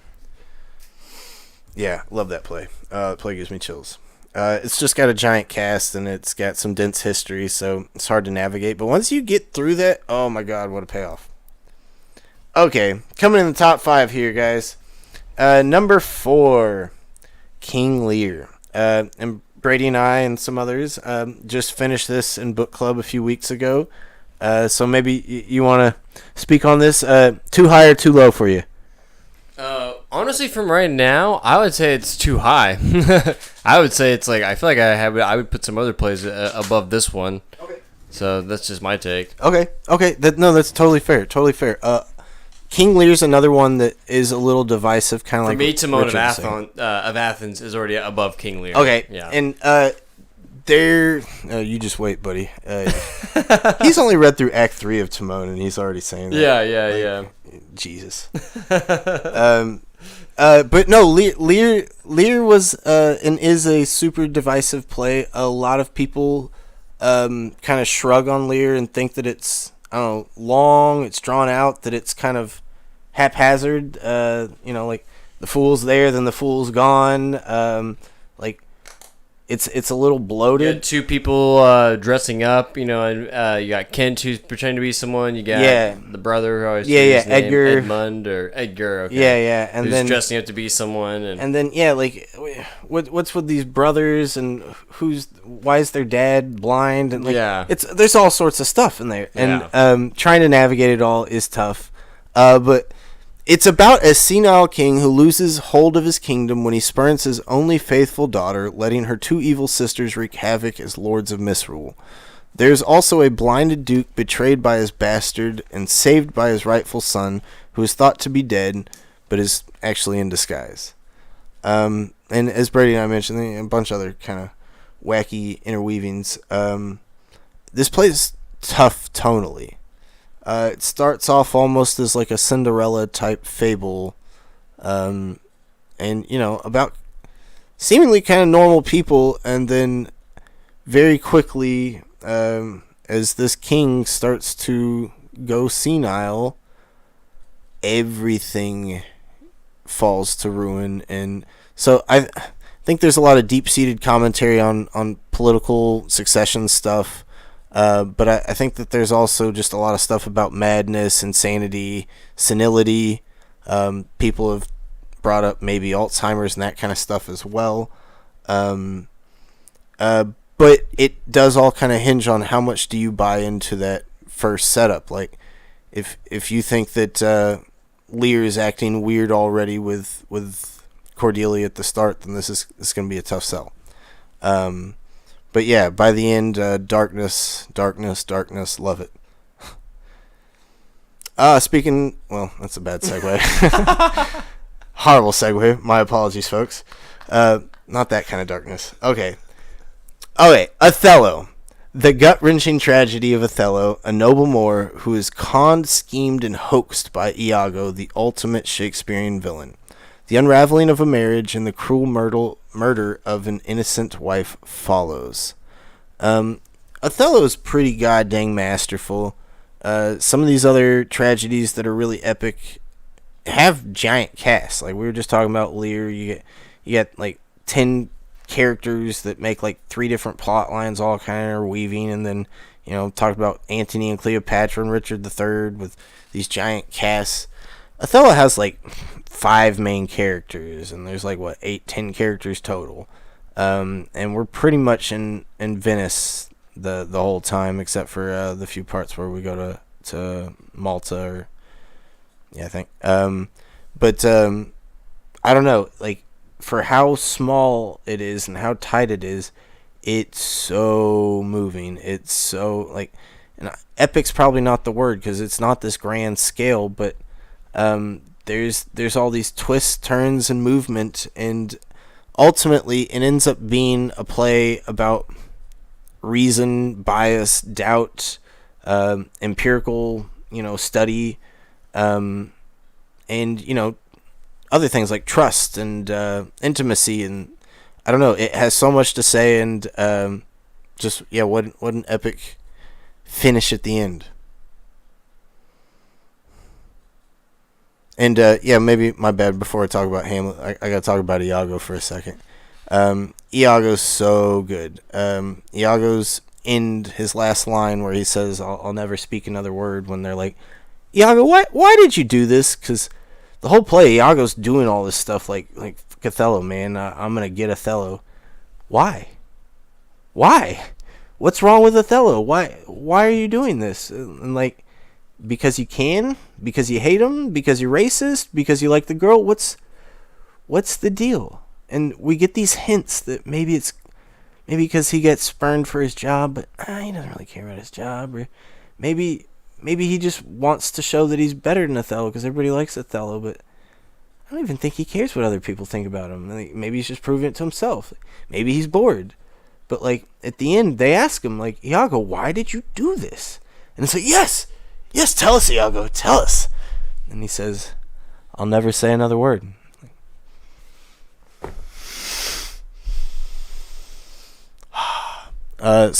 [SPEAKER 3] Yeah, love that play. The play gives me chills. It's just got a giant cast and it's got some dense history, so it's hard to navigate. But once you get through that, oh my god, what a payoff. Okay, coming in the top 5 here, guys. Number 4, King Lear. And Brady and I and some others just finished this in book club a few weeks ago. So maybe you want to speak on this. Too high or too low for you?
[SPEAKER 1] Honestly, from right now, I would say it's too high. I would say it's like, I feel like I would put some other plays above this one. Okay. So that's just my take.
[SPEAKER 3] Okay. That's totally fair. King Lear's another one that is a little divisive, kind of like.
[SPEAKER 1] For me, Timon of Athens is already above King Lear.
[SPEAKER 3] Okay.
[SPEAKER 1] Yeah.
[SPEAKER 3] And you just wait, buddy. He's only read through Act 3 of Timon, and he's already saying that.
[SPEAKER 1] Yeah.
[SPEAKER 3] Jesus. But no, Lear was and is a super divisive play. A lot of people kind of shrug on Lear and think that it's, I don't know, long, it's drawn out, that it's kind of haphazard. Like the fool's there, then the fool's gone. Like it's a little bloated.
[SPEAKER 1] You got two people dressing up, and you got Kent who's pretending to be someone. You got the brother who always his name,
[SPEAKER 3] Edgar.
[SPEAKER 1] Edmund or Edgar. Okay.
[SPEAKER 3] Yeah, and
[SPEAKER 1] who's
[SPEAKER 3] then
[SPEAKER 1] dressing up to be someone,
[SPEAKER 3] and then like what's with these brothers and why is their dad blind and like there's all sorts of stuff in there, and trying to navigate it all is tough, but. It's about a senile king who loses hold of his kingdom when he spurns his only faithful daughter, letting her two evil sisters wreak havoc as lords of misrule. There's also a blinded duke betrayed by his bastard and saved by his rightful son, who is thought to be dead, but is actually in disguise. And as Brady and I mentioned, a bunch of other kind of wacky interweavings. This plays tough tonally. It starts off almost as like a Cinderella type fable, and about seemingly kind of normal people, and then very quickly, as this king starts to go senile, everything falls to ruin. And so I think there's a lot of deep-seated commentary on political succession stuff. But I think that there's also just a lot of stuff about madness, insanity, senility. People have brought up maybe Alzheimer's and that kind of stuff as well. But it does all kind of hinge on how much do you buy into that first setup. Like, if you think that Lear is acting weird already with Cordelia at the start, then this is going to be a tough sell. But yeah, by the end, darkness, love it. Speaking, well, that's a bad segue. Horrible segue. My apologies, folks. Not that kind of darkness. Okay, Othello. The gut-wrenching tragedy of Othello, a noble Moor who is conned, schemed, and hoaxed by Iago, the ultimate Shakespearean villain. The unraveling of a marriage and the cruel murder of an innocent wife follows. Othello is pretty goddamn masterful. Some of these other tragedies that are really epic have giant casts. Like we were just talking about Lear. You get like 10 characters that make like 3 different plot lines all kind of weaving, and then talk about Antony and Cleopatra and Richard III with these giant casts. Othello has like 5 main characters, and there's like 8-10 characters total, and we're pretty much in Venice the whole time, except for the few parts where we go to Malta, I think. But I don't know, like for how small it is and how tight it is, it's so moving. It's so like, and epic's probably not the word because it's not this grand scale, but there's all these twists, turns, and movement, and ultimately it ends up being a play about reason, bias, doubt, empirical, study, and other things like trust and intimacy, and I don't know. It has so much to say, and what an epic finish at the end. And maybe my bad. Before I talk about Hamlet, I gotta talk about Iago for a second. Iago's so good. Iago's in his last line where he says, "I'll never speak another word." When they're like, "Iago, why did you do this?" Because the whole play, Iago's doing all this stuff like Othello, man. I'm gonna get Othello. Why? What's wrong with Othello? Why are you doing this? And like, because you can? Because you hate him? Because you're racist? Because you like the girl? What's the deal? And we get these hints that maybe because he gets spurned for his job, but he doesn't really care about his job, or maybe he just wants to show that he's better than Othello because everybody likes Othello, but I don't even think he cares what other people think about him. Like, maybe he's just proving it to himself. Maybe he's bored. But like at the end, they ask him, like, Iago, why did you do this? And it's like, yes, tell us, Iago, tell us. And he says, I'll never say another word. I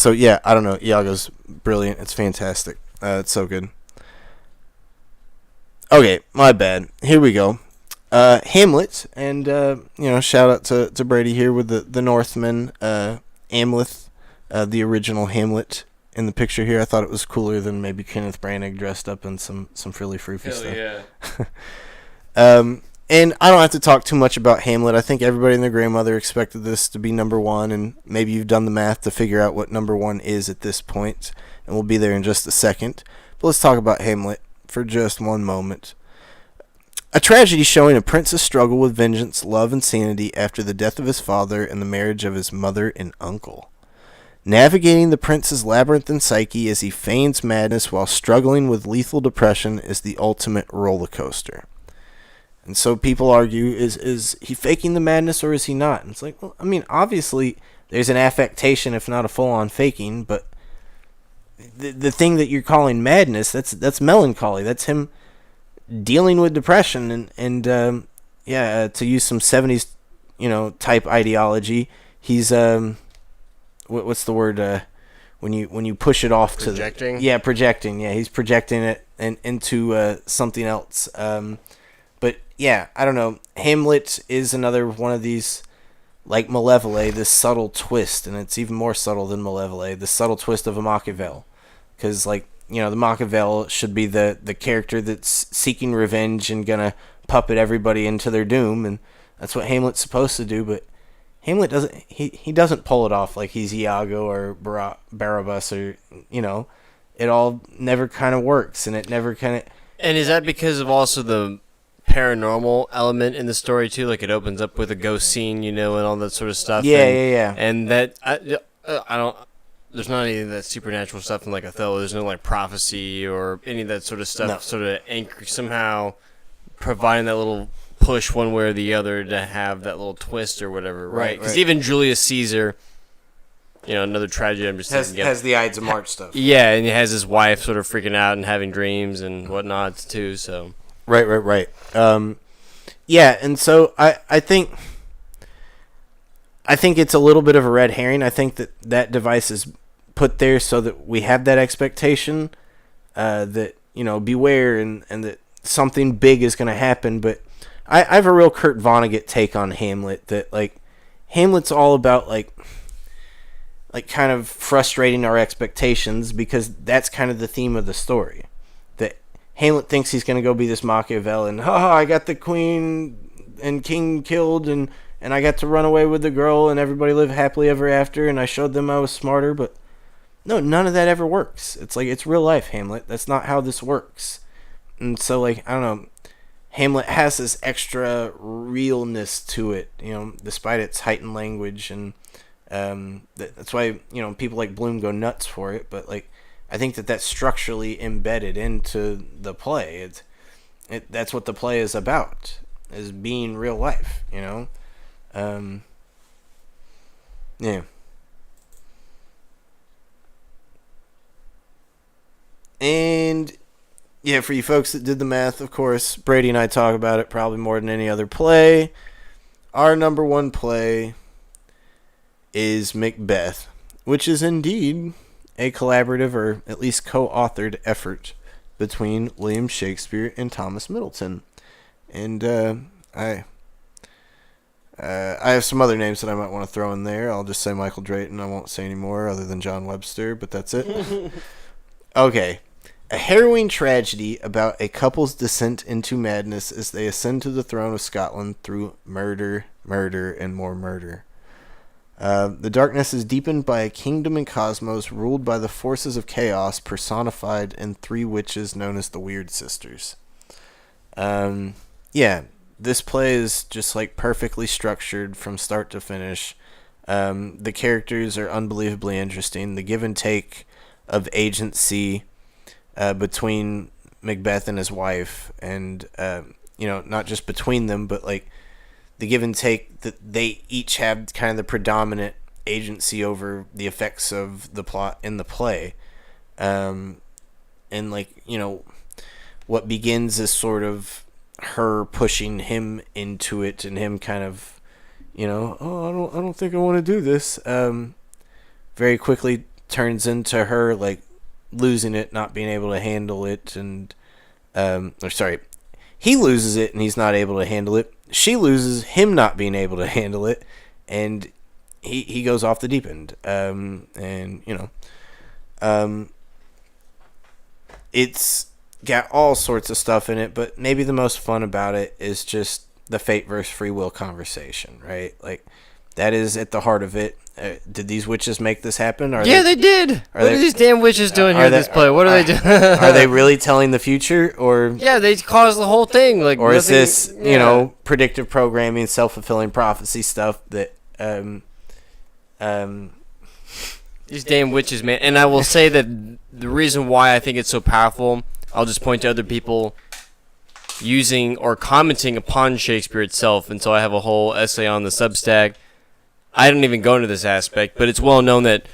[SPEAKER 3] don't know. Iago's brilliant. It's fantastic. It's so good. Okay, my bad. Here we go. Hamlet, and shout out to Brady here with the Northman, Amleth, the original Hamlet in the picture here. I thought it was cooler than maybe Kenneth Branagh dressed up in some frilly froofy stuff. Yeah. And I don't have to talk too much about Hamlet. I think everybody and their grandmother expected this to be number one, and maybe you've done the math to figure out what number one is at this point, and we'll be there in just a second. But let's talk about Hamlet for just one moment. A tragedy showing a prince's struggle with vengeance, love, and sanity after the death of his father and the marriage of his mother and uncle. Navigating the prince's labyrinthine psyche as he feigns madness while struggling with lethal depression is the ultimate roller coaster. And so people argue, is he faking the madness or is he not? And it's like, well, I mean, obviously there's an affectation, if not a full-on faking, but the thing that you're calling madness, that's melancholy. That's him dealing with depression and to use some 70s, type ideology, he's what's the word when you push it off
[SPEAKER 1] projecting?
[SPEAKER 3] Projecting. Yeah, he's projecting it into something else. But yeah, I don't know. Hamlet is another one of these, like Malevolent, this subtle twist, and it's even more subtle than Malevolent, the subtle twist of a Machiavel. Because, the Machiavel should be the character that's seeking revenge and gonna puppet everybody into their doom, and that's what Hamlet's supposed to do, but Hamlet doesn't, he doesn't pull it off like he's Iago or Barabbas or, it all never kind of works, and it never kind of...
[SPEAKER 1] And is that because of also the paranormal element in the story too? Like, it opens up with a ghost scene, and all that sort of stuff.
[SPEAKER 3] Yeah.
[SPEAKER 1] And that I don't. There's not any of that supernatural stuff in like Othello. There's no like prophecy or any of that sort of stuff.
[SPEAKER 3] No.
[SPEAKER 1] Sort of anchor somehow providing that little push one way or the other to have that little twist or whatever, right? Because even Julius Caesar, another tragedy. I'm just
[SPEAKER 3] has the Ides of March stuff.
[SPEAKER 1] Yeah, and he has his wife sort of freaking out and having dreams and whatnot too. So.
[SPEAKER 3] Right. And so I think it's a little bit of a red herring. I think that device is put there so that we have that expectation that, beware and that something big is going to happen. But I have a real Kurt Vonnegut take on Hamlet, that, like, Hamlet's all about, like kind of frustrating our expectations, because that's kind of the theme of the story. That Hamlet thinks he's going to go be this Machiavellian. I got the queen and king killed, and I got to run away with the girl, and everybody lived happily ever after, and I showed them I was smarter. But no, none of that ever works. It's like, it's real life, Hamlet. That's not how this works. And so, like, I don't know. Hamlet has this extra realness to it, despite its heightened language, and that's why people like Bloom go nuts for it. But like, I think that's structurally embedded into the play. That's what the play is about, is being real life. Yeah. And yeah, for you folks that did the math, of course, Brady and I talk about it probably more than any other play. Our number one play is Macbeth, which is indeed a collaborative, or at least co-authored, effort between William Shakespeare and Thomas Middleton. And I have some other names that I might want to throw in there. I'll just say Michael Drayton. I won't say any more other than John Webster, but that's it. Okay. A harrowing tragedy about a couple's descent into madness as they ascend to the throne of Scotland through murder, and more murder. The darkness is deepened by a kingdom and cosmos ruled by the forces of chaos personified in three witches known as the Weird Sisters. This play is just like perfectly structured from start to finish. The characters are unbelievably interesting. The give and take of agency between Macbeth and his wife, and not just between them, but like the give and take that they each have kind of the predominant agency over the effects of the plot in the play. And like, what begins as sort of her pushing him into it, and him kind of, I don't think I want to do this. Very quickly turns into her like losing it, not being able to handle it, and he loses it and he's not able to handle it. She loses him not being able to handle it, and he goes off the deep end. It's got all sorts of stuff in it, but maybe the most fun about it is just the fate versus free will conversation, right? Like, that is at the heart of it. Did these witches make this happen?
[SPEAKER 1] They did. What are these damn witches doing here in this play? What are they doing?
[SPEAKER 3] Are they really telling the future, or
[SPEAKER 1] they caused the whole thing? Like,
[SPEAKER 3] or is this predictive programming, self-fulfilling prophecy stuff that
[SPEAKER 1] these damn witches, man. And I will say that the reason why I think it's so powerful, I'll just point to other people using or commenting upon Shakespeare itself, and so I have a whole essay on the Substack. I don't even go into this aspect, but it's well known that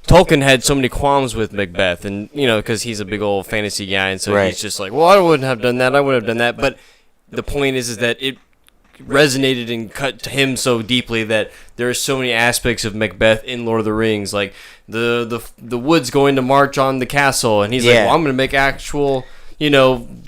[SPEAKER 1] Tolkien had so many qualms with Macbeth, and because he's a big old fantasy guy, and so he's just like, well, I wouldn't have done that, I wouldn't have done that. But the point is that it resonated and cut to him so deeply that there are so many aspects of Macbeth in Lord of the Rings, like the woods going to march on the castle, and he's like, well, I'm going to make actual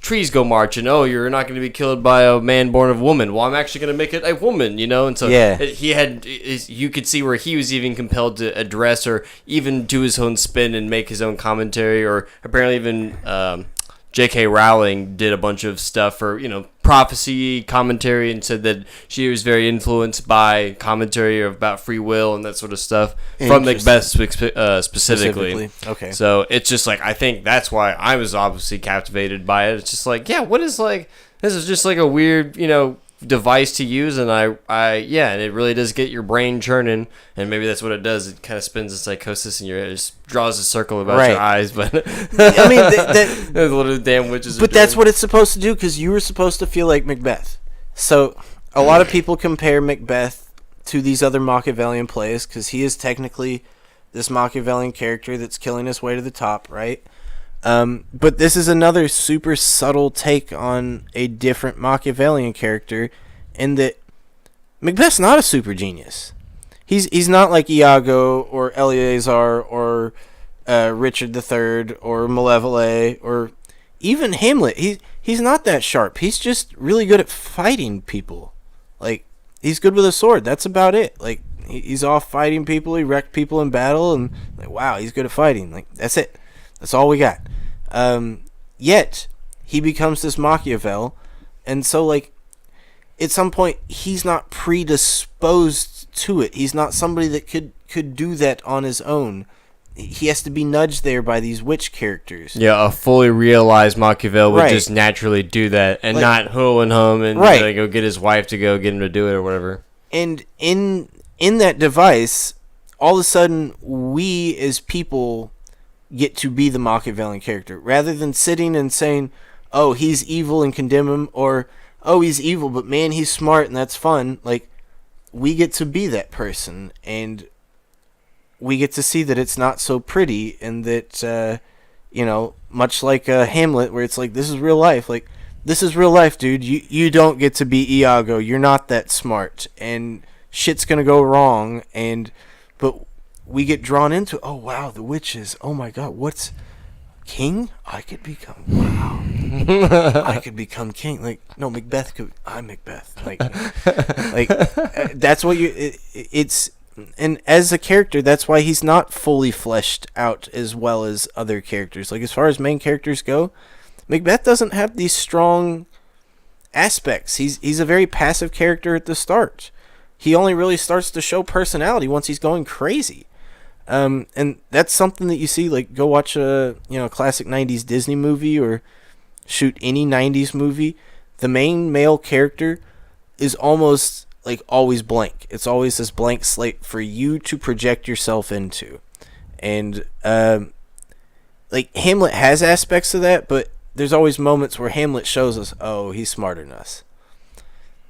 [SPEAKER 1] trees go marching. Oh, you're not going to be killed by a man born of woman. Well, I'm actually going to make it a woman, And so you could see where he was even compelled to address or even do his own spin and make his own commentary, or apparently even J.K. Rowling did a bunch of stuff for, prophecy commentary, and said that she was very influenced by commentary about free will and that sort of stuff from Macbeth specifically.
[SPEAKER 3] Okay.
[SPEAKER 1] So it's just like, I think that's why I was obviously captivated by it. It's just like, what is like, this is just like a weird, device to use, and and it really does get your brain churning, and maybe that's what it does. It kind of spins a psychosis in your head. It just draws a circle about your eyes, but
[SPEAKER 3] I mean, that
[SPEAKER 1] little damn witches.
[SPEAKER 3] But that's what it's supposed to do, because you were supposed to feel like Macbeth. So a lot of people compare Macbeth to these other Machiavellian plays, because he is technically this Machiavellian character that's killing his way to the top, right? But this is another super subtle take on a different Machiavellian character, in that Macbeth's not a super genius. He's not like Iago or Eleazar or Richard III or Malevolent or even Hamlet. He's not that sharp. He's just really good at fighting people. Like, he's good with a sword. That's about it. Like, he's off fighting people. He wrecked people in battle, and like, wow, he's good at fighting. Like, that's it. That's all we got. Yet he becomes this Machiavel, and so like at some point he's not predisposed to it. He's not somebody that could do that on his own. he has to be nudged there by these witch characters.
[SPEAKER 1] Yeah, a fully realized Machiavelli would just naturally do that and not ho and hum and go get his wife to go get him to do it or whatever.
[SPEAKER 3] And in that device, all of a sudden, we as people get to be the Machiavellian character. Rather than sitting and saying, oh, he's evil and condemn him, or, oh, he's evil, but man, he's smart and that's fun. Like, we get to be that person, and we get to see that it's not so pretty, and that, much like Hamlet, where it's like, this is real life. Like, this is real life, dude. You don't get to be Iago. You're not that smart, and shit's gonna go wrong, but we get drawn into, oh, wow, the witches. Oh, my God, what's king? I could become, wow. I could become king. Like, no, Macbeth could, I'm Macbeth. That's what it's, and as a character, that's why he's not fully fleshed out as well as other characters. Like, as far as main characters go, Macbeth doesn't have these strong aspects. He's a very passive character at the start. He only really starts to show personality once he's going crazy. And that's something that you see, like, go watch a classic 90s Disney movie or shoot any 90s movie. The main male character is almost, like, always blank. It's always this blank slate for you to project yourself into. And, like, Hamlet has aspects of that, but there's always moments where Hamlet shows us, oh, he's smarter than us.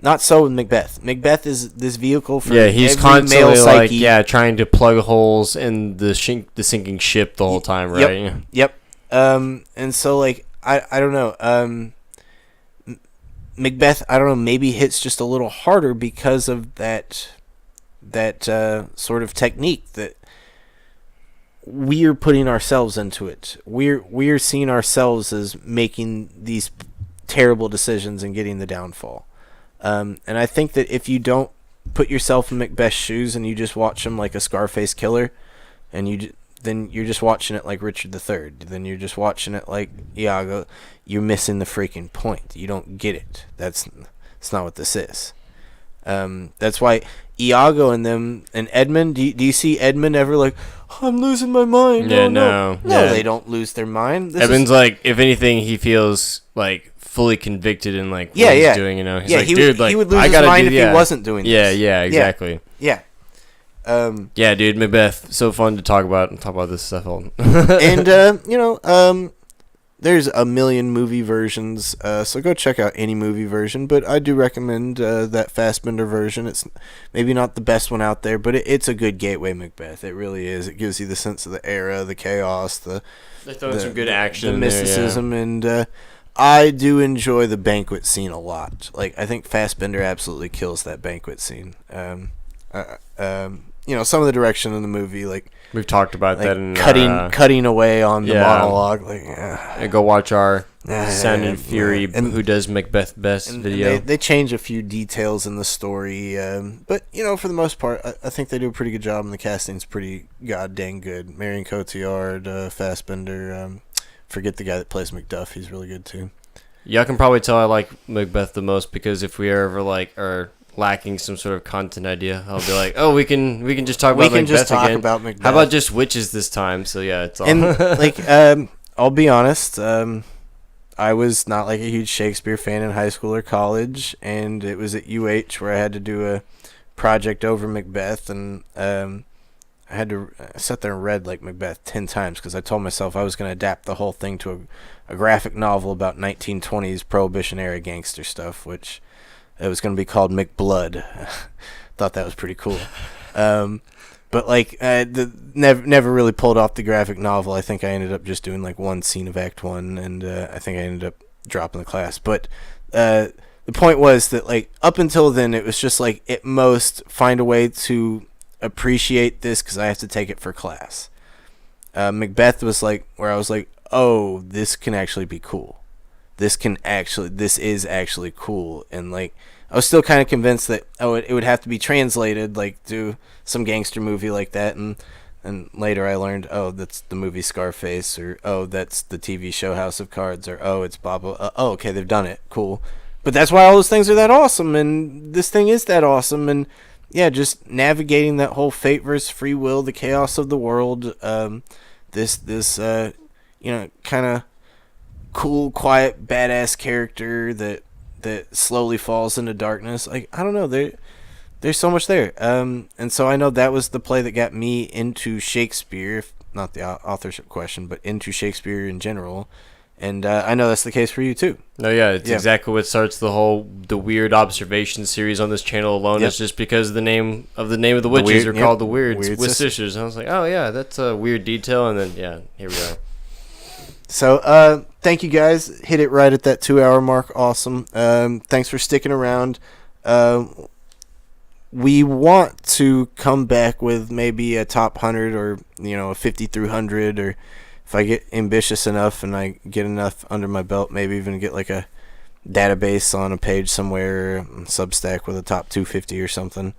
[SPEAKER 3] Not so with Macbeth. Macbeth is this vehicle for
[SPEAKER 1] he's
[SPEAKER 3] every
[SPEAKER 1] constantly
[SPEAKER 3] male psyche.
[SPEAKER 1] Trying to plug holes in the sinking ship the whole time, right?
[SPEAKER 3] Yep. And so, like, I don't know. Macbeth, I don't know, maybe hits just a little harder because of that sort of technique that we're putting ourselves into it. We're seeing ourselves as making these terrible decisions and getting the downfall. And I think that if you don't put yourself in Macbeth's shoes and you just watch him like a Scarface killer, and then you're just watching it like Richard III, then you're just watching it like Iago, you're missing the freaking point. You don't get it. That's not what this is. That's why Iago and them and Edmund, do you see Edmund ever like, oh, I'm losing my mind?
[SPEAKER 1] Yeah,
[SPEAKER 3] no, they don't lose their mind.
[SPEAKER 1] Edmund's like, if anything, he feels like fully convicted in like what he's doing, He's like, dude, like,
[SPEAKER 3] he would lose his mind if he wasn't doing this.
[SPEAKER 1] Yeah, exactly.
[SPEAKER 3] Yeah.
[SPEAKER 1] Yeah, dude, Macbeth, so fun to talk about this stuff.
[SPEAKER 3] And there's a million movie versions, so go check out any movie version, but I do recommend that Fassbender version. It's maybe not the best one out there, but it's a good gateway Macbeth. It really is. It gives you the sense of the era, the chaos, they
[SPEAKER 1] throw some good action,
[SPEAKER 3] the mysticism, and I do enjoy the banquet scene a lot. Like, I think Fassbender absolutely kills that banquet scene. Some of the direction in the movie, like,
[SPEAKER 1] we've talked about that in
[SPEAKER 3] cutting away on the monologue. Like,
[SPEAKER 1] go watch our Sound and Fury, who does Macbeth best video.
[SPEAKER 3] They change a few details in the story, but for the most part, I think they do a pretty good job, and the casting's pretty goddamn good. Marion Cotillard, Fassbender. Forget the guy that plays Macduff; he's really good too.
[SPEAKER 1] Y'all can probably tell I like Macbeth the most because if we ever are lacking some sort of content idea, I'll be like, oh, we can just talk about Macbeth again. We can just talk
[SPEAKER 3] about Macbeth.
[SPEAKER 1] How about just witches this time? So yeah, it's all.
[SPEAKER 3] And I'll be honest, I was not like a huge Shakespeare fan in high school or college, and it was at UH where I had to do a project over Macbeth, and I had to sit there and read like Macbeth 10 times because I told myself I was going to adapt the whole thing to a graphic novel about 1920s Prohibition era gangster stuff, which it was going to be called McBlood. Thought that was pretty cool. But like never really pulled off the graphic novel. I think I ended up just doing like one scene of Act 1, and I think I ended up dropping the class. But the point was that like up until then it was just like at most find a way to appreciate this because I have to take it for class. Macbeth was like where I was like, oh, this can actually be cool. This is actually cool. And like I was still kind of convinced that it would have to be translated like to some gangster movie like that, and later I learned, oh, that's the movie Scarface, or oh, that's the TV show House of Cards, or oh, it's Bob. Oh, okay, they've done it. Cool. But that's why all those things are that awesome, and this thing is that awesome, and
[SPEAKER 2] just navigating that whole fate versus free will, the chaos of the world. This kind of cool, quiet, badass character that slowly falls into darkness. Like, I don't know, there's so much there. And so I know that was the play that got me into Shakespeare, if not the authorship question, but into Shakespeare in general. And I know that's the case for you too.
[SPEAKER 1] No, yeah, it's exactly what starts the weird observation series on this channel alone. It's just because the name of the witches are called the Weird Sisters. And I was like, oh yeah, that's a weird detail. And then here we are.
[SPEAKER 2] So thank you guys. Hit it right at that 2-hour mark. Awesome. Thanks for sticking around. We want to come back with maybe a top 100 or a 50 through 100, or if I get ambitious enough and I get enough under my belt, maybe even get like a database on a page somewhere, Substack with a top 250 or something.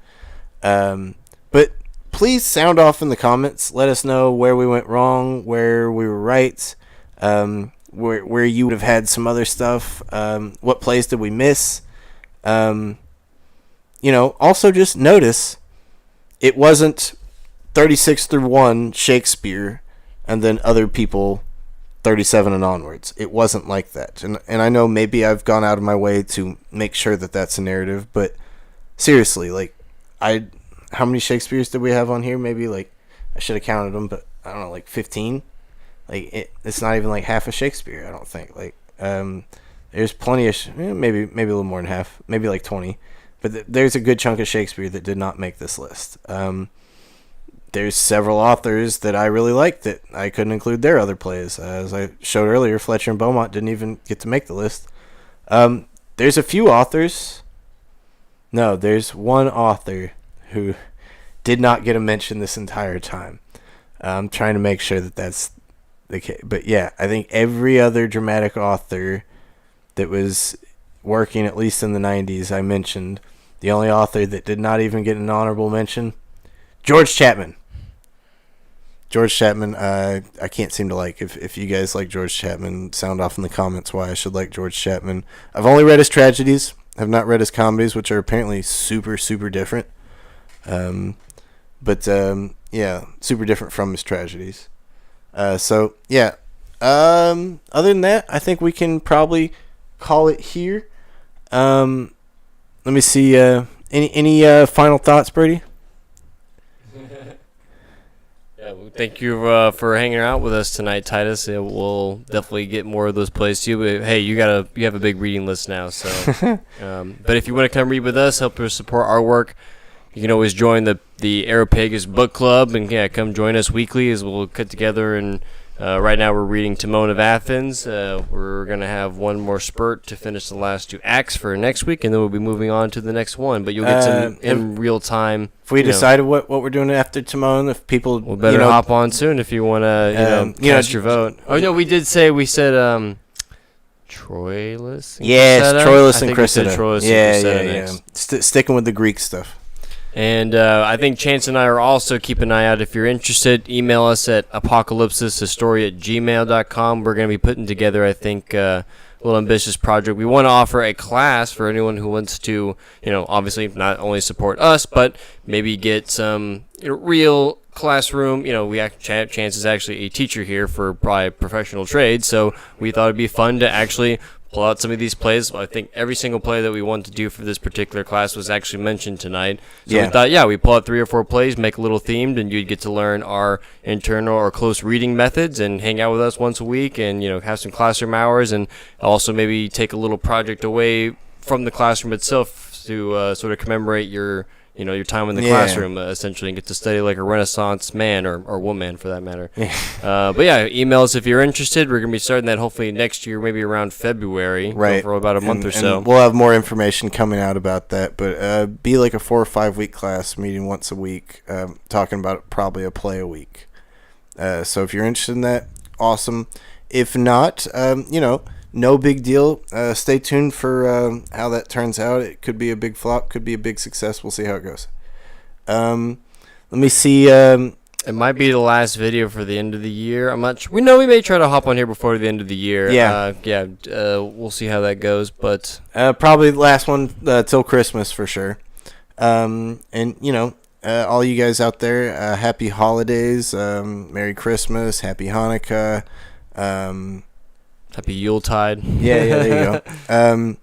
[SPEAKER 2] But please sound off in the comments. Let us know where we went wrong, where we were right, where you would have had some other stuff. What plays did we miss? Also just notice it wasn't 36 through 1 Shakespeare and then other people 37 and onwards. It wasn't like that. And I know maybe I've gone out of my way to make sure that that's a narrative, but seriously, like, how many Shakespeares did we have on here?Maybe, like, I should have counted them, but I don't know, like 15? Like, it's not even like half a Shakespeare, I don't think. Like, there's plenty of, maybe a little more than half, maybe like 20. But there's a good chunk of Shakespeare that did not make this list. There's several authors that I really like that I couldn't include their other plays. As I showed earlier, Fletcher and Beaumont didn't even get to make the list. There's a few authors. No, there's one author who did not get a mention this entire time. I'm trying to make sure that that's the case. But yeah, I think every other dramatic author that was working, at least in the 90s, I mentioned. The only author that did not even get an honorable mention, George Chapman. George Chapman, I can't seem to like. If you guys like George Chapman, sound off in the comments why I should like George Chapman. I've only read his tragedies. I've not read his comedies, which are apparently super, super different. Super different from his tragedies. Other than that, I think we can probably call it here. Let me see. Any final thoughts, Brady?
[SPEAKER 1] Thank you for hanging out with us tonight, Titus. We'll definitely get more of those plays too. But hey, you have a big reading list now. So, but if you want to come read with us, help us support our work, you can always join the Areopagus Book Club and come join us weekly as we'll cut together. And right now we're reading Timon of Athens. We're gonna have one more spurt to finish the last 2 acts for next week, and then we'll be moving on to the next one. But you'll get some in real time.
[SPEAKER 2] If we decided what we're doing after Timon, if people
[SPEAKER 1] better hop on soon if you want to cast your vote. Oh no, we said Troilus.
[SPEAKER 2] Yes, Troilus and Cressida.
[SPEAKER 1] Yeah.
[SPEAKER 2] Sticking with the Greek stuff.
[SPEAKER 1] And I think Chance and I are also keep an eye out. If you're interested, email us at apokalupsishistoria@gmail.com. We're going to be putting together, I think, a little ambitious project. We want to offer a class for anyone who wants to, obviously not only support us, but maybe get some real classroom. Chance is actually a teacher here for probably professional trade, so we thought it'd be fun to actually pull out some of these plays. I think every single play that we wanted to do for this particular class was actually mentioned tonight. So we thought, we pull out 3 or 4 plays, make a little themed, and you'd get to learn our internal or close reading methods and hang out with us once a week and, have some classroom hours, and also maybe take a little project away from the classroom itself to sort of commemorate your time in the classroom, essentially, and get to study like a Renaissance man or woman for that matter. Email us if you're interested. We're going to be starting that hopefully next year, maybe around February,
[SPEAKER 2] right?
[SPEAKER 1] For about a month or so.
[SPEAKER 2] And we'll have more information coming out about that, but be like a 4 or 5 week class, meeting once a week, talking about probably a play a week. So if you're interested in that, awesome. If not, no big deal. Stay tuned for how that turns out. It could be a big flop, could be a big success. We'll see how it goes. Let me see.
[SPEAKER 1] It might be the last video for the end of the year. I'm not sure. We may try to hop on here before the end of the year. We'll see how that goes. But
[SPEAKER 2] probably the last one till Christmas for sure. And all you guys out there, happy holidays, Merry Christmas, Happy Hanukkah,
[SPEAKER 1] Happy Yuletide.
[SPEAKER 2] Yeah, there you go.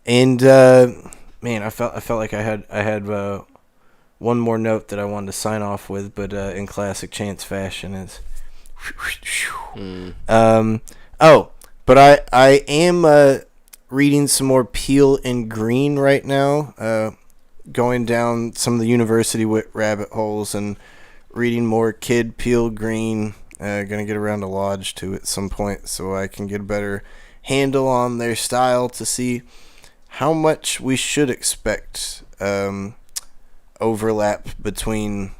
[SPEAKER 2] And man, I felt like I had one more note that I wanted to sign off with, but in classic Chance fashion is. But I am reading some more Peel and Green right now. Going down some of the university rabbit holes and reading more Kid Peel Green. Gonna get around to Lodge too at some point, so I can get a better handle on their style to see how much we should expect overlap between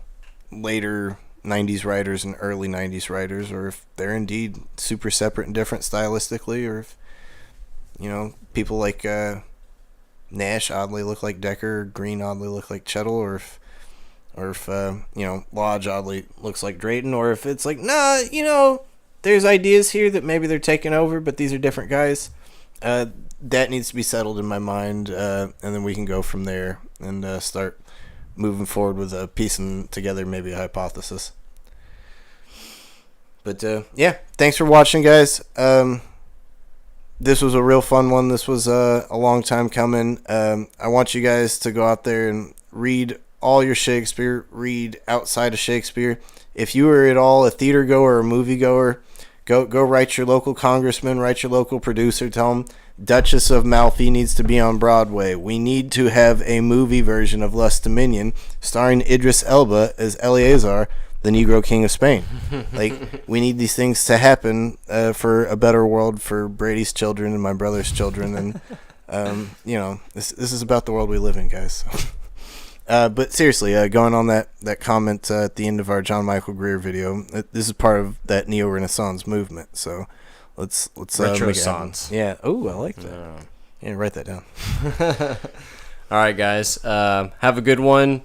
[SPEAKER 2] later 90s writers and early 90s writers, or if they're indeed super separate and different stylistically, or if people like Nash oddly look like Decker, Green oddly look like Chettle, or if Lodge oddly looks like Drayton, or if it's like, nah, there's ideas here that maybe they're taking over, but these are different guys. That needs to be settled in my mind, and then we can go from there and start moving forward with piecing together maybe a hypothesis. But yeah, thanks for watching, guys. This was a real fun one. This was a long time coming. I want you guys to go out there and read all your Shakespeare, read outside of Shakespeare. If you are at all a theater goer or a movie goer, go write your local congressman, write your local producer, tell them Duchess of Malfi needs to be on Broadway. We need to have a movie version of Lust Dominion starring Idris Elba as Eleazar, the Negro King of Spain. Like, we need these things to happen for a better world for Brady's children and my brother's children. And, this is about the world we live in, guys. So. But seriously, going on that comment at the end of our John Michael Greer video, this is part of that Neo-Renaissance movement. So let's
[SPEAKER 1] Retroissance.
[SPEAKER 2] Yeah. Oh, I like that. Yeah, write that down.
[SPEAKER 1] All right, guys. Have a good one.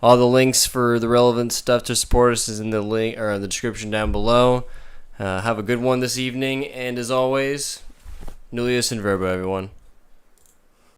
[SPEAKER 1] All the links for the relevant stuff to support us is in the link or the description down below. Have a good one this evening, and as always, Nullius in Verbo, everyone.